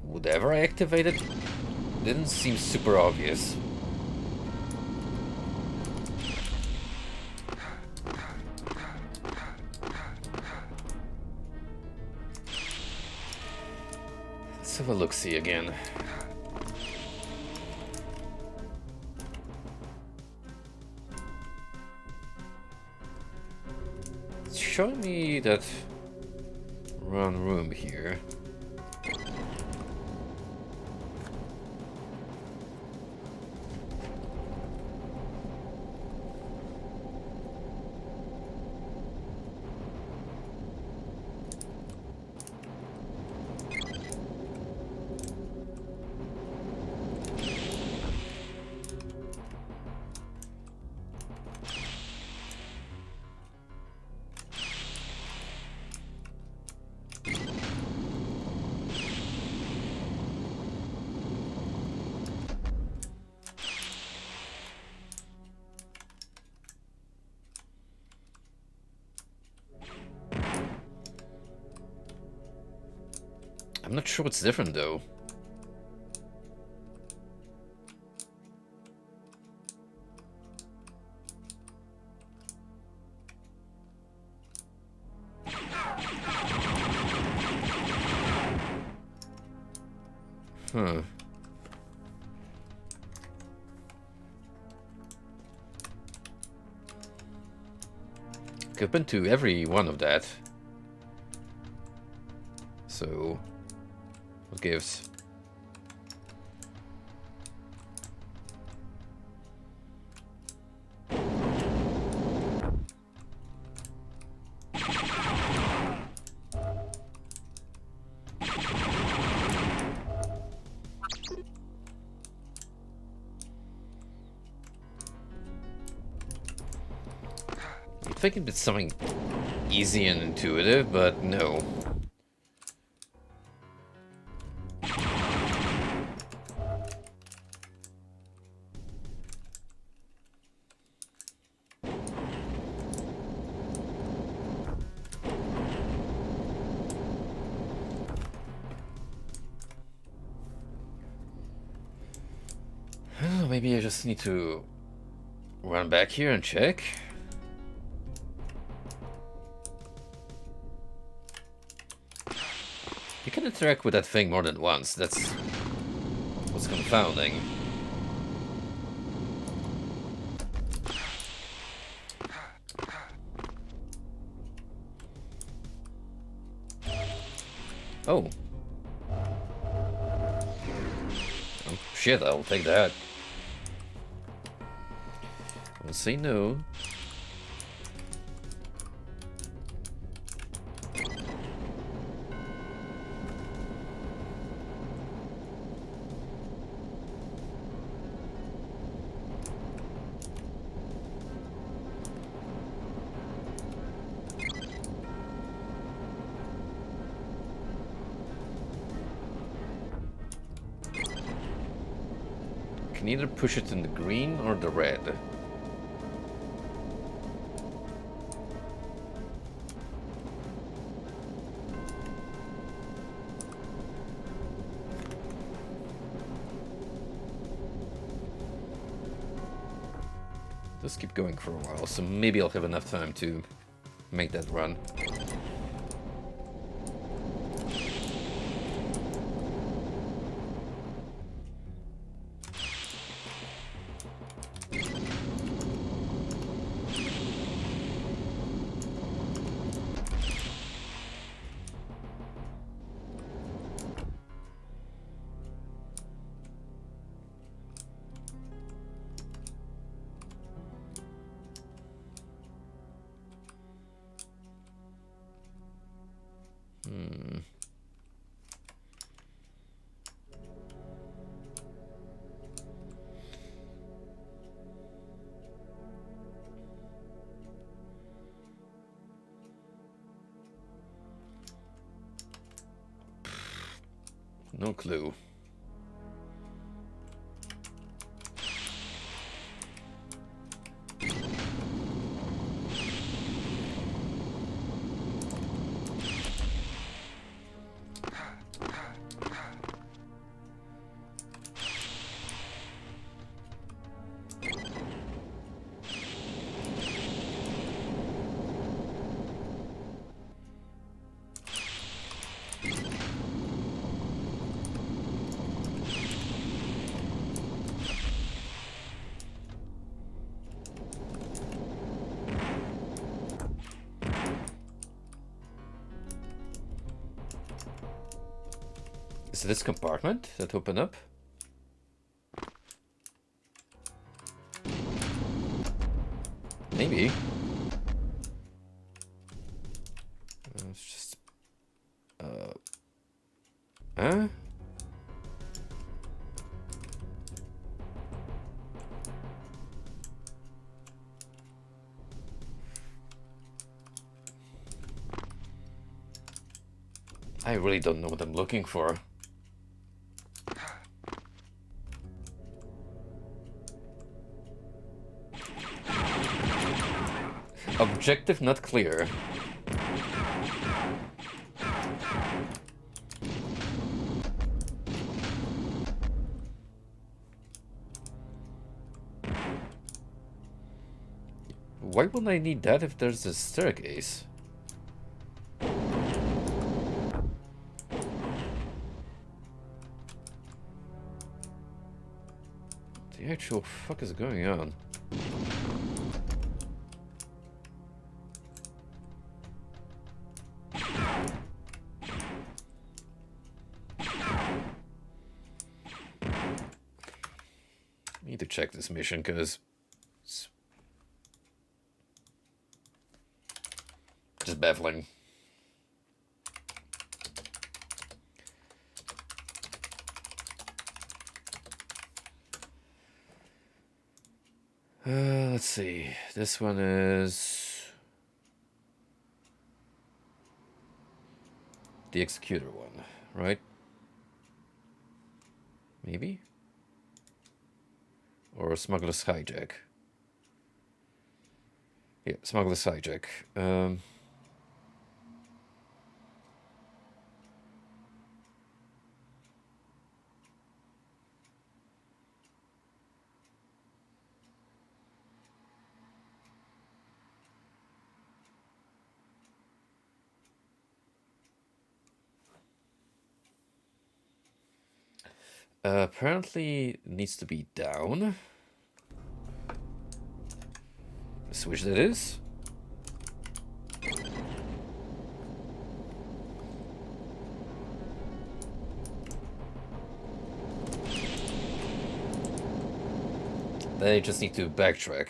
whatever I activated didn't seem super obvious. Let's have a look-see again. Showing me that run room here. I'm not sure what's different though. Huh. I've been to every one of that. So what gives? I'm thinking it's something easy and intuitive, but no. Maybe I just need to run back here and check. You can interact with that thing more than once. That's what's confounding. Oh. Oh shit, I'll take that. I'll say no. Can either push it in the green or the red. Let's keep going for a while, so maybe I'll have enough time to make that run. No clue. Is this compartment that opened up? Maybe. It's just... Huh? I really don't know what I'm looking for. Objective not clear. Why would I need that if there's a staircase? The actual fuck is going on? Need to check this mission because it's just baffling. Let's see. This one is the executor one, right? Maybe? Or Smuggler's Hijack. Yeah, Smuggler's Hijack. Apparently it needs to be down. The switch that is. They just need to backtrack.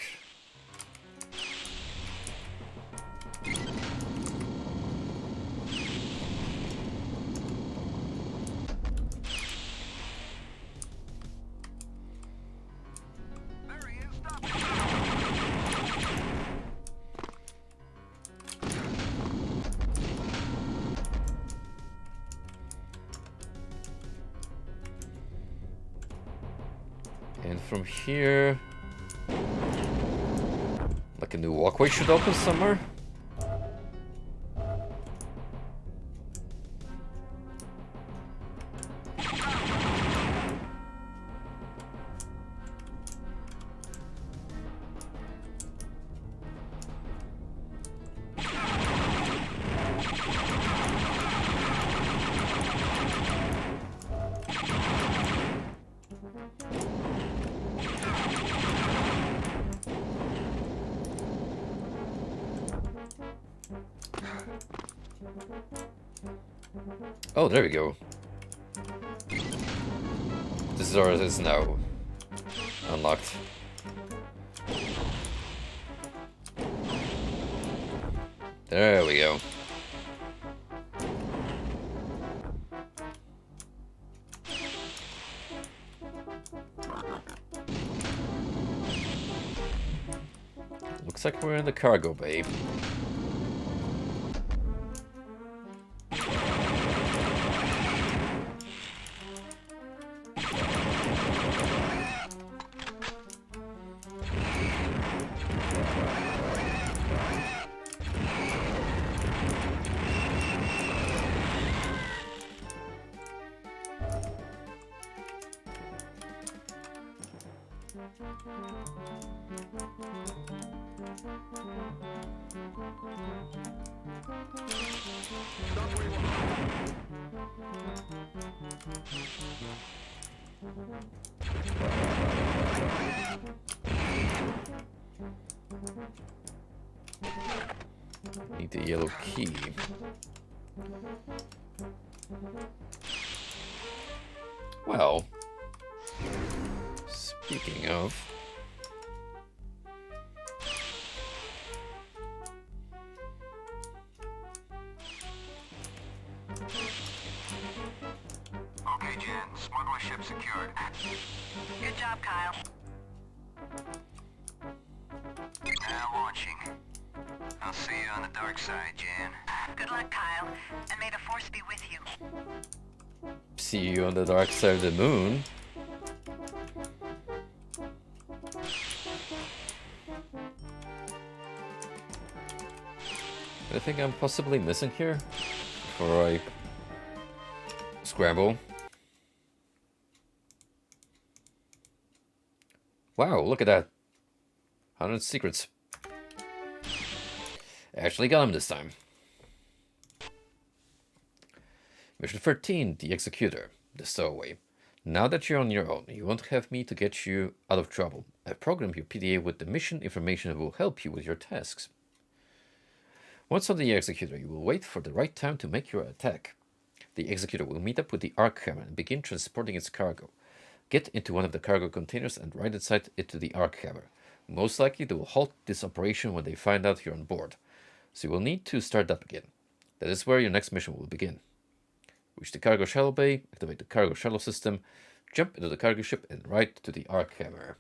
And from here, like a new walkway should open somewhere. Oh, there we go. This door is now unlocked. There we go. Looks like we're in the cargo bay. Need the yellow key. Well, speaking of, Okay, Jen. Smuggler ship secured. Good job, Kyle. Now launching. I'll see you on the dark side, Jan. Good luck, Kyle, and may the force be with you. see you on the dark side of the moon. Anything I'm possibly missing here before I scramble? Wow, look at that. 100 secrets. Actually got him this time. Mission 13, The Executor, The Stowaway. Now that you're on your own, you won't have me to get you out of trouble. I've programmed your PDA with the mission information that will help you with your tasks. Once on the Executor, you will wait for the right time to make your attack. The Executor will meet up with the Ark Hammer and begin transporting its cargo. Get into one of the cargo containers and ride inside it to the Ark Hammer. Most likely they will halt this operation when they find out you're on board. So you will need to start up again. That is where your next mission will begin. Reach the cargo shuttle bay, activate the cargo shuttle system, jump into the cargo ship and ride to the Ark Hammer.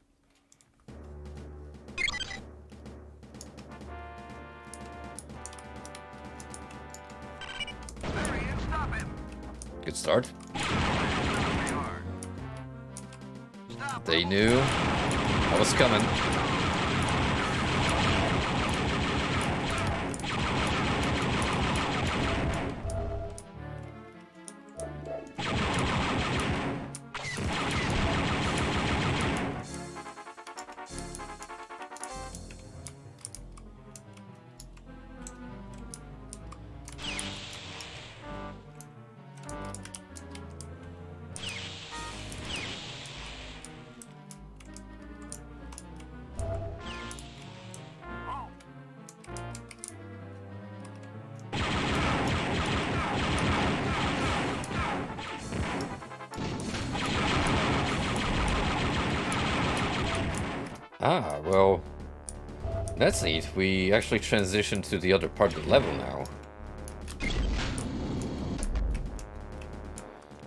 Hurry and stop him! Good start. They are. Stop! They knew I was coming. Ah, well, that's neat. We actually transitioned to the other part of the level now.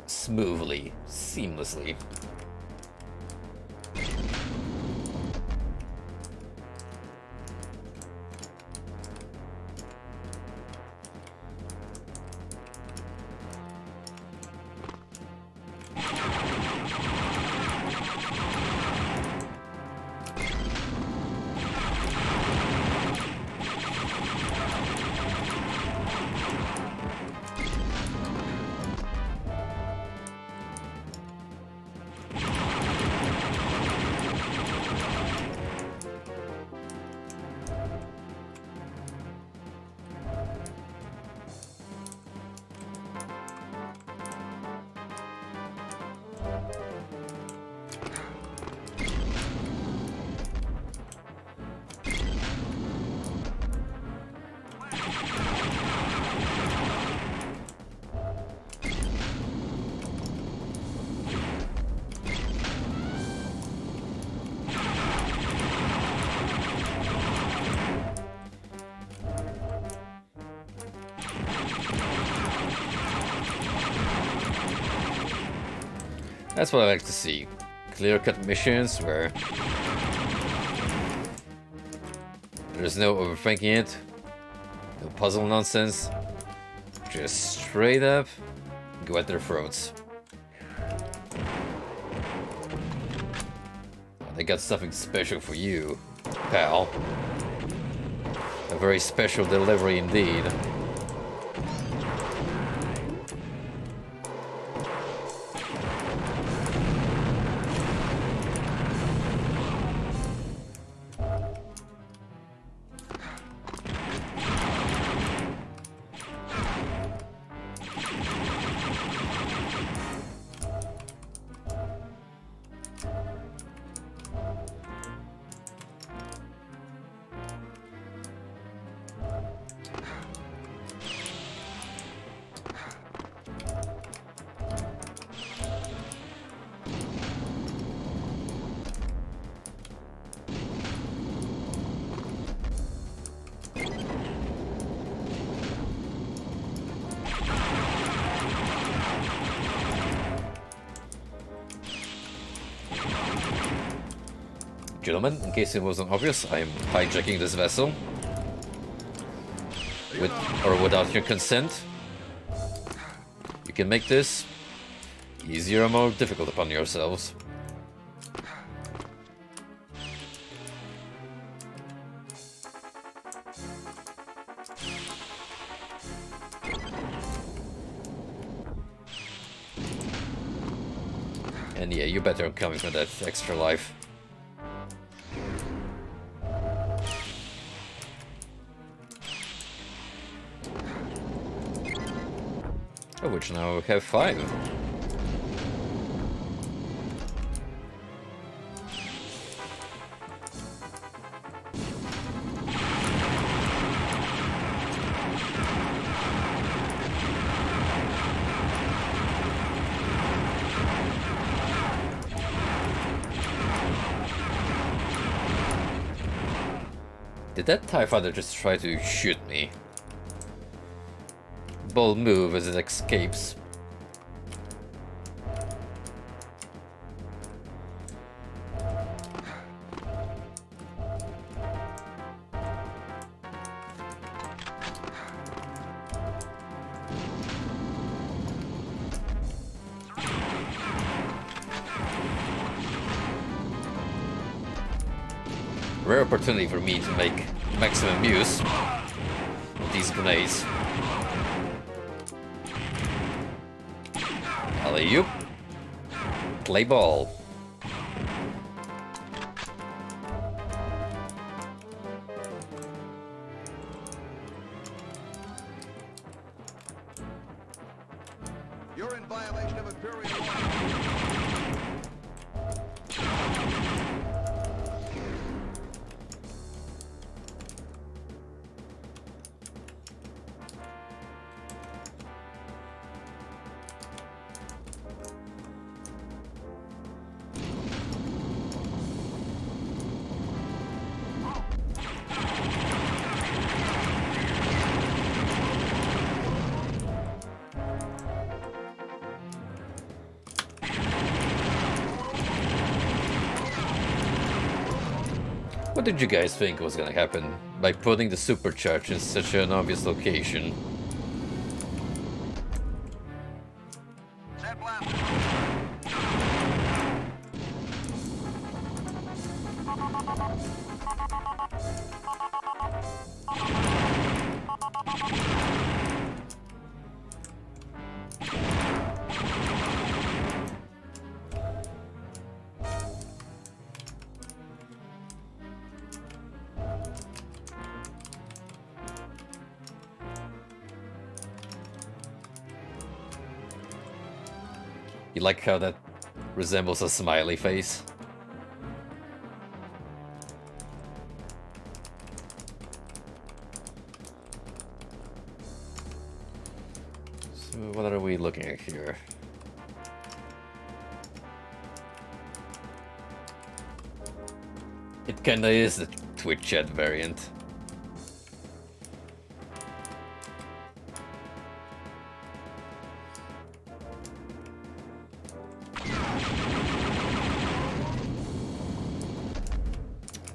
Smoothly, seamlessly. That's what I like to see. Clear-cut missions where there's no overthinking it, no puzzle nonsense, just straight up go at their throats. They got something special for you, pal. A very special delivery indeed. Gentlemen, in case it wasn't obvious, I am hijacking this vessel. With or without your consent. You can make this easier or more difficult upon yourselves. And yeah, you better come for that extra life. Of which now we have 5. Did that TIE fighter just try to shoot me? Bold move as it escapes. Rare opportunity for me to make maximum use of these grenades. Alley-oop. Play ball. You're in violation of Imperial law. What did you guys think was gonna happen by putting the supercharge in such an obvious location? Set blast. You like how that resembles a smiley face? So what are we looking at here? It kinda is the Twitch chat variant.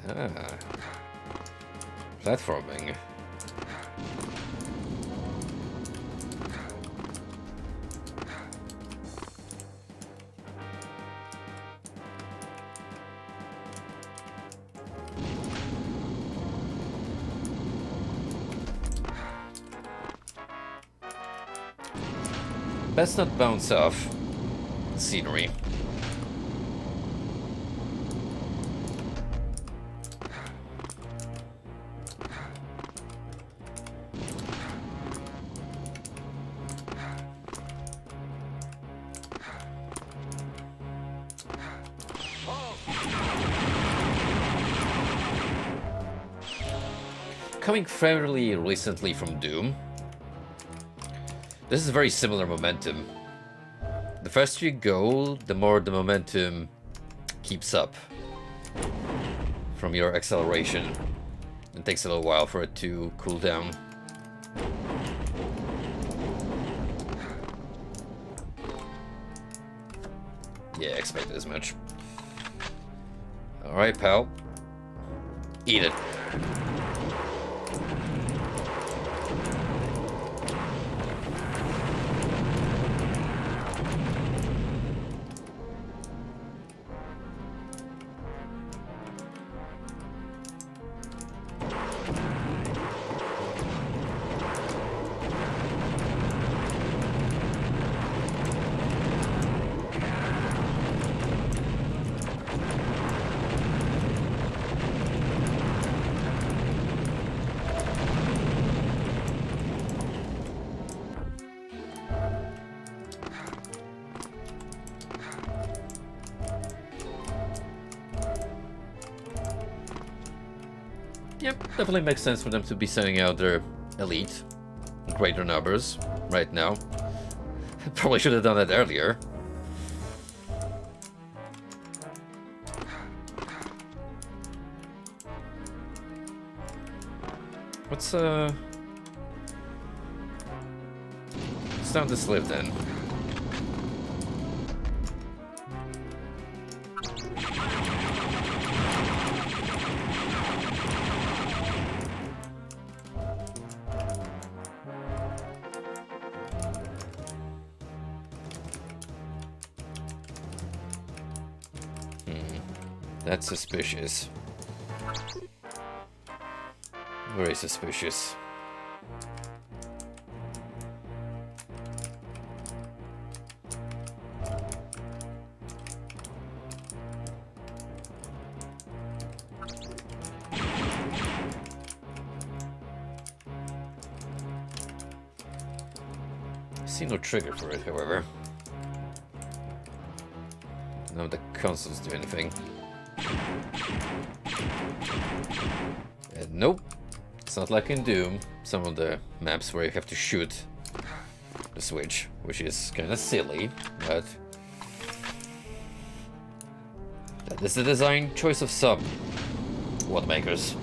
Ah. Platforming. Best not bounce off scenery. Coming fairly recently from Doom, this is very similar momentum. The faster you go, the more the momentum keeps up from your acceleration. It takes a little while for it to cool down. Yeah, expected as much. Alright, pal. Eat it. Yep, definitely makes sense for them to be sending out their elite in greater numbers right now. Probably should have done that earlier. What's down this live then? That's suspicious. Very suspicious. I see no trigger for it, however. None of the consoles do anything. And nope, it's not like in Doom, some of the maps where you have to shoot the switch, which is kind of silly, but that is the design choice of some WOD makers.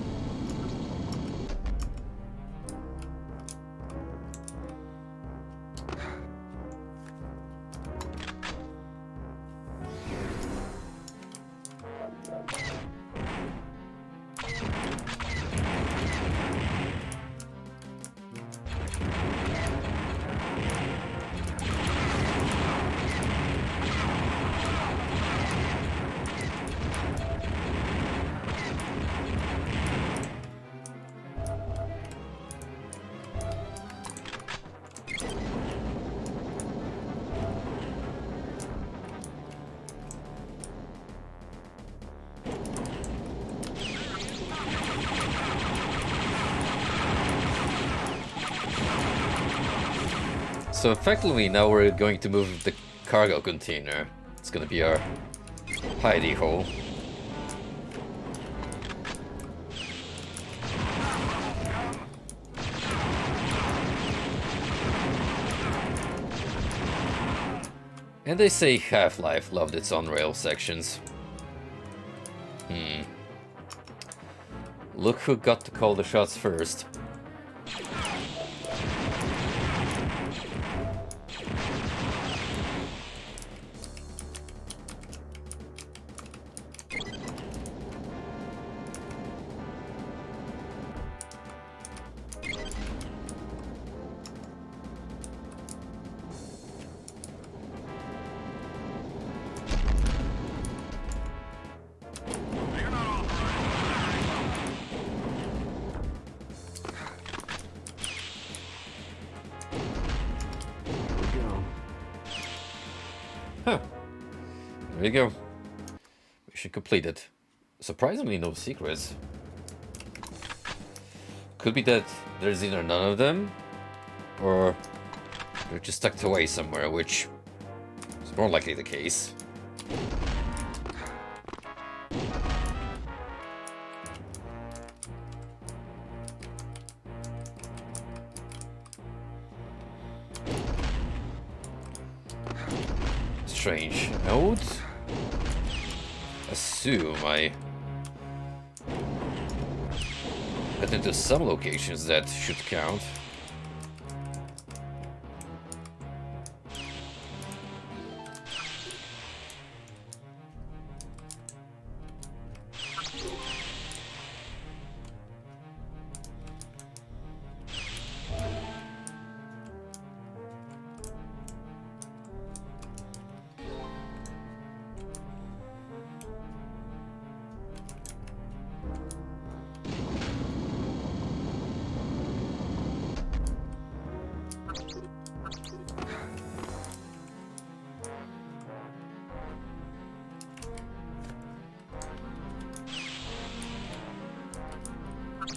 So effectively now we're going to move the cargo container. It's gonna be our hidey hole. And they say Half-Life loved its on-rail sections. Look who got to call the shots first. There you go. Mission completed. Surprisingly, no secrets. Could be that there's either none of them, or they're just tucked away somewhere, which is more likely the case. Strange. I would assume I got into some locations that should count.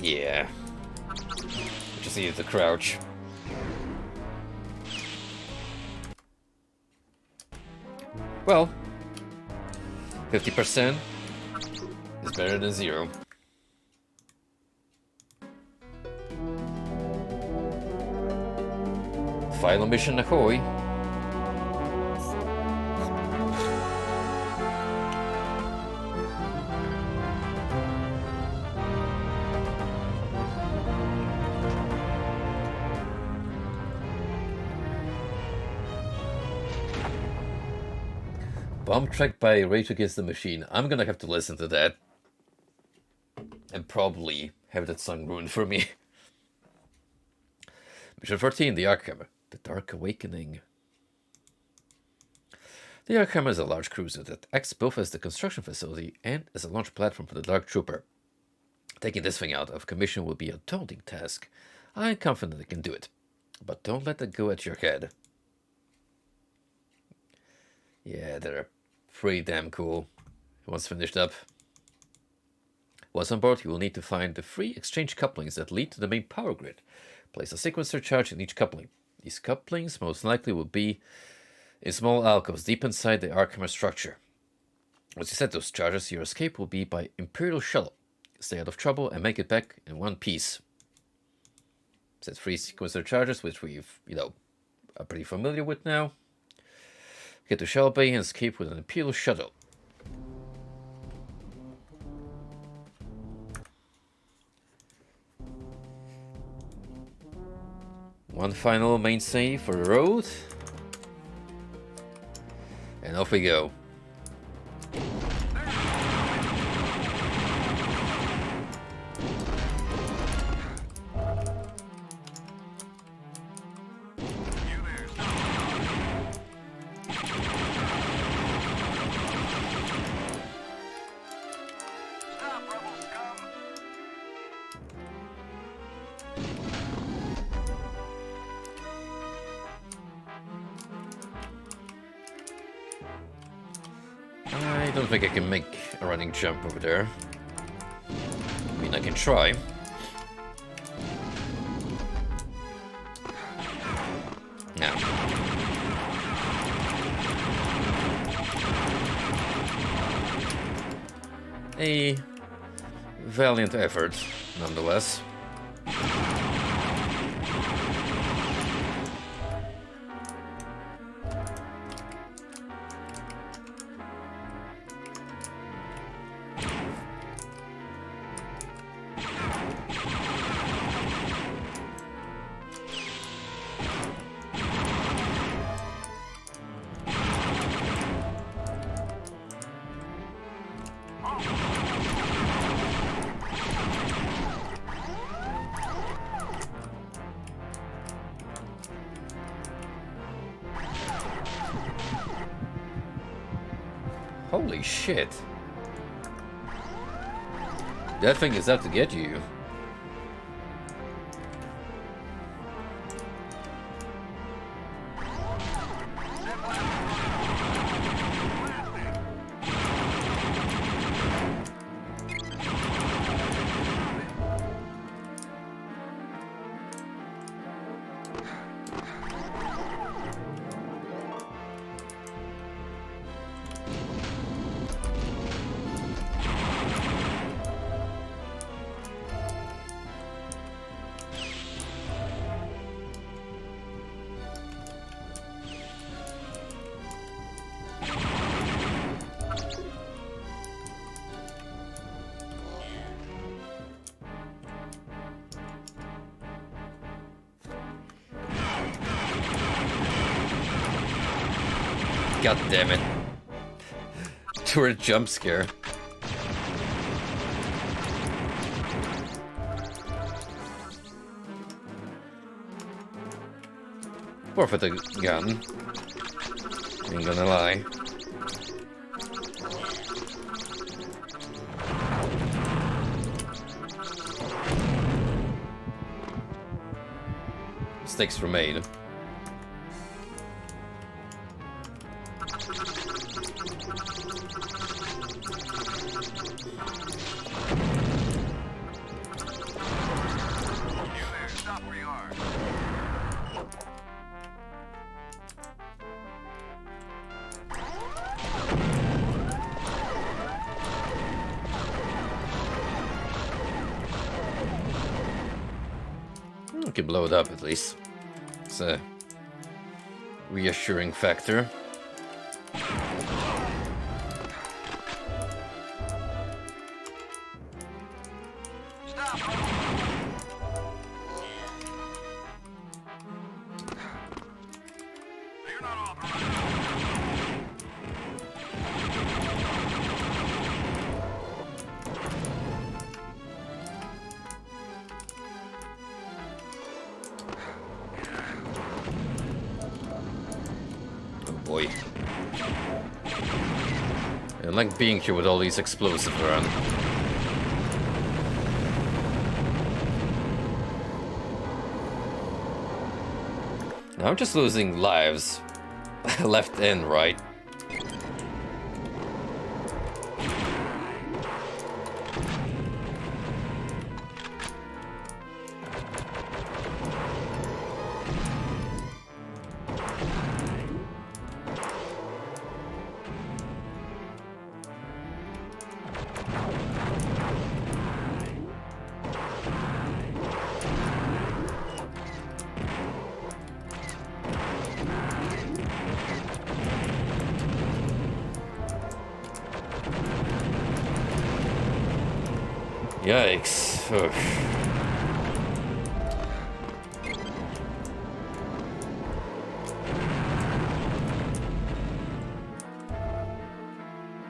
Yeah. Just needed to crouch. Well, 50% is better than 0. Final mission ahoy. Bomb track by Rage Against the Machine. I'm gonna have to listen to that. And probably have that song ruined for me. Mission 14, the Arkham. The Dark Awakening. The Arkham is a large cruiser that acts both as the construction facility and as a launch platform for the Dark Trooper. Taking this thing out of commission will be a daunting task. I'm confident I can do it. But don't let that go at your head. Yeah, they're pretty damn cool. Once finished up. Once on board, you will need to find the 3 exchange couplings that lead to the main power grid. Place a sequencer charge in each coupling. These couplings most likely will be in small alcoves deep inside the Arkham structure. Once you set those charges, your escape will be by Imperial Shuttle. Stay out of trouble and make it back in one piece. Set 3 sequencer charges, which we've, are pretty familiar with now. Get to Shell Bay and escape with an Imperial Shuttle. One final main save for the road. And off we go. I don't think I can make a running jump over there. I mean, I can try. No. A valiant effort, nonetheless. Holy shit. That thing is out to get you. God damn it. To a jump scare. Or for the gun. Ain't gonna lie. Mistakes were made. Stop where you are. We can blow it up at least. It's a reassuring factor. You're not authorized. Oh boy. I like being here with all these explosives around. Now I'm just losing lives. Left and right. Yikes. Ugh.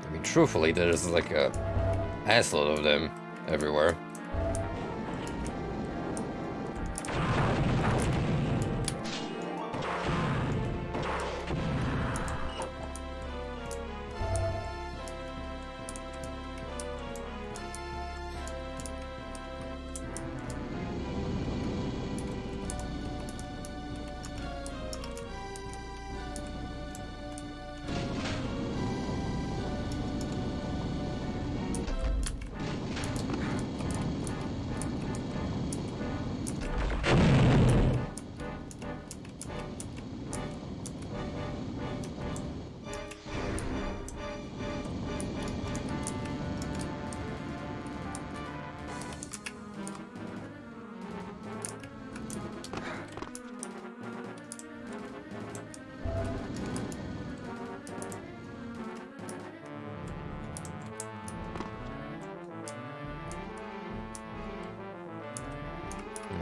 I mean, truthfully, there's like a assload of them everywhere.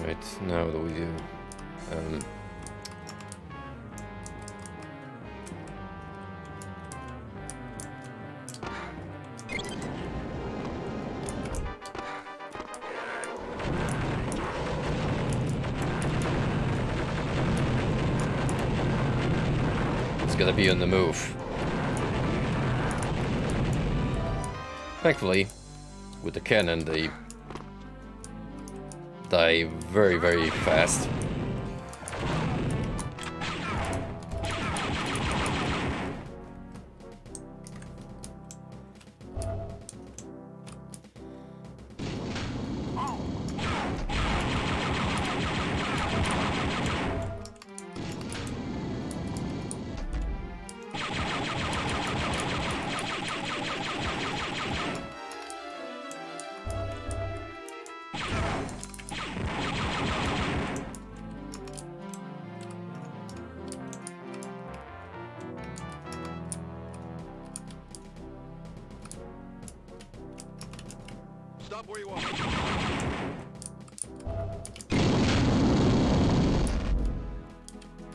Right, now what do we do? It's gonna be on the move. Thankfully, with the cannon, they die very, very fast. Stop where you are.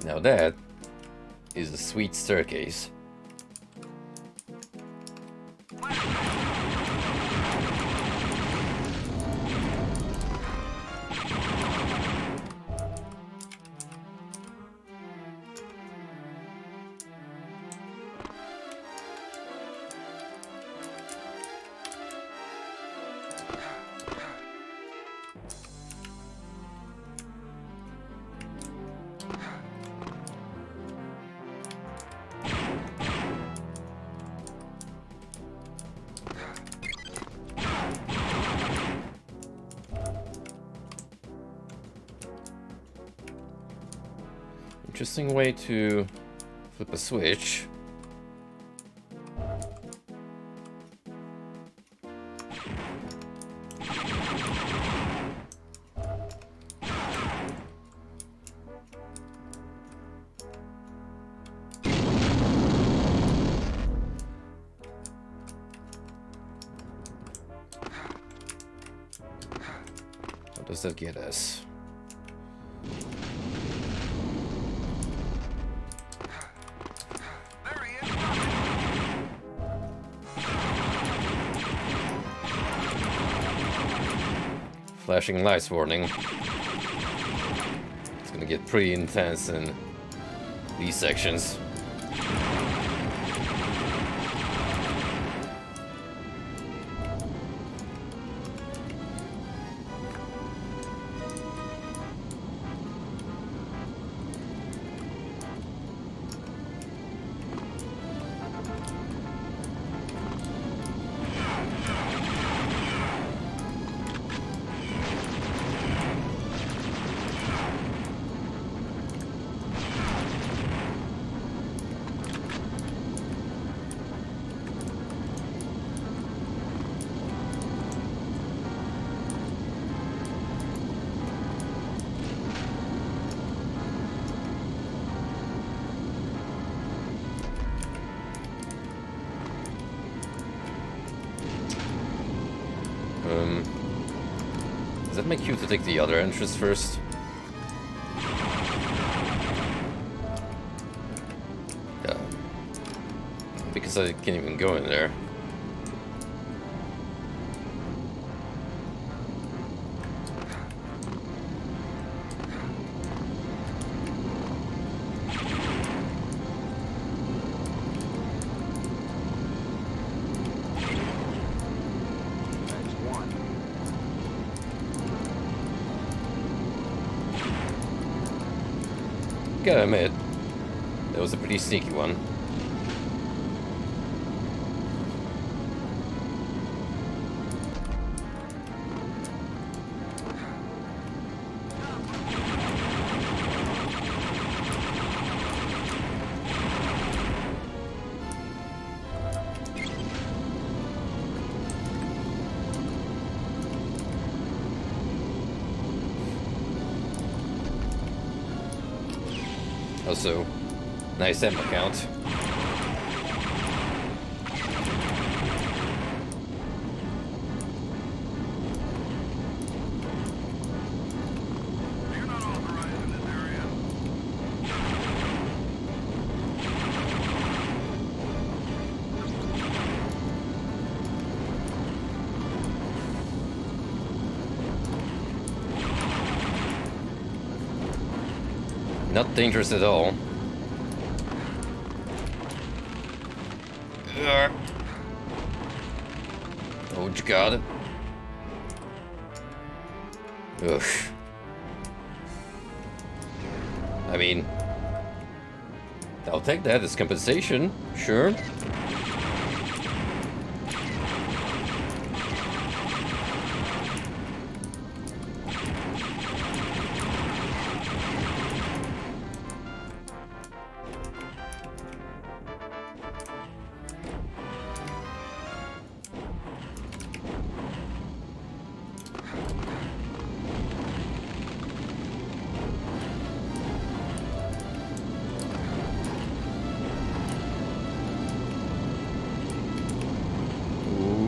Now that is a sweet staircase. Interesting way to flip a switch. What does that get us? There he is. Flashing lights warning. It's gonna get pretty intense in these sections. Does that make you to take the other entrance first? Yeah. Because I can't even go in there. That's one. Gotta admit, that was a pretty sneaky one. Also, nice ammo count. You're not authorized in this area. Not dangerous at all. Ugh. Oh, you got it. Ugh. I mean, I'll take that as compensation, sure.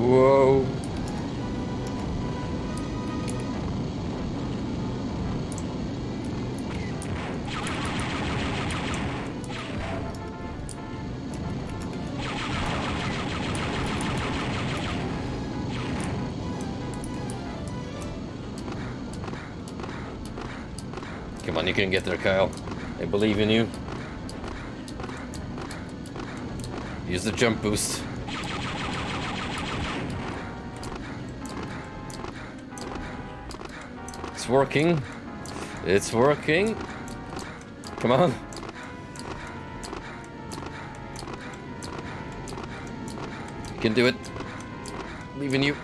Whoa. Come on, you can get there, Kyle. I believe in you. Use the jump boost. It's working. It's working. Come on. You can do it. Believe in you.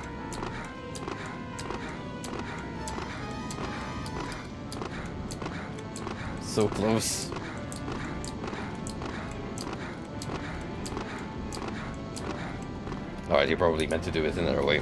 So close. Alright, he probably meant to do it another way.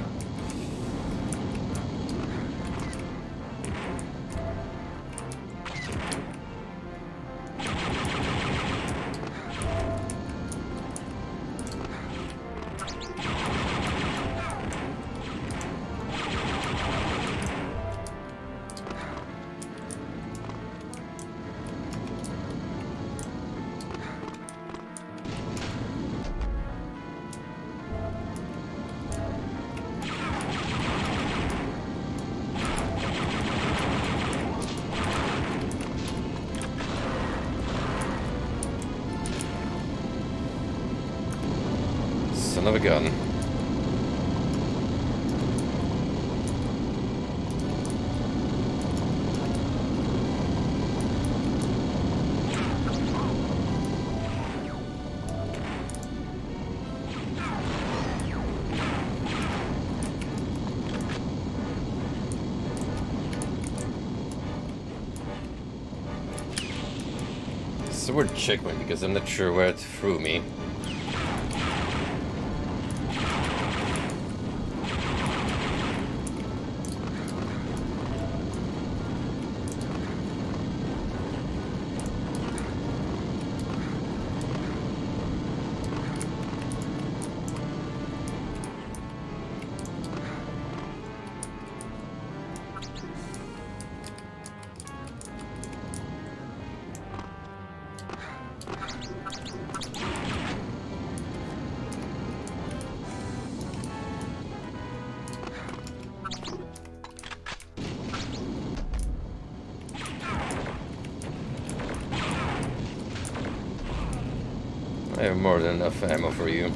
Son of a gun. It's the word checkpoint because I'm not sure where it threw me. I have more than enough ammo for you.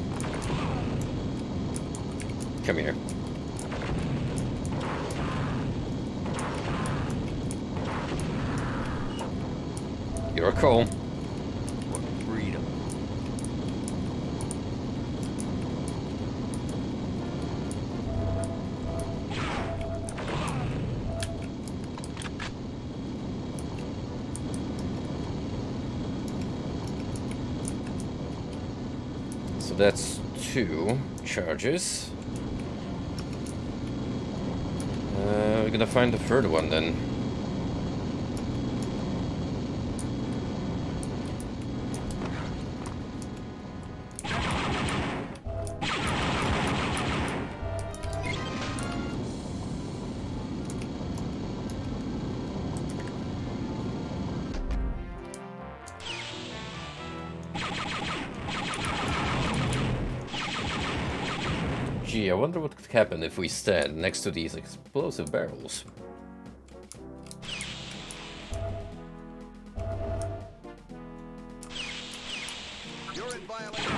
Come here. You're a call. What freedom. So that's 2 charges. We're gonna find the third one then. Gee, I wonder what could happen if we stand next to these explosive barrels. You're in violation.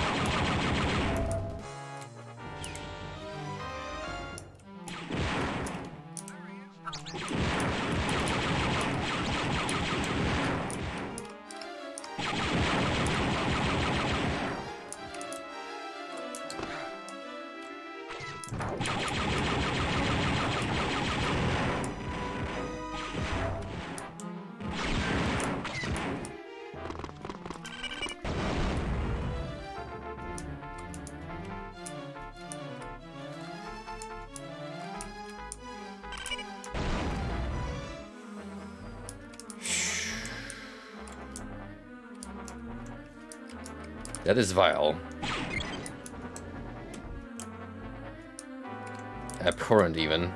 That is vile. Abhorrent even.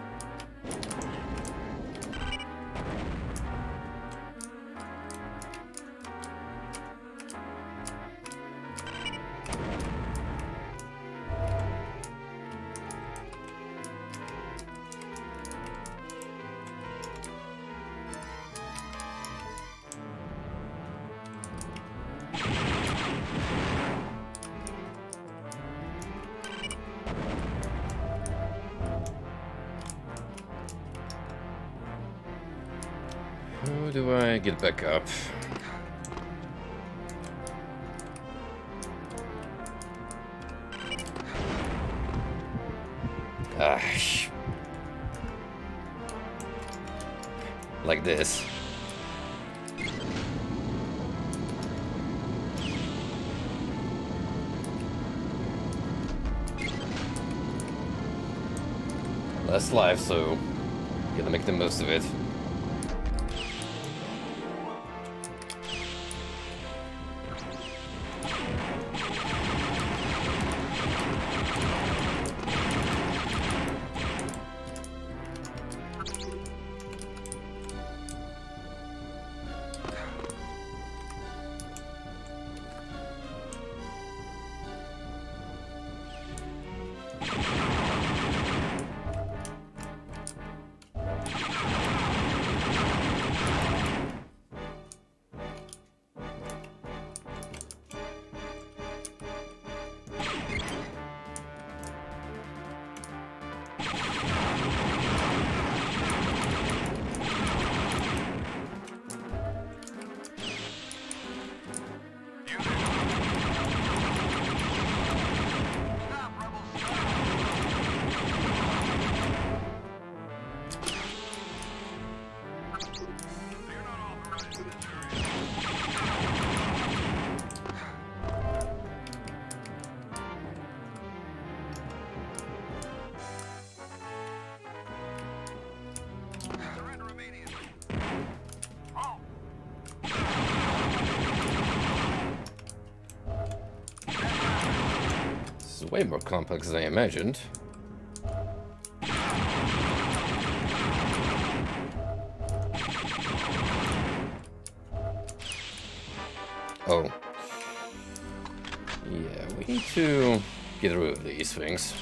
How do I get back up? Ah, like this. last life, so gotta make the most of it. This is way more complex than I imagined. Oh. Yeah, we need to get rid of these things.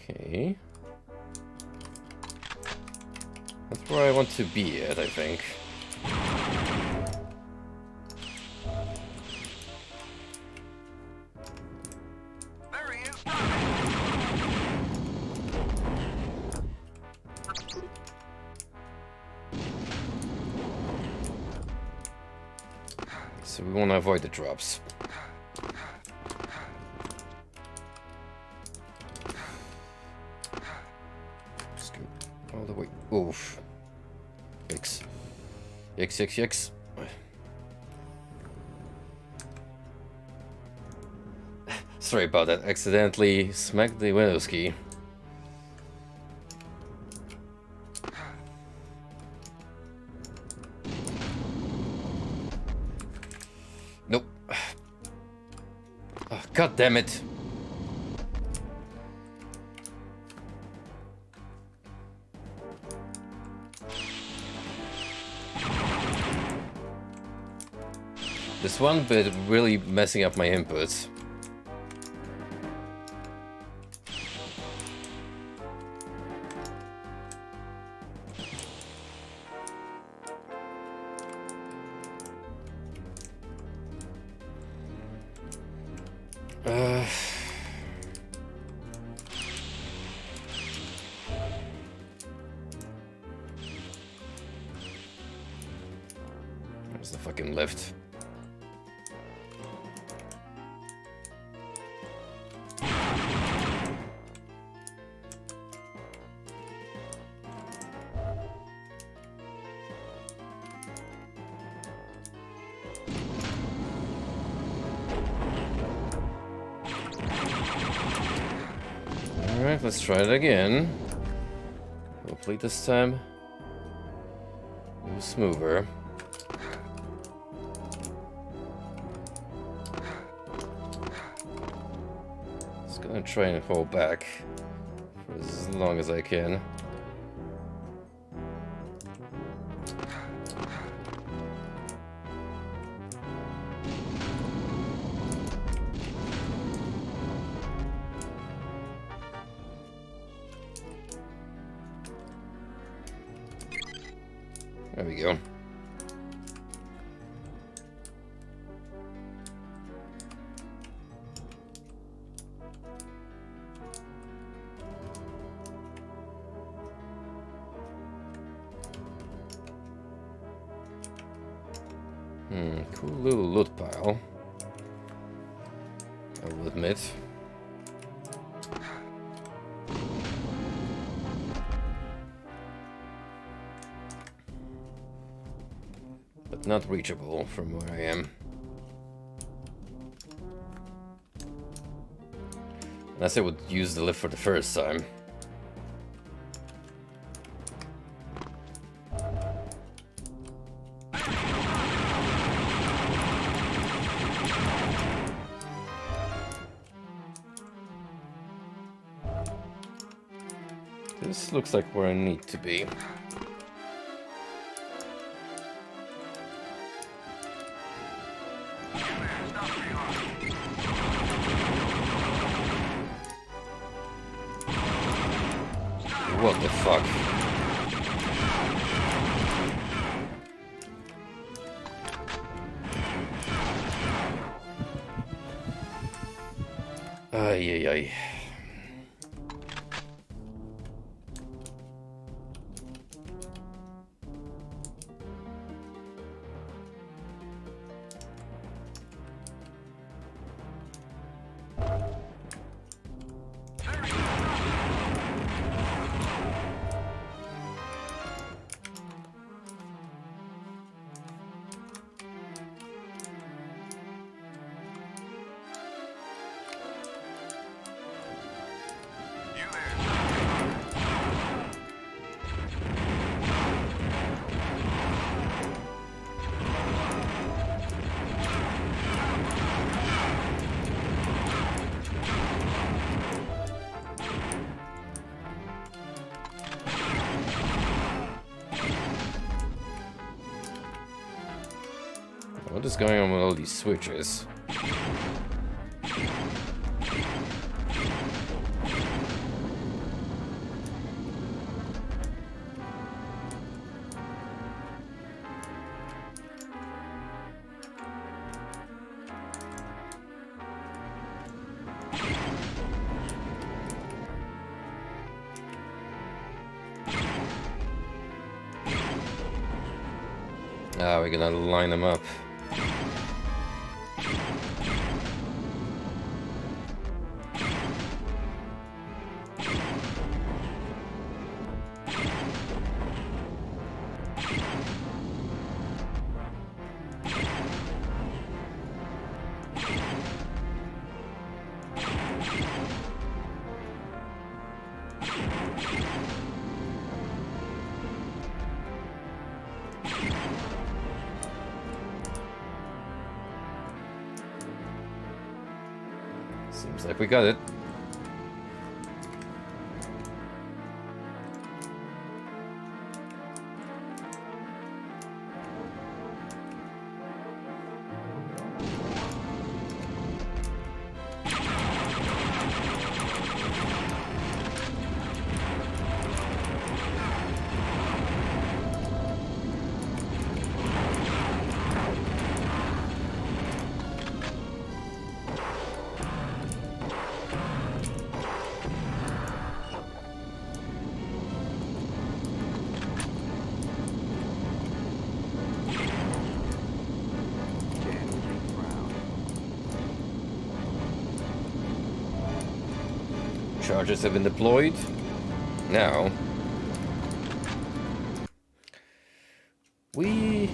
Okay. That's where I want to be at, I think. There he is. So we want to avoid the drops. Let's go all the way. Oof. X. X, X, X. Sorry about that. Accidentally smacked the Windows key. Nope. Oh, God damn it. This one bit really messing up my inputs. Where's the fucking lift? Alright, let's try it again. Hopefully this time it was smoother. Just gonna try and hold back for as long as I can. There we go. Cool little loot pile, I will admit. But not reachable from where I am. Unless I would use the lift for the first time. This looks like where I need to be. What the fuck? Ay, ay, ay. What is going on with all these switches? Ah, we're gonna line them up. Seems like we got it. Charges have been deployed. Now we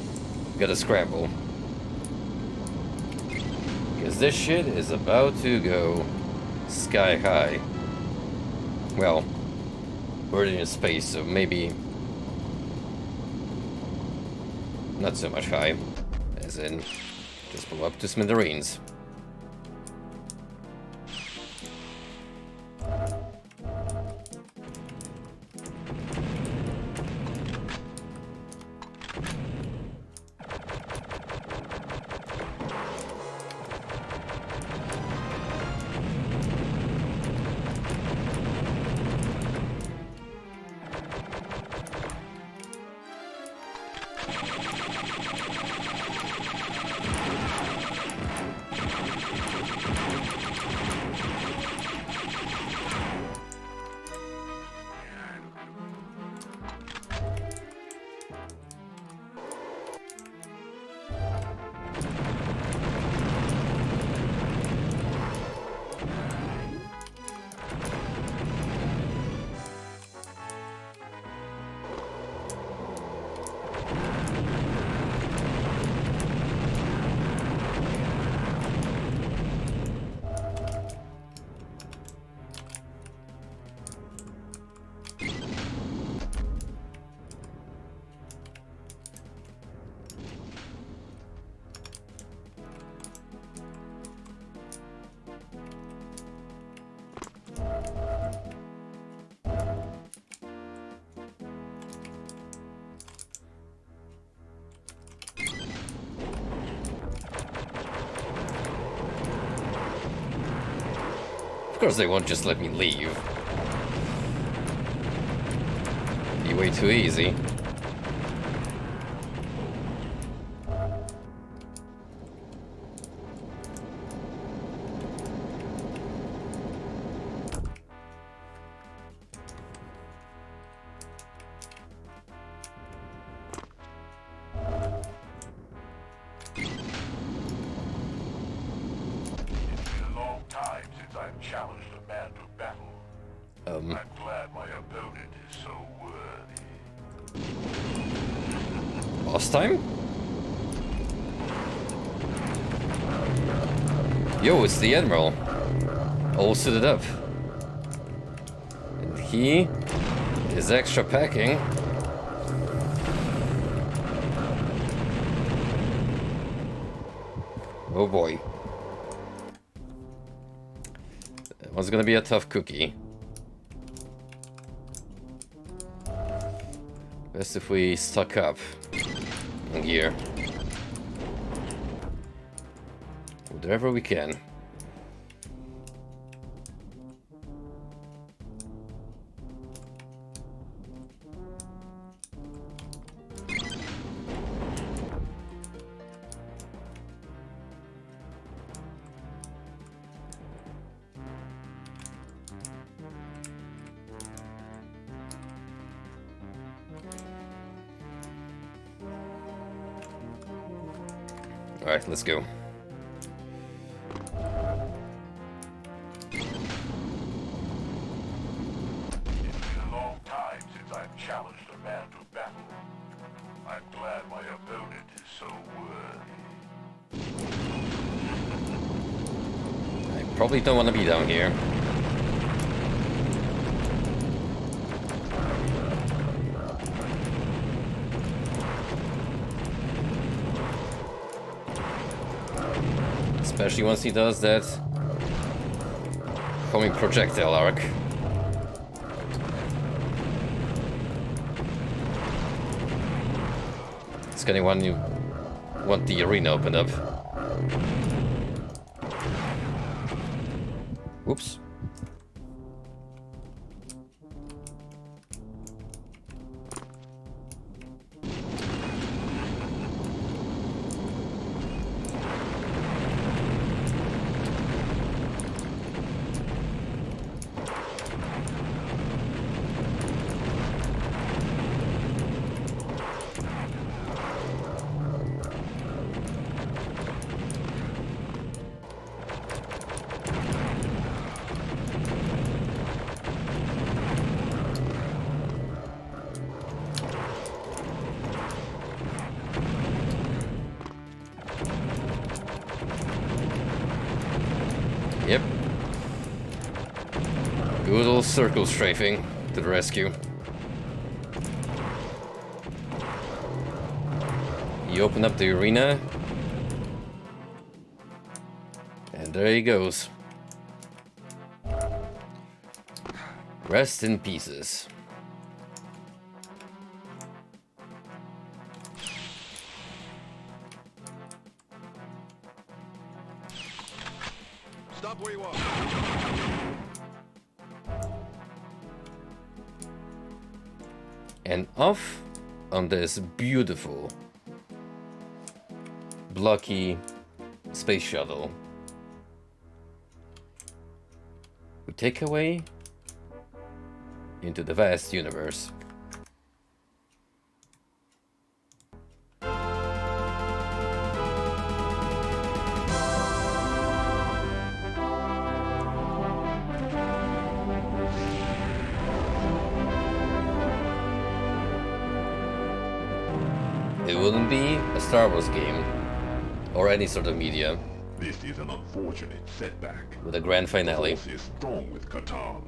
gotta scramble, because this shit is about to go sky high. Well, we're in space, so maybe not so much high, as in just blow up to smithereens. course they won't just let me leave. Be way too easy. Challenged a man to battle. I'm glad my opponent is so worthy. Last time? Yo, it's the Admiral. All suited up. And he is extra packing. Oh boy. That one's gonna be a tough cookie. Best if we stock up on gear. Whatever we can. Alright, let's go. It's been a long time since I've challenged a man to battle. I'm glad my opponent is so worthy. I probably don't want to be down here. Especially once he does that homing projectile arc. It's gonna want the arena open up. Oops. Yep. Good old circle strafing to the rescue. You open up the arena. And there he goes. Rest in pieces. Stop where you are. And off on this beautiful, blocky space shuttle, we take away into the vast universe. It wouldn't be a Star Wars game, or any sort of media, This is an unfortunate setback. with a grand finale. Force is strong with Catan.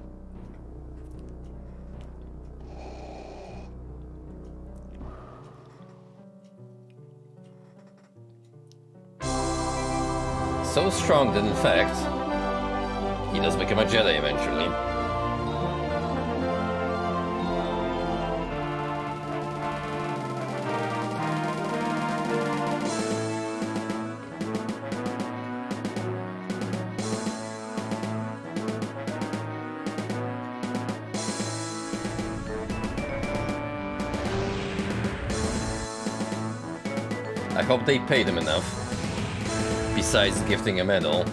So strong that in fact, he does become a Jedi eventually. I hope they paid him enough, besides gifting a medal.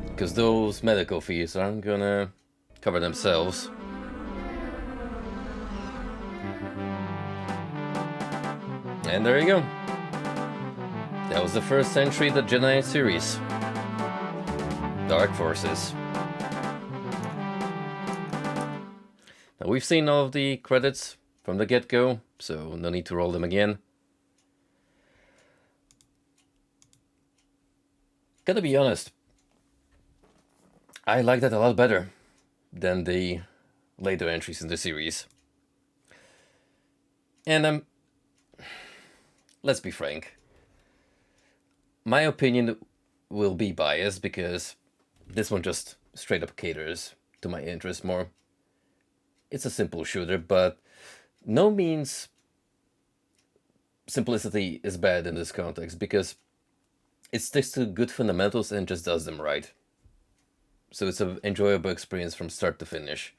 Because those medical fees aren't gonna cover themselves. And there you go. That was the first entry in the Jedi series. Dark Forces. Now we've seen all of the credits from the get-go, so no need to roll them again. Gotta be honest, I like that a lot better than the later entries in the series. And let's be frank, my opinion will be biased because this one just straight up caters to my interest more. It's a simple shooter, but no means simplicity is bad in this context, because it sticks to good fundamentals and just does them right. So it's an enjoyable experience from start to finish.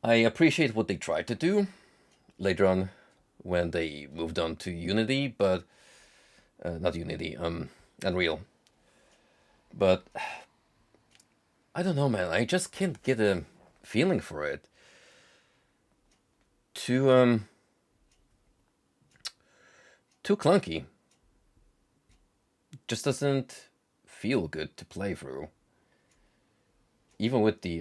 I appreciate what they tried to do later on when they moved on to Unity, but not Unity, Unreal. But I don't know, man. I just can't get a feeling for it. Too clunky. Just doesn't feel good to play through. Even with the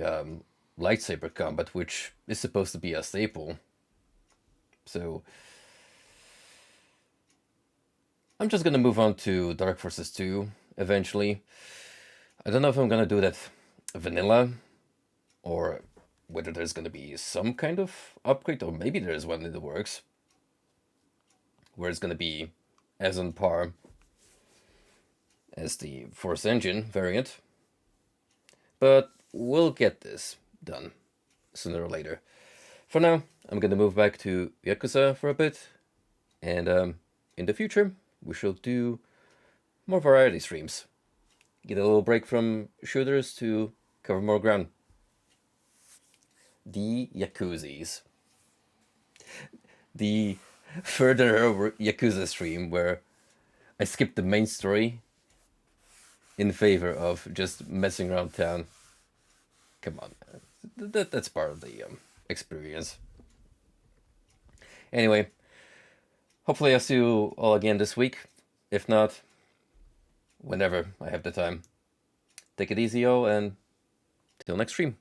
lightsaber combat, which is supposed to be a staple. So I'm just gonna move on to Dark Forces 2 eventually. I don't know if I'm gonna do that vanilla, or whether there's gonna be some kind of upgrade, or maybe there's one in the works where it's gonna be as on par as the Force Engine variant. But we'll get this done sooner or later. For now, I'm gonna move back to Yakuza for a bit, and in the future we shall do more variety streams. Get a little break from shooters to cover more ground. The Yakuzis. The further over Yakuza stream where I skipped the main story in favor of just messing around town. Come on, man. That's part of the experience. Anyway, hopefully I'll see you all again this week. If not, whenever I have the time. Take it easy, all, and till next stream.